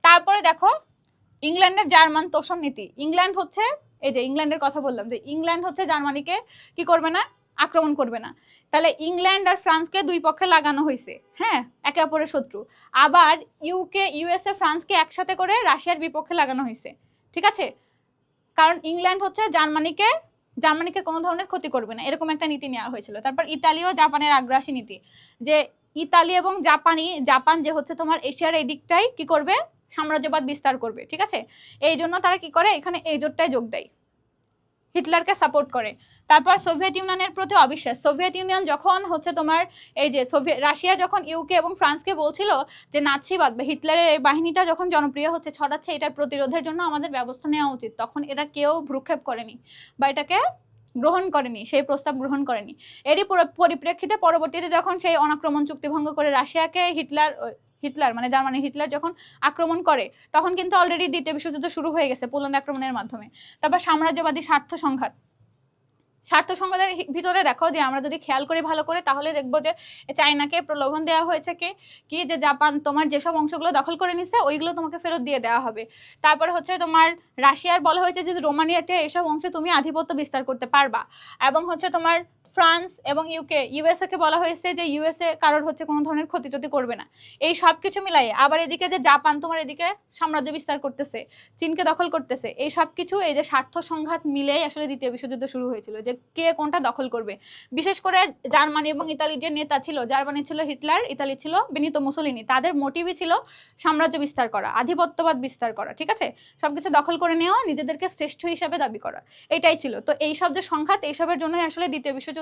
তারপরে দেখো ইংল্যান্ডের জার্মান তোষণ নীতি। ইংল্যান্ড হচ্ছে, এই যে ইংল্যান্ডের কথা বললাম যে ইংল্যান্ড হচ্ছে জার্মানিকে কি করবে না, আক্রমণ করবে না। তাহলে ইংল্যান্ড আর ফ্রান্সকে দুই পক্ষে লাগানো হয়েছে, হ্যাঁ, একে অপরের শত্রু। আবার ইউকে, ইউএসএ, ফ্রান্সকে একসাথে করে রাশিয়ার বিপক্ষে লাগানো হয়েছে, ঠিক আছে। কারণ ইংল্যান্ড হচ্ছে জার্মানিকে কোনো ধরনের ক্ষতি করবে না, এরকম একটা নীতি নেওয়া হয়েছিল। তারপর ইতালি ও জাপানের আগ্রাসী নীতি, যে ইতালি এবং জাপান যে হচ্ছে তোমার এশিয়ার এই দিকটাই কি করবে, সাম্রাজ্যবাদ বিস্তার করবে, ঠিক আছে। এই জন্য তারা কি করে, এখানে এই জোটটায় যোগ দেয়, হিটলারকে সাপোর্ট করে। তারপর সোভিয়েত ইউনিয়নের প্রতি অবিশ্বাস। সোভিয়েত ইউনিয়ন যখন হচ্ছে তোমার এই যে রাশিয়া যখন ইউকে এবং ফ্রান্সকে বলছিল যে নাৎসিবাদ বা হিটলারের এই বাহিনীটা যখন জনপ্রিয় হচ্ছে, ছড়াচ্ছে, এটার প্রতিরোধের জন্য আমাদের ব্যবস্থা নেওয়া উচিত, তখন এরা কেউ ভ্রুক্ষেপ করেনি বা এটাকে গ্রহণ করেনি, সেই প্রস্তাব গ্রহণ করেনি। এরই পরিপ্রেক্ষিতে পরবর্তীতে যখন সেই অনাক্রমণ চুক্তি ভঙ্গ করে রাশিয়াকে হিটলার মানে জার্মানি হিটলার যখন আক্রমণ করে, তখন কিন্তু অলরেডি দ্বিতীয় বিশ্বযুদ্ধ শুরু হয়ে গেছে পোল্যান্ড আক্রমণের মাধ্যমে। তারপর সাম্রাজ্যবাদী স্বার্থ সংঘাতের ভিতরে দেখো যে আমরা যদি খেয়াল করি ভালো করে, তাহলে দেখবো যে চায়নাকে প্রলোভন দেওয়া হয়েছে কি যে জাপান তোমার যেসব অংশগুলো দখল করে নিছে ওইগুলো তোমাকে ফেরত দিয়ে দেওয়া হবে। তারপরে হচ্ছে তোমার রাশিয়ার বলা হয়েছে যে রোমানিয়াতে এসব অংশে তুমি আধিপত্য বিস্তার করতে পারবা, এবং হচ্ছে তোমার ফ্রান্স এবং ইউএসএ কে বলা হয়েছে যে ইউএসএ কারোর হচ্ছে কোনো ধরনের ক্ষতি করবে না। এই সব কিছু মিলাই আবার এদিকে যে জাপান তোমার এদিকে সাম্রাজ্য বিস্তার করতেছে, চীনকে দখল করতেছে, এই সব কিছু এই যে স্বার্থ সংঘাত মিলেই আসলে দ্বিতীয় বিশ্বযুদ্ধ শুরু হয়েছিল, যে কে কোনটা দখল করবে। বিশেষ করে জার্মানি এবং ইতালির যে নেতা ছিল, জার্মানি ছিল হিটলার, ইতালি ছিল বেনিতো মুসোলিনি, তাদের মোটিভই ছিল সাম্রাজ্য বিস্তার করা, আধিপত্যবাদ বিস্তার করা, ঠিক আছে, সবকিছু দখল করে নেওয়া, নিজেদেরকে শ্রেষ্ঠ হিসাবে দাবি করা, এটাই ছিল। তো এই সব যে সংঘাত, এইসবের জন্যই আসলে দ্বিতীয় বিশ্বযুদ্ধ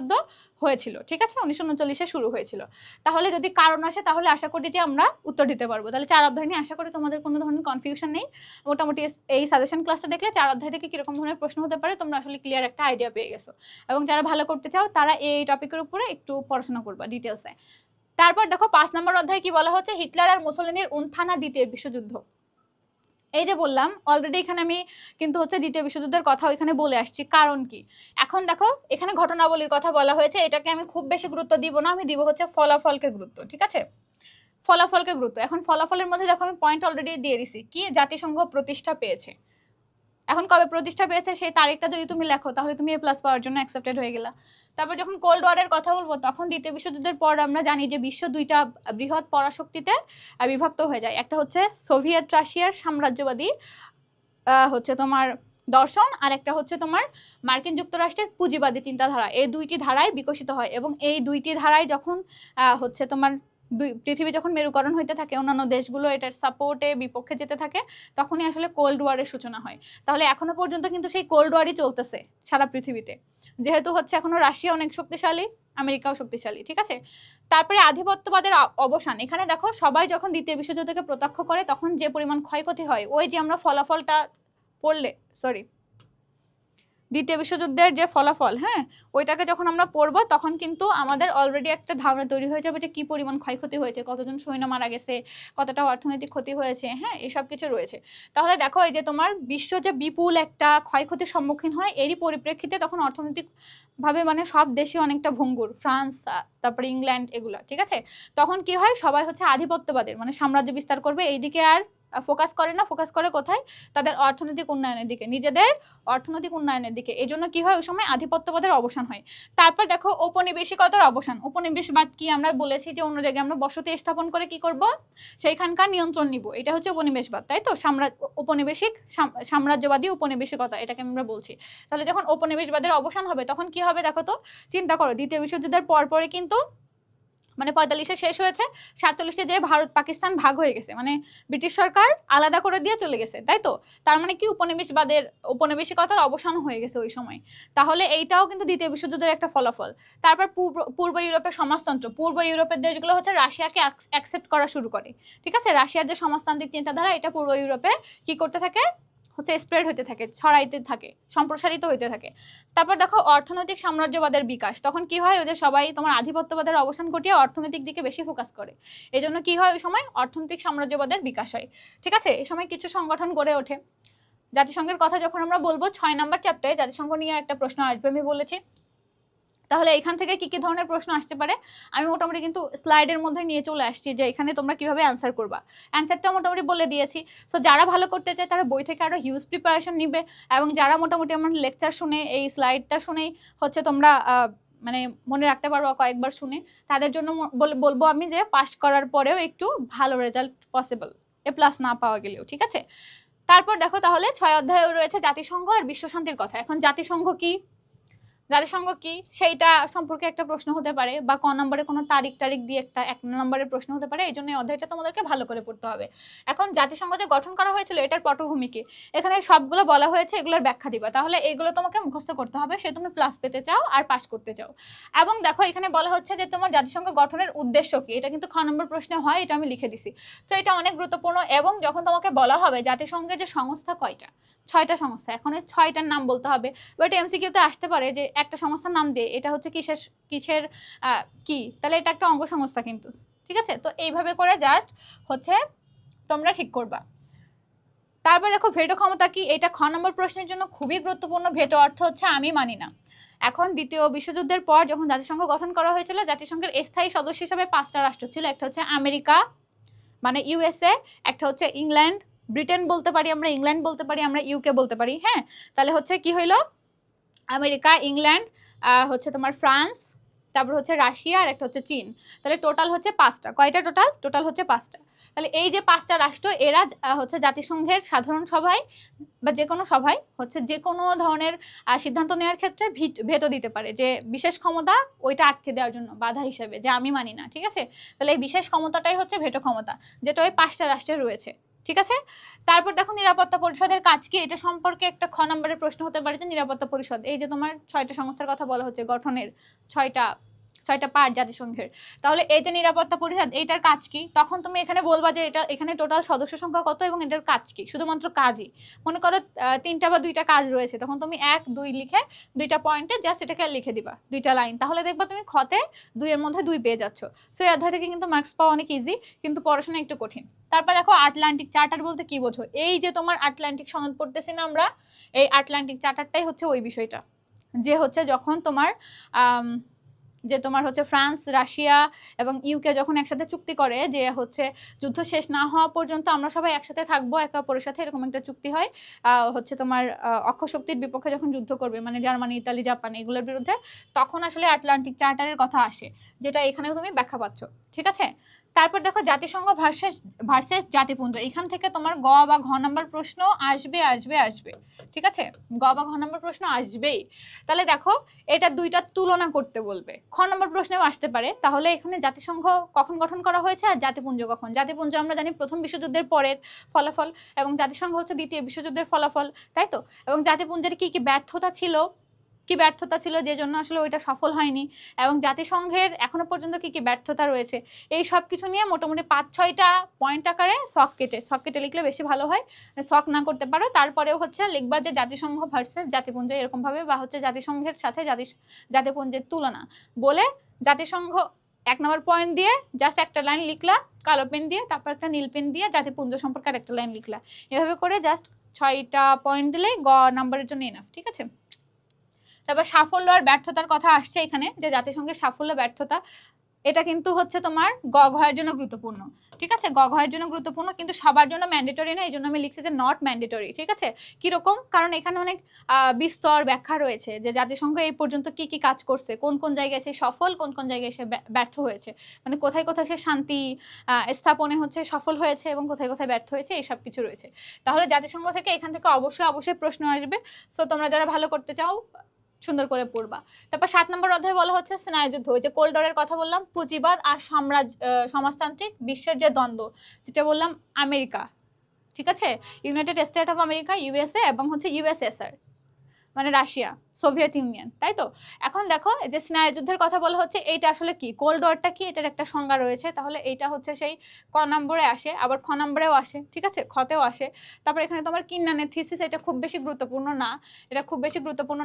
হয়েছিল, ঠিক আছে, 1939-এ শুরু হয়েছিল। তাহলে যদি কারণ আসে তাহলে আশা করি যে আমরা উত্তর দিতে পারবো। তাহলে 4 অধ্যায় নিয়ে আশা করি তোমাদের কোনো ধরনের কনফিউশন নেই। মোটামুটি এই সাজেশন ক্লাসটা দেখলে 4 অধ্যায় থেকে কিরকম ধরনের প্রশ্ন হতে পারে তোমরা আসলে ক্লিয়ার একটা আইডিয়া পেয়ে গেছো, এবং যারা ভালো করতে চাও তারা এই টপিকের উপরে একটু পড়াশোনা করবা ডিটেলসে। তারপর দেখো 5 নম্বর অধ্যায়ে কি বলা হচ্ছে, হিটলার আর মুসোলিনির উত্থানা দ্বিতীয় বিশ্বযুদ্ধ। এই যে বললাম অলরেডি এখানে আমি কিন্তু হচ্ছে দ্বিতীয় বিশ্বযুদ্ধের কথা এখানে বলে আসছি, কারণ কি এখন দেখো এখানে ঘটনাবলীর কথা বলা হয়েছে, এটাকে আমি খুব বেশি গুরুত্ব দিব না, আমি দিব হচ্ছে ফলাফলকে গুরুত্ব, ঠিক আছে, ফলাফলকে গুরুত্ব। এখন ফলাফলের মধ্যে দেখো আমি পয়েন্ট অলরেডি দিয়ে দিছি, কি জাতিসংঘ প্রতিষ্ঠা পেয়েছে। এখন কবে প্রতিষ্ঠা পেয়েছে সেই তারিখটা যদি তুমি লেখো তাহলে তুমি A+ পাওয়ার জন্য অ্যাকসেপ্টেড হয়ে গেলা। তারপর যখন কোল্ড ওয়ারের কথা বলবো তখন দ্বিতীয় বিশ্বযুদ্ধের পর আমরা জানি যে বিশ্ব 2টা বৃহৎ পরাশক্তিতে বিভক্ত হয়ে যায়। একটা হচ্ছে সোভিয়েত রাশিয়ার সাম্রাজ্যবাদী হচ্ছে তোমার দর্শন, আর একটা হচ্ছে তোমার মার্কিন যুক্তরাষ্ট্রের পুঁজিবাদী চিন্তাধারা। এই 2টি ধারায় বিকশিত হয়, এবং এই 2টি ধারায় যখন হচ্ছে তোমার পৃথিবী যখন মেরুকরণ হইতে থাকে, অন্যান্য দেশগুলো এটার সাপোর্টে বিপক্ষে যেতে থাকে, তখনই আসলে কোল্ড ওয়ারের সূচনা হয়। তাহলে এখনো পর্যন্ত কিন্তু সেই কোল্ড ওয়ারই চলতেছে সারা পৃথিবীতে, যেহেতু হচ্ছে এখনো রাশিয়া অনেক শক্তিশালী, আমেরিকাও শক্তিশালী, ঠিক আছে। তারপরে আধিপত্যবাদের অবসান। এখানে দেখো সবাই যখন দ্বিতীয় বিশ্বযুদ্ধকে প্রত্যক্ষ করে তখন যে পরিমাণ ক্ষয়ক্ষতি হয়, ওই যে আমরা ফলাফলটা পড়লে দ্বিতীয় বিশ্বযুদ্ধের যে ফলাফল, হ্যাঁ, ওইটাকে যখন আমরা পড়বো তখন কিন্তু আমাদের অলরেডি একটা ধারণা তৈরি হয়ে যাবে যে কি পরিমাণ ক্ষয়ক্ষতি হয়েছে, কতজন সৈন্য মারা গেছে, কতটা অর্থনৈতিক ক্ষতি হয়েছে, হ্যাঁ, এসব কিছু রয়েছে। তাহলে দেখো এই যে তোমার বিশ্ব যে বিপুল একটা ক্ষয়ক্ষতির সম্মুখীন হয়, এরই পরিপ্রেক্ষিতে তখন অর্থনৈতিকভাবে মানে সব দেশে অনেকটা ভঙ্গুর, ফ্রান্স, তারপরে ইংল্যান্ড, এগুলা, ঠিক আছে। তখন কি হয়, সবাই হচ্ছে আধিপত্যবাদের মানে সাম্রাজ্য বিস্তার করবে, এইদিকে আর ফোকাস করে না, ফোকাস করে কোথায়, তাদের অর্থনৈতিক উন্নয়নের দিকে, নিজেদের অর্থনৈতিক উন্নয়নের দিকে। এই জন্য কি হয়, ওই সময় আধিপত্যবাদের অবসান হয়। তারপর দেখো ঔপনিবেশিকতার অবসান। উপনিবেশবাদ কি আমরা বলেছি যে অন্য জায়গায় আমরা বসতি স্থাপন করে কি করব, সেইখানকার নিয়ন্ত্রণ নিব, এটা হচ্ছে উপনিবেশবাদ, তাই তো, সাম্রাজ্যবাদী উপনিবেশিকতা, এটাকে আমরা বলছি। তাহলে যখন উপনিবেশবাদের অবসান হবে তখন কি হবে দেখো তো, চিন্তা করো, দ্বিতীয় বিশ্বযুদ্ধের পরপরই কিন্তু মানে 45-এ শেষ হয়েছে, 47-এ যে ভারত পাকিস্তান ভাগ হয়ে গেছে, মানে ব্রিটিশ সরকার আলাদা করে দিয়ে চলে গেছে, তাই তো। তার মানে কি উপনিবেশিকতার অবসান হয়ে গেছে ওই সময়। তাহলে এইটাও কিন্তু দ্বিতীয় বিশ্বযুদ্ধের একটা ফলাফল। তারপর পূর্ব ইউরোপের সমাজতন্ত্র, পূর্ব ইউরোপের দেশগুলো হচ্ছে রাশিয়াকে অ্যাকসেপ্ট করা শুরু করে, ঠিক আছে। রাশিয়ার যে সমাজতান্ত্রিক চিন্তাধারা, এটা পূর্ব ইউরোপে কি করতে থাকে, হচ্ছে স্প্রেড হতে থাকে, ছড়াইতে থাকে, সম্প্রসারিত হইতে থাকে। তারপর দেখো অর্থনৈতিক সাম্রাজ্যবাদের বিকাশ। তখন কি হয়, ওদের সবাই তোমার আধিপত্যবাদের অবসান ঘটিয়ে অর্থনৈতিক দিকে বেশি ফোকাস করে, এই জন্য কি হয়, ওই সময় অর্থনৈতিক সাম্রাজ্যবাদের বিকাশ হয়, ঠিক আছে। এই সময় কিছু সংগঠন গড়ে ওঠে। জাতিসংঘের কথা যখন আমরা বলবো 6 নম্বর চ্যাপ্টারে জাতিসংঘ নিয়ে একটা প্রশ্ন আসবে আমি বলেছি। তাহলে এখান থেকে কি কি ধরনের প্রশ্ন আসতে পারে আমি মোটামুটি কিন্তু স্লাইডের মধ্যে নিয়ে চলে আসছি, যে এখানে তোমরা কিভাবে অ্যান্সার করবা, অ্যান্সারটা মোটামুটি বলে দিয়েছি। সো যারা ভালো করতে চায় তারা বই থেকে আরো হিউজ প্রিপারেশন নিবে, এবং যারা মোটামুটি আমার লেকচার শুনে এই স্লাইডটা শুনেই হচ্ছে তোমরা মানে মনে রাখতে পারবো কয়েকবার শুনে, তাদের জন্য বলবো আমি যে পাস করার পরেও একটু ভালো রেজাল্ট পসিবল, A+ না পাওয়া গেলেও, ঠিক আছে। তারপর দেখো তাহলে 6 অধ্যায়ে রয়েছে জাতিসংঘ আর বিশ্বশান্তির কথা। এখন জাতিসংঘ কি, জাতিসংঘ কি সেইটা সম্পর্কে একটা প্রশ্ন হতে পারে, বা ক নম্বরে কোনো তারিখ দিয়ে একটা 1 নম্বরের প্রশ্ন হতে পারে। এই জন্য এই অধ্যায়টা তোমাদেরকে ভালো করে পড়তে হবে। এখন জাতিসংঘ যে গঠন করা হয়েছিল এটার পটভূমি কি, এখানে সবগুলো বলা হয়েছে, এগুলোর ব্যাখ্যা দিবা। তাহলে এগুলো তোমাকে মুখস্থ করতে হবে সে তুমি প্লাস পেতে চাও আর পাস করতে চাও। এবং দেখো এখানে বলা হচ্ছে যে তোমার জাতিসংঘ গঠনের উদ্দেশ্য কি, এটা কিন্তু খ নম্বর প্রশ্নে হয়, এটা আমি লিখে দিছি। তো এটা অনেক গুরুত্বপূর্ণ। এবং যখন তোমাকে বলা হবে জাতিসংঘের যে সংস্থা কয়টা, 6টা সংস্থা, এখন এই 6টার নাম বলতে হবে। বাট এমসিকিউতে আসতে পারে যে একটা সংস্থার নাম দিয়ে এটা হচ্ছে কিসের কি, তাহলে এটা একটা অঙ্গ সংস্থা কিন্তু, ঠিক আছে। তো এইভাবে করে জাস্ট হচ্ছে তোমরা ঠিক করবা। তারপর দেখো ভেটো ক্ষমতা কি, এটা খ নম্বর প্রশ্নের জন্য খুবই গুরুত্বপূর্ণ। ভেটো অর্থ হচ্ছে আমি মানি না। এখন দ্বিতীয় বিশ্বযুদ্ধের পর যখন জাতিসংঘ গঠন করা হয়েছিল, জাতিসংঘের স্থায়ী সদস্য হিসেবে 5টা রাষ্ট্র ছিল। একটা হচ্ছে আমেরিকা মানে ইউএসএ, একটা হচ্ছে ইংল্যান্ড, ব্রিটেন বলতে পারি আমরা, ইংল্যান্ড বলতে পারি আমরা, ইউকে বলতে পারি। হ্যাঁ, তাহলে হচ্ছে কি হইলো, আমেরিকা, ইংল্যান্ড, হচ্ছে তোমার ফ্রান্স, তারপর হচ্ছে রাশিয়া, আর একটা হচ্ছে চীন। তাহলে টোটাল হচ্ছে 5টা। কয়টা টোটাল হচ্ছে 5টা। তাহলে এই যে 5টা রাষ্ট্র, এরা হচ্ছে জাতিসংঘের সাধারণ সভায় বা যে কোনো সভায় হচ্ছে যে কোনো ধরনের সিদ্ধান্ত নেওয়ার ক্ষেত্রে ভেটো দিতে পারে, যে বিশেষ ক্ষমতা ওইটা আটকে দেওয়ার জন্য বাধা হিসেবে, যে আমি মানি না, ঠিক আছে। তাহলে এই বিশেষ ক্ষমতাটাই হচ্ছে ভেটো ক্ষমতা, যেটা ওই 5টা রাষ্ট্রে রয়েছে, ঠিক আছে। তারপর দেখো নিরাপত্তা পরিষদের কাজ কি, এটা সম্পর্কে একটা খ নম্বরের প্রশ্ন হতে পারে যে নিরাপত্তা পরিষদ, এই যে তোমার 6টা সংস্থার কথা বলা হচ্ছে গঠনের, 6টা পার্ট জাতিসংঘের। তাহলে এই যে নিরাপত্তা পরিষদ, এইটার কাজ কি, তখন তুমি এখানে বলবা যে এটা এখানে টোটাল সদস্য সংখ্যা কত এবং এটার কাজ কি, শুধুমাত্র কাজই। মনে করো 3টা বা 2টা কাজ রয়েছে, তখন তুমি 1, 2 লিখে 2টা পয়েন্টে জাস্ট এটাকে লিখে দিবা 2টা লাইন। তাহলে দেখবা তুমি খতে 2 এর মধ্যে 2 পেয়ে যাচ্ছ। সো এই অধ্যায় থেকে কিন্তু মার্কস পাওয়া অনেক ইজি, কিন্তু পড়াশোনা একটু কঠিন। তারপর দেখো আটলান্টিক চার্টার বলতে কি বোঝো, এই যে তোমার আটলান্টিক সনদ পড়তেছি না আমরা, এই আটলান্টিক চার্টারটাই হচ্ছে ওই বিষয়টা, যে হচ্ছে যখন তোমার হচ্ছে ফ্রান্স, রাশিয়া এবং ইউকে যখন একসাথে চুক্তি করে যে হচ্ছে যুদ্ধ শেষ না হওয়া পর্যন্ত আমরা সবাই একসাথে থাকবো একে অপরের সাথে, এরকম একটা চুক্তি হয়। হচ্ছে তোমার অক্ষশক্তির বিপক্ষে যখন যুদ্ধ করবে, মানে জার্মানি, ইতালি, জাপান এগুলোর বিরুদ্ধে, তখন আসলে আটলান্টিক চার্টারের কথা আসে, যেটা এখানেও তুমি ব্যাখ্যা পাচ্ছ, ঠিক আছে। তারপর দেখো জাতিসংঘ ভার্সেস জাতিপুঞ্জ, এখান থেকে তোমার গ বা ঘ নাম্বার প্রশ্ন আসবে, ঠিক আছে। গ বা ঘ নাম্বার প্রশ্ন আসবেই। তাহলে দেখো এটা 2টা তুলনা করতে বলবে, খ নম্বর প্রশ্নেও আসতে পারে। তাহলে এখানে জাতিসংঘ কখন গঠন করা হয়েছে আর জাতিপুঞ্জ কখন। জাতিপুঞ্জ আমরা জানি প্রথম বিশ্বযুদ্ধের পরের ফলাফল, এবং জাতিসংঘ হচ্ছে দ্বিতীয় বিশ্বযুদ্ধের ফলাফল, তাই তো। এবং জাতিপুঞ্জের কি ব্যর্থতা ছিল যে জন্য আসলে ওইটা সফল হয়নি, এবং জাতিসংঘের এখনো পর্যন্ত কি ব্যর্থতা রয়েছে, এই সব কিছু নিয়ে মোটামুটি 5-6টা পয়েন্ট আকারে ছক কেটে লিখলে বেশি ভালো হয়। ছক না করতে পারো তারপরেও হচ্ছে লিখবা যে জাতিসংঘ ভার্সেস জাতিপুঞ্জ এরকম ভাবে, বা হচ্ছে জাতিসংঘের সাথে জাতিপুঞ্জের তুলনা বলে জাতিসংঘ 1 নম্বর পয়েন্ট দিয়ে জাস্ট একটা লাইন লিখলা কালো পেন দিয়ে, তারপর একটা নীল পেন দিয়ে জাতিপুঞ্জ সম্পর্কে একটা লাইন লিখলা। এভাবে করে জাস্ট 6টা পয়েন্ট দিলেই গ নাম্বারের জন্য এনাফ, ঠিক আছে। তারপর সাফল্য আর ব্যর্থতার কথা আসছে এখানে, যে জাতিসংঘের সাফল্য ব্যর্থতা, এটা কিন্তু হচ্ছে তোমার গ ঘয়ের জন্য গুরুত্বপূর্ণ, ঠিক আছে। গ ঘয়ের জন্য গুরুত্বপূর্ণ, কিন্তু সবার জন্য ম্যান্ডেটরি না, এই জন্য আমি লিখছি যে নট ম্যান্ডেটরি, ঠিক আছে। কিরকম, কারণ এখানে অনেক বিস্তর ব্যাখ্যা রয়েছে যে জাতিসংঘ এই পর্যন্ত কি কাজ করছে, কোন জায়গায় সে সফল, কোন জায়গায় সে ব্যর্থ হয়েছে, মানে কোথায় সে শান্তি স্থাপনে হচ্ছে সফল হয়েছে এবং কোথায় ব্যর্থ হয়েছে, এই সব কিছু রয়েছে। তাহলে জাতিসংঘ থেকে এখান থেকে অবশ্যই প্রশ্ন আসবে। সো তোমরা যারা ভালো করতে চাও সুন্দর করে পড়বা। তারপর 7 নম্বর অধ্যায় বলা হচ্ছে স্নায়ুযুদ্ধ, ওই যে কোল্ড ওয়ারের কথা বললাম, পুঁজিবাদ আর সমাজতান্ত্রিক বিশ্বের যে দ্বন্দ্ব, যেটা বললাম আমেরিকা, ঠিক আছে, United state of America, USA, এবং হচ্ছে ইউএসএসআর মানে রাশিয়া, সোভিয়েত ইউনিয়ন, তাই তো। এখন দেখো যে স্নায়ুযুদ্ধের কথা বলা হচ্ছে, এইটা আসলে কি, কোল্ড ওয়ারটা কি, এটার একটা সংজ্ঞা রয়েছে। তাহলে এইটা হচ্ছে সেই ক নম্বরে আসে, আবার খ নম্বরেও আসে, ঠিক আছে, খতেও আসে। তারপর এখানে তোমার কিন্নানের থিসিস, এটা খুব বেশি গুরুত্বপূর্ণ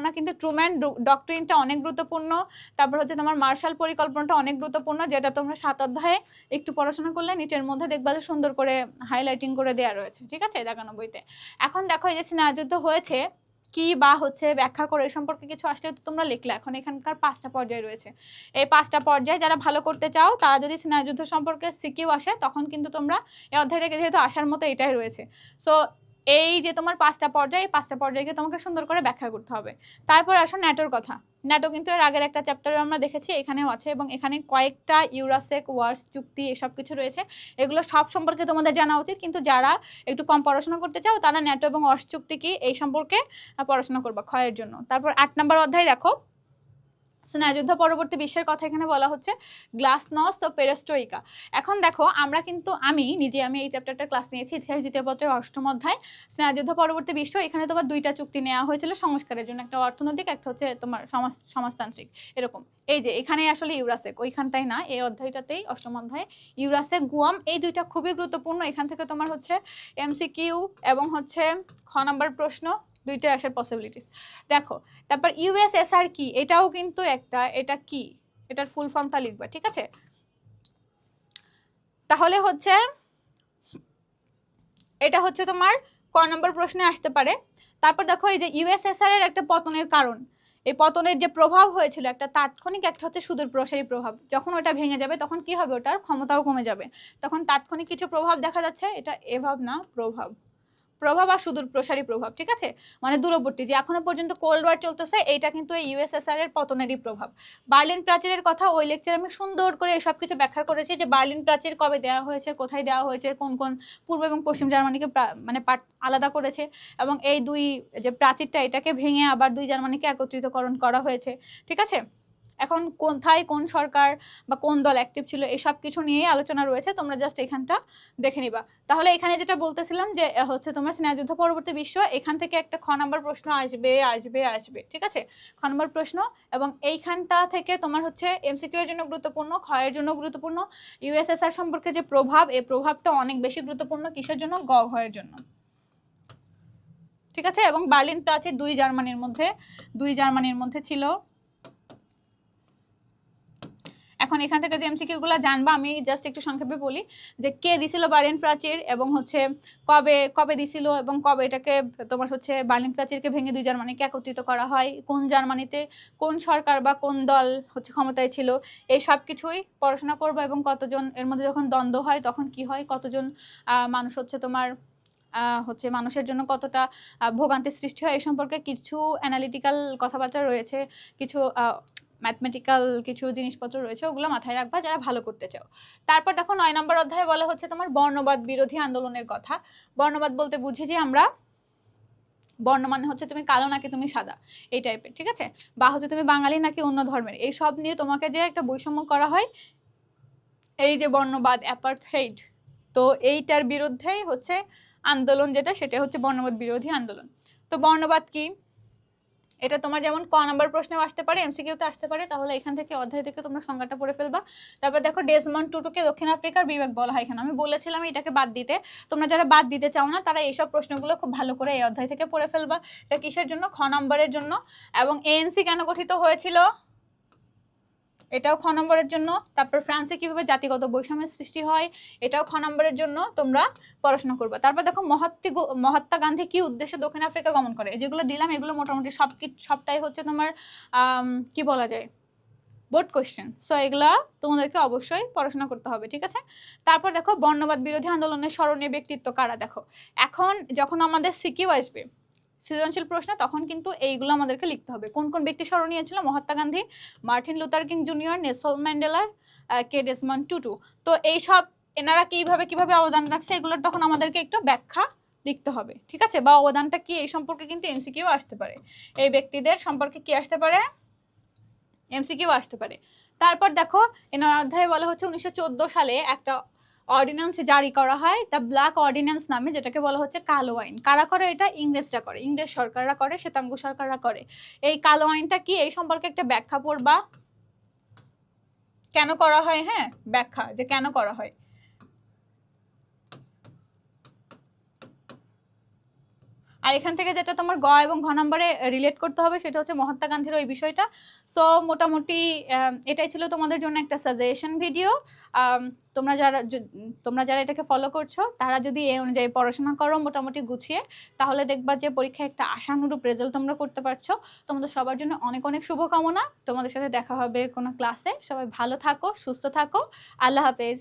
না, কিন্তু ট্রুম্যান ডক্ট্রিনটা অনেক গুরুত্বপূর্ণ। তারপর হচ্ছে তোমার মার্শাল পরিকল্পনাটা অনেক গুরুত্বপূর্ণ, যেটা তোমরা 7 অধ্যায়ে একটু পড়াশোনা করলে নিচের মধ্যে দেখবা যে সুন্দর করে হাইলাইটিং করে দেওয়া রয়েছে, ঠিক আছে, 91 এখন দেখো এই যে স্নায়ুযুদ্ধ হয়েছে কি বা হচ্ছে ব্যাখ্যা করে, এই সম্পর্কে কিছু আসলে তো তোমরা লিখলে। এখন এখানকার 5টা পর্যায় রয়েছে, এই 5টা পর্যায়ে যারা ভালো করতে চাও তারা যদি স্নায়ুযুদ্ধ সম্পর্কে সিকিউ আসে, তখন কিন্তু তোমরা এই অধ্যায় থেকে যেহেতু আসার মতো এটাই রয়েছে। সো এই যে তোমার 5টা পর্যায়, এই 5টা পর্যায়কে তোমাকে সুন্দর করে ব্যাখ্যা করতে হবে। তারপর আসো ন্যাটোর কথা। ন্যাটো কিন্তু এর আগের একটা চ্যাপ্টারে আমরা দেখেছি, এখানেও আছে, এবং এখানে কয়েকটা ইউরাসেক ওয়ার্স চুক্তি এসব কিছু রয়েছে, এগুলো সব সম্পর্কে তোমাদের জানা উচিত। কিন্তু যারা একটু কম পড়াশোনা করতে চাও তারা ন্যাটো এবং ওয়ার্স চুক্তি কি এই সম্পর্কে পড়াশোনা করবা ক্ষয়ের জন্য। তারপর 8 নম্বর অধ্যায় দেখো, স্নায়ুযুদ্ধ পরবর্তী বিশ্বের কথা এখানে বলা হচ্ছে, গ্লাসনস্ট ও পেরেস্ট্রোইকা। এখন দেখো আমি নিজে এই চ্যাপ্টারটা ক্লাস নিয়েছি, ইতিহাস দ্বিতীয় পত্রের 8ম অধ্যায়, স্নায়ুযুদ্ধ পরবর্তী বিশ্ব। এখানে তোমার 2টা চুক্তি নেওয়া হয়েছিল সংস্কারের জন্য, একটা অর্থনৈতিক, একটা হচ্ছে তোমার সমাজতান্ত্রিক, এরকম। এই যে এখানে আসলে ইউরাসেক, ওইখানটাই না, এই অধ্যায়টাতেই 8ম অধ্যায় ইউরাসেক, গুয়াম, এই 2টা খুবই গুরুত্বপূর্ণ। এখান থেকে তোমার হচ্ছে এমসিকিউ এবং হচ্ছে খ নাম্বার প্রশ্ন 2টা আসার পসিবিলিটিস। দেখো তারপর ইউএসএসআর কি, এটাও কিন্তু একটা, এটা কি, এটার ফুল ফর্মটা লিখবা, ঠিক আছে? তাহলে হচ্ছে এটা হচ্ছে তোমার ক নম্বর প্রশ্নে আসতে পারে। তারপর দেখো এই যে ইউএসএসআর এর একটা পতনের কারণ, এই পতনের যে প্রভাব হয়েছিল, একটা তাৎক্ষণিক, একটা হচ্ছে সুদূর প্রসারী প্রভাব। যখন ওটা ভেঙে যাবে তখন কি হবে, ওটার ক্ষমতাও কমে যাবে, তখন তাৎক্ষণিক কিছু প্রভাব দেখা যাচ্ছে। এটা এভাব না, প্রভাব, প্রভাব আর সুদূর প্রসারী প্রভাব, ঠিক আছে? মানে দূরবর্তী, যে এখনো পর্যন্ত কোল্ড ওয়ার চলতেছে, এইটা কিন্তু এই ইউএসএসআর এর পতনেরই প্রভাব। বার্লিন প্রাচীরের কথা ওই লেকচারে আমি সুন্দর করে সব কিছু ব্যাখ্যা করেছি, যে বার্লিন প্রাচীর কবে দেওয়া হয়েছে, কোথায় দেওয়া হয়েছে, কোন কোন পূর্ব এবং পশ্চিম জার্মানিকে মানে আলাদা করেছে, এবং এই দুই যে প্রাচীরটা, এটাকে ভেঙে আবার 2 জার্মানিকে একত্রিতকরণ করা হয়েছে, ঠিক আছে? এখন কোথায় কোন সরকার বা কোন দল অ্যাক্টিভ ছিল, এই সব কিছু নিয়েই আলোচনা রয়েছে, তোমরা জাস্ট এখানটা দেখে নিবা। তাহলে এখানে যেটা বলতেছিলাম যে হচ্ছে তোমার স্নায়ুযুদ্ধ পরবর্তী বিশ্ব, এখান থেকে একটা খ নাম্বার প্রশ্ন আসবে আসবে আসবে, ঠিক আছে? খ নাম্বার প্রশ্ন, এবং এইখানটা থেকে তোমার হচ্ছে এমসিকিউ এর জন্য গুরুত্বপূর্ণ, খ এর জন্য গুরুত্বপূর্ণ। ইউএসএসআর সম্পর্কে যে প্রভাব, এই প্রভাবটা অনেক বেশি গুরুত্বপূর্ণ, কিসের জন্য, গ ঘ এর জন্য, ঠিক আছে? এবং বার্লিন প্রাচীর 2 জার্মানির মধ্যে ছিল। এখন এখান থেকে যে এমসিকিউ গুলো জানবা, আমি জাস্ট একটু সংক্ষেপে বলি, যে কে দিছিল বার্লিন প্রাচীর, এবং হচ্ছে কবে কবে দিছিল, এবং কবে এটাকে তোমার হচ্ছে বার্লিন প্রাচীরকে ভেঙে 2 জার্মানিকে একত্রিত করা হয়, কোন জার্মানিতে কোন সরকার বা কোন দল হচ্ছে ক্ষমতায় ছিল, এই সব কিছুই পড়াশোনা করবো। এবং কতজন এর মধ্যে যখন দ্বন্দ্ব হয় তখন কি হয়, কতজন মানুষ হচ্ছে তোমার হচ্ছে মানুষের জন্য কতটা ভোগান্তির সৃষ্টি হয়, এই সম্পর্কে কিছু অ্যানালিটিক্যাল কথাবার্তা রয়েছে, কিছু ম্যাথমেটিক্যাল কিছু জিনিসপত্র রয়েছে, ওগুলো মাথায় রাখবা যারা ভালো করতে চাও। তারপর দেখো 9 নম্বর অধ্যায়ে বলা হচ্ছে তোমার বর্ণবাদ বিরোধী আন্দোলনের কথা। বর্ণবাদ বলতে বুঝি যে আমরা, বর্ণ মানে হচ্ছে তুমি কালো নাকি তুমি সাদা, এই টাইপের, ঠিক আছে? বা হচ্ছে তুমি বাঙালি নাকি অন্য ধর্মের, এই সব নিয়ে তোমাকে যে একটা বৈষম্য করা হয়, এই যে বর্ণবাদ, অ্যাপার্থাইড, তো এইটার বিরুদ্ধেই হচ্ছে আন্দোলন, যেটা সেটা হচ্ছে বর্ণবাদ বিরোধী আন্দোলন। তো বর্ণবাদ কি, এটা তোমার যেমন ক নাম্বার প্রশ্নেও আসতে পারে, এমসিকিউতে আসতে পারে, তাহলে এখান থেকে অধ্যায় থেকে তোমরা সংজ্ঞাটা পড়ে ফেলবা। তারপর দেখো ডেসমন্ড টুটুকে দক্ষিণ আফ্রিকার বিবেক বলা হয়। এখানে আমি বলেছিলাম এটাকে বাদ দিতে, তোমরা যারা বাদ দিতে চাও না তারা এইসব প্রশ্নগুলো খুব ভালো করে এই অধ্যায় থেকে পড়ে ফেলবা। এটা কিসের জন্য, খ নম্বরের জন্য। এবং এএনসি কেন গঠিত হয়েছিল, এটাও খ নম্বরের জন্য। তারপর ফ্রান্সে কিভাবে জাতিগত বৈষম্যের সৃষ্টি হয়, এটাও খ নম্বরের জন্য তোমরা পড়াশোনা করবে। তারপর দেখো মহাত্মা গান্ধী কি উদ্দেশ্যে দক্ষিণ আফ্রিকা গমন করে, যেগুলো দিলাম এগুলো মোটামুটি সবটাই হচ্ছে তোমার কি বলা যায়, বোর্ড কোয়েশ্চেন। সো এগুলা তোমাদেরকে অবশ্যই পড়াশোনা করতে হবে, ঠিক আছে? তারপর দেখো বর্ণবাদ বিরোধী আন্দোলনের স্মরণীয় ব্যক্তিত্ব কারা। দেখো এখন যখন আমাদের সিকিউ আসবে সৃজনশীল প্রশ্ন, তখন কিন্তু এইগুলো আমাদেরকে লিখতে হবে। কোন কোন ব্যক্তি স্মরণীয় ছিল, Mahatma Gandhi, Martin Luther King Junior, Nelson Mandela, কে ডেসমন্ড টুটু। তো এইসব এনারা কিভাবে অবদান রাখছে, এগুলোর তখন আমাদেরকে একটু ব্যাখ্যা লিখতে হবে, ঠিক আছে? বা অবদানটা কি, এই সম্পর্কে কিন্তু এমসিকিউ আসতে পারে, এই ব্যক্তিদের সম্পর্কে কি আসতে পারে, এমসিকিউ আসতে পারে। তারপর দেখো এই অধ্যায়ে বলা হচ্ছে 1914 সালে একটা অর্ডিন্যান্স জারি করা হয়, দ্য ব্ল্যাক অর্ডিন্যান্স নামে, যেটাকে বলা হচ্ছে কালো আইন। কারা করে এটা, ইংরেজরা করে, ইংরেজ সরকাররা করে, শ্বেতাঙ্গ সরকাররা করে। এই কালো আইনটা কি, এই সম্পর্কে একটা ব্যাখ্যা পড়বা, কেন করা হয়, হ্যাঁ ব্যাখ্যা যে কেন করা হয়। আর এখান থেকে যেটা তোমার গ এবং ঘ নম্বরে রিলেট করতে হবে সেটা হচ্ছে মহাত্মা গান্ধীর ওই বিষয়টা। সো মোটামুটি এটাই ছিল তোমাদের জন্য একটা সাজেশন ভিডিও। তোমরা যারা এটাকে ফলো করছো তারা যদি এই অনুযায়ী পড়াশোনা করো মোটামুটি গুছিয়ে, তাহলে দেখবা যে পরীক্ষায় একটা আশানুরূপ রেজাল্ট তোমরা করতে পারছো। তোমাদের সবার জন্য অনেক অনেক শুভকামনা। তোমাদের সাথে দেখা হবে কোনো ক্লাসে। সবাই ভালো থাকো, সুস্থ থাকো। আল্লাহ হাফেজ।